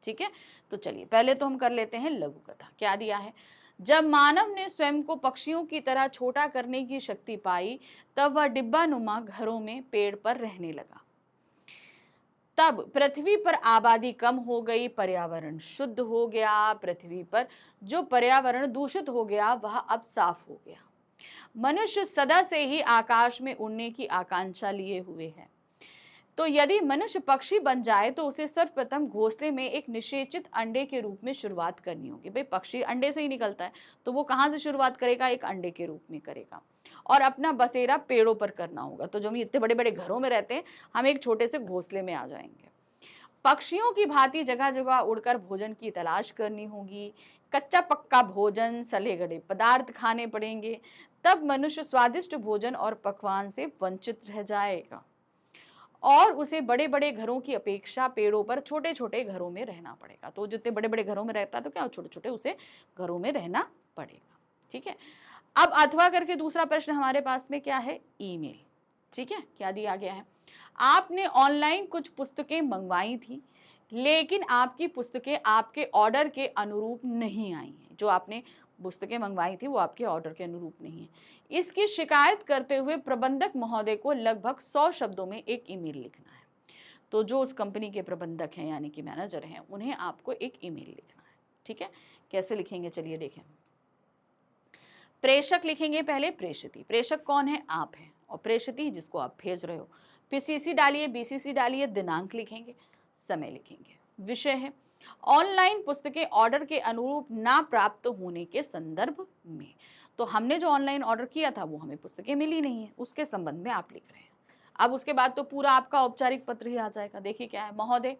ठीक है, तो चलिए पहले तो हम कर लेते हैं लघु कथा। क्या दिया है, जब मानव ने स्वयं को पक्षियों की तरह छोटा करने की शक्ति पाई तब वह डिब्बानुमा घरों में पेड़ पर रहने लगा। तब पृथ्वी पर आबादी कम हो गई, पर्यावरण शुद्ध हो गया। पृथ्वी पर जो पर्यावरण दूषित हो गया वह अब साफ हो गया। मनुष्य सदा से ही आकाश में उड़ने की आकांक्षा लिए हुए है। तो यदि मनुष्य पक्षी बन जाए तो उसे सर्वप्रथम घोंसले में एक निषेचित अंडे के रूप में शुरुआत करनी होगी। भाई पक्षी अंडे से ही निकलता है, तो वो कहाँ से शुरुआत करेगा, एक अंडे के रूप में करेगा, और अपना बसेरा पेड़ों पर करना होगा। तो जो हम इतने बड़े बड़े घरों में रहते हैं, हम एक छोटे से घोंसले में आ जाएंगे। पक्षियों की भांति जगह जगह उड़कर भोजन की तलाश करनी होगी। कच्चा पक्का भोजन, सले गले पदार्थ खाने पड़ेंगे। तब मनुष्य स्वादिष्ट भोजन और पकवान से वंचित रह जाएगा और उसे बड़े बड़े घरों की अपेक्षा पेड़ों पर छोटे छोटे घरों में रहना पड़ेगा। तो जितने बड़े बड़े घरों में रहता है तो क्या छोटे छोटे उसे घरों में रहना पड़ेगा। ठीक है, अब अथवा करके दूसरा प्रश्न हमारे पास में क्या है, ईमेल। ठीक है, क्या दिया गया है, आपने ऑनलाइन कुछ पुस्तकें मंगवाई थी, लेकिन आपकी पुस्तकें आपके ऑर्डर के अनुरूप नहीं आई हैं। जो आपने पुस्तकें मंगवाई थी वो आपके ऑर्डर के अनुरूप नहीं है। इसकी शिकायत करते हुए प्रबंधक महोदय को लगभग 100 शब्दों में एक ईमेल लिखना है। तो जो उस कंपनी के प्रबंधक हैं यानी कि मैनेजर हैं, उन्हें आपको एक ईमेल लिखना है। ठीक है, कैसे लिखेंगे, चलिए देखें। प्रेषक लिखेंगे पहले, प्रेषिती। प्रेषक कौन है, आप हैं, और प्रेषिती जिसको आप भेज रहे हो। फिर सीसी डालिए, बीसीसी डालिए, दिनांक लिखेंगे, समय लिखेंगे। विषय है ऑनलाइन पुस्तकें ऑर्डर के अनुरूप ना प्राप्त होने के संदर्भ में। तो हमने जो ऑनलाइन ऑर्डर किया था वो हमें पुस्तकें मिली नहीं है, उसके संबंध में आप लिख रहे हैं। अब उसके बाद तो पूरा आपका औपचारिक पत्र ही आ जाएगा। देखिए क्या है, महोदय,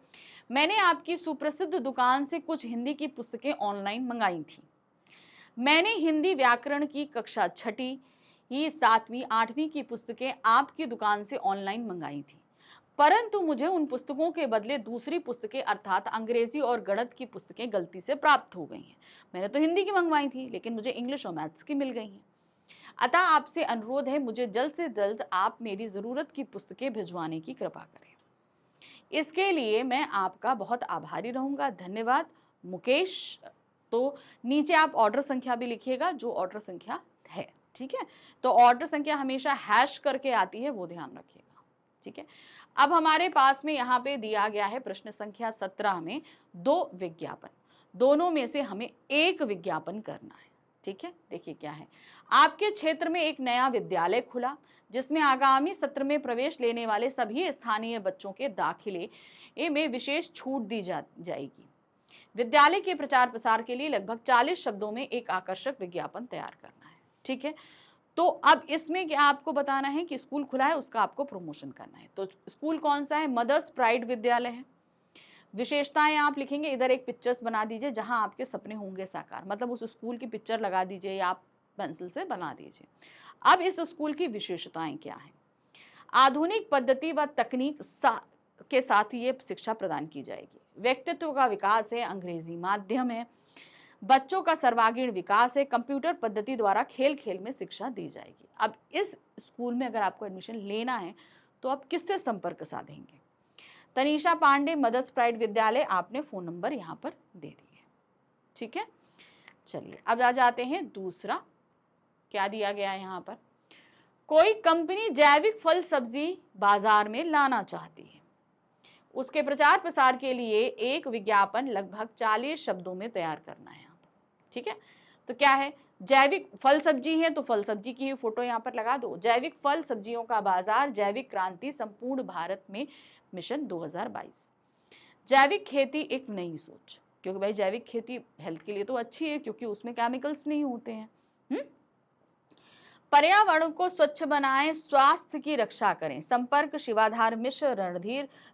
मैंने आपकी सुप्रसिद्ध दुकान से कुछ हिंदी की पुस्तकें ऑनलाइन मंगाई थी। मैंने हिंदी व्याकरण की कक्षा 6ठी ही 7वीं 8वीं की पुस्तकें आपकी दुकान से ऑनलाइन मंगाई थी, परंतु मुझे उन पुस्तकों के बदले दूसरी पुस्तकें अर्थात अंग्रेजी और गणित की पुस्तकें गलती से प्राप्त हो गई हैं। मैंने तो हिंदी की मंगवाई थी, लेकिन मुझे इंग्लिश और मैथ्स की मिल गई हैं। अतः आपसे अनुरोध है, मुझे जल्द से जल्द आप मेरी ज़रूरत की पुस्तकें भिजवाने की कृपा करें। इसके लिए मैं आपका बहुत आभारी रहूँगा। धन्यवाद मुकेश। तो नीचे आप ऑर्डर संख्या भी लिखिएगा, जो ऑर्डर संख्या है, ठीक है। तो ऑर्डर संख्या हमेशा हैश करके आती है, वो ध्यान रखिएगा, ठीक है। अब हमारे पास में यहाँ पे दिया गया है प्रश्न संख्या 17 में 2 विज्ञापन, दोनों में से हमें एक विज्ञापन करना है, ठीक है। देखिए क्या है, आपके क्षेत्र में एक नया विद्यालय खुला जिसमें आगामी सत्र में प्रवेश लेने वाले सभी स्थानीय बच्चों के दाखिले में विशेष छूट दी जाएगी। विद्यालय के प्रचार प्रसार के लिए लगभग 40 शब्दों में एक आकर्षक विज्ञापन तैयार करना है, ठीक है। तो अब इसमें क्या आपको बताना है कि स्कूल खुला है, उसका आपको प्रमोशन करना है। तो स्कूल कौन सा है? मदर्स प्राइड विद्यालय है। विशेषताएं आप लिखेंगे, इधर एक पिक्चर्स बना दीजिए जहां आपके सपने होंगे साकार, मतलब उस स्कूल की पिक्चर लगा दीजिए या आप पेंसिल से बना दीजिए। अब इस स्कूल की विशेषताएं क्या है? आधुनिक पद्धति व तकनीक के साथ ये शिक्षा प्रदान की जाएगी। व्यक्तित्व का विकास है, अंग्रेजी माध्यम है, बच्चों का सर्वांगीण विकास है, कंप्यूटर पद्धति द्वारा खेल खेल में शिक्षा दी जाएगी। अब इस स्कूल में अगर आपको एडमिशन लेना है तो आप किससे संपर्क साधेंगे? तनीषा पांडे, मदर्स प्राइड विद्यालय, आपने फोन नंबर यहाँ पर दे दिए, ठीक है। चलिए अब आ जाते हैं दूसरा, क्या दिया गया है यहाँ पर? कोई कंपनी जैविक फल सब्जी बाजार में लाना चाहती है, उसके प्रचार प्रसार के लिए एक विज्ञापन लगभग 40 शब्दों में तैयार करना है यहाँ पर, ठीक है। तो क्या है? जैविक फल सब्जी है तो फल सब्जी की ही फोटो यहाँ पर लगा दो। जैविक फल सब्जियों का बाजार, जैविक क्रांति संपूर्ण भारत में मिशन 2022। जैविक खेती एक नई सोच, क्योंकि भाई जैविक खेती हेल्थ के लिए तो अच्छी है क्योंकि उसमें केमिकल्स नहीं होते हैं। पर्यावरण को स्वच्छ बनाएं, स्वास्थ्य की रक्षा करें। संपर्क शिवाधार मिश्र,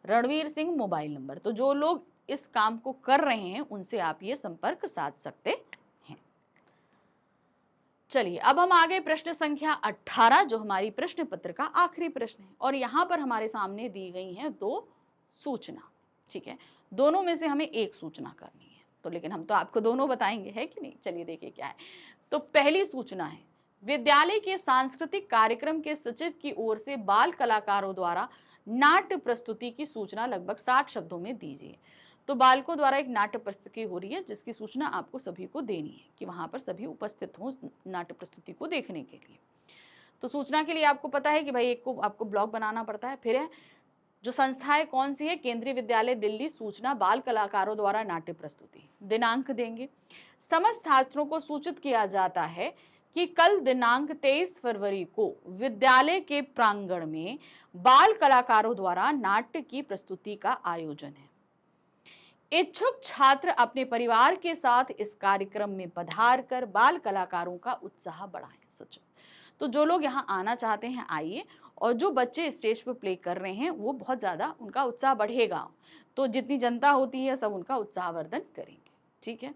रणवीर सिंह, मोबाइल नंबर। तो जो लोग इस काम को कर रहे हैं उनसे आप ये संपर्क साध सकते हैं। चलिए अब हम आगे प्रश्न संख्या 18, जो हमारी प्रश्न पत्र का आखिरी प्रश्न है, और यहाँ पर हमारे सामने दी गई हैं 2 सूचना, ठीक है। दोनों में से हमें एक सूचना करनी है, तो लेकिन हम तो आपको दोनों बताएंगे, है कि नहीं। चलिए देखिए क्या है। तो पहली सूचना है, विद्यालय के सांस्कृतिक कार्यक्रम के सचिव की ओर से बाल कलाकारों द्वारा नाट्य प्रस्तुति की सूचना लगभग 60 शब्दों में दीजिए। तो बालकों द्वारा एक नाट्य प्रस्तुति हो रही है जिसकी सूचना आपको सभी को देनी है कि वहां पर सभी उपस्थित हों नाट्य प्रस्तुति को देखने के लिए। तो सूचना के लिए आपको पता है कि भाई एक को आपको ब्लॉग बनाना पड़ता है। फिर है जो संस्था है कौन सी है? केंद्रीय विद्यालय दिल्ली। सूचना बाल कलाकारों द्वारा नाट्य प्रस्तुति। दिनांक देंगे, समस्त छात्रों को सूचित किया जाता है कि कल दिनांक 23 फरवरी को विद्यालय के प्रांगण में बाल कलाकारों द्वारा नाट्य की प्रस्तुति का आयोजन है। इच्छुक छात्र अपने परिवार के साथ इस कार्यक्रम में पधार कर बाल कलाकारों का उत्साह बढ़ाएं। सचिव, तो जो लोग यहाँ आना चाहते हैं आइए, और जो बच्चे स्टेज पर प्ले कर रहे हैं वो बहुत ज्यादा उनका उत्साह बढ़ेगा, तो जितनी जनता होती है सब उनका उत्साहवर्धन करेंगे, ठीक है।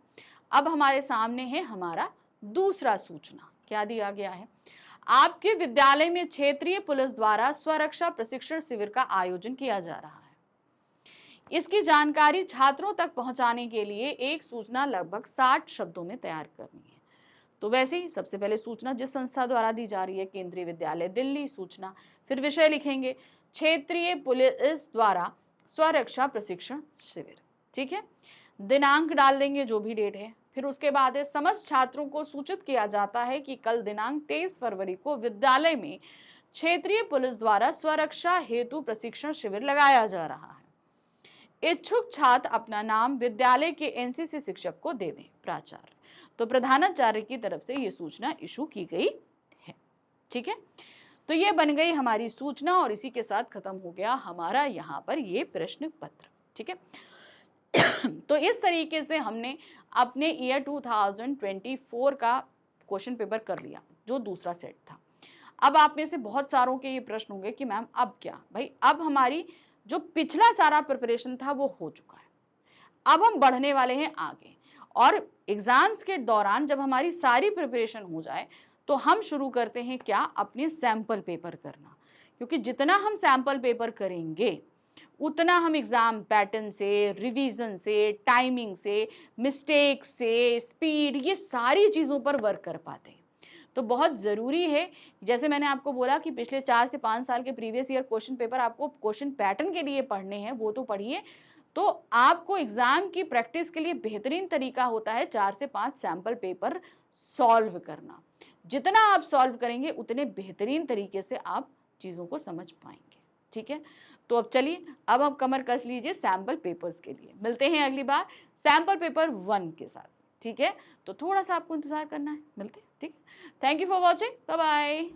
अब हमारे सामने है हमारा दूसरा सूचना। क्या दिया गया है? आपके विद्यालय में क्षेत्रीय पुलिस द्वारा स्वरक्षा प्रशिक्षण शिविर का आयोजन किया जा रहा है। इसकी जानकारी छात्रों तक पहुंचाने के लिए एक सूचना लगभग 60 शब्दों में तैयार करनी है। तो वैसे ही सबसे पहले सूचना जिस संस्था द्वारा दी जा रही है, केंद्रीय विद्यालय दिल्ली सूचना, फिर विषय लिखेंगे क्षेत्रीय पुलिस द्वारा स्वरक्षा प्रशिक्षण शिविर, ठीक है। दिनांक डाल देंगे जो भी डेट है। फिर उसके बाद है समस्त छात्रों को सूचित किया जाता है कि कल दिनांक 23 फरवरी को विद्यालय में क्षेत्रीय पुलिस द्वारा स्वरक्षा हेतु प्रशिक्षण शिविर लगाया जा रहा है। इच्छुक छात्र अपना नाम विद्यालय के एनसीसी शिक्षक को दे दें। प्राचार्य, तो प्रधानाचार्य की तरफ से ये सूचना इशू की गई है, ठीक है। तो ये बन गई हमारी सूचना और इसी के साथ खत्म हो गया हमारा यहाँ पर ये प्रश्न पत्र, ठीक है। तो इस तरीके से हमने अपने ईयर 2024 का क्वेश्चन पेपर कर लिया, जो दूसरा सेट था। अब आप में से बहुत सारों के ये प्रश्न होंगे कि मैम अब क्या? भाई अब हमारी जो पिछला सारा प्रिपरेशन था वो हो चुका है, अब हम बढ़ने वाले हैं आगे, और एग्जाम्स के दौरान जब हमारी सारी प्रिपरेशन हो जाए तो हम शुरू करते हैं क्या, अपने सैंपल पेपर करना, क्योंकि जितना हम सैंपल पेपर करेंगे उतना हम एग्जाम पैटर्न से, रिवीजन से, टाइमिंग से, मिस्टेक से, स्पीड, ये सारी चीज़ों पर वर्क कर पाते हैं। तो बहुत ज़रूरी है, जैसे मैंने आपको बोला कि पिछले 4 से 5 साल के प्रीवियस ईयर क्वेश्चन पेपर आपको क्वेश्चन पैटर्न के लिए पढ़ने हैं, वो तो पढ़िए। तो आपको एग्जाम की प्रैक्टिस के लिए बेहतरीन तरीका होता है 4 से 5 सैंपल पेपर सॉल्व करना। जितना आप सॉल्व करेंगे उतने बेहतरीन तरीके से आप चीज़ों को समझ पाएंगे। ठीक है, तो अब चलिए, अब आप कमर कस लीजिए सैंपल पेपर्स के लिए। मिलते हैं अगली बार सैंपल पेपर 1 के साथ। ठीक है, तो थोड़ा सा आपको इंतजार करना है, मिलते हैं। ठीक है, thank you for watching, bye bye.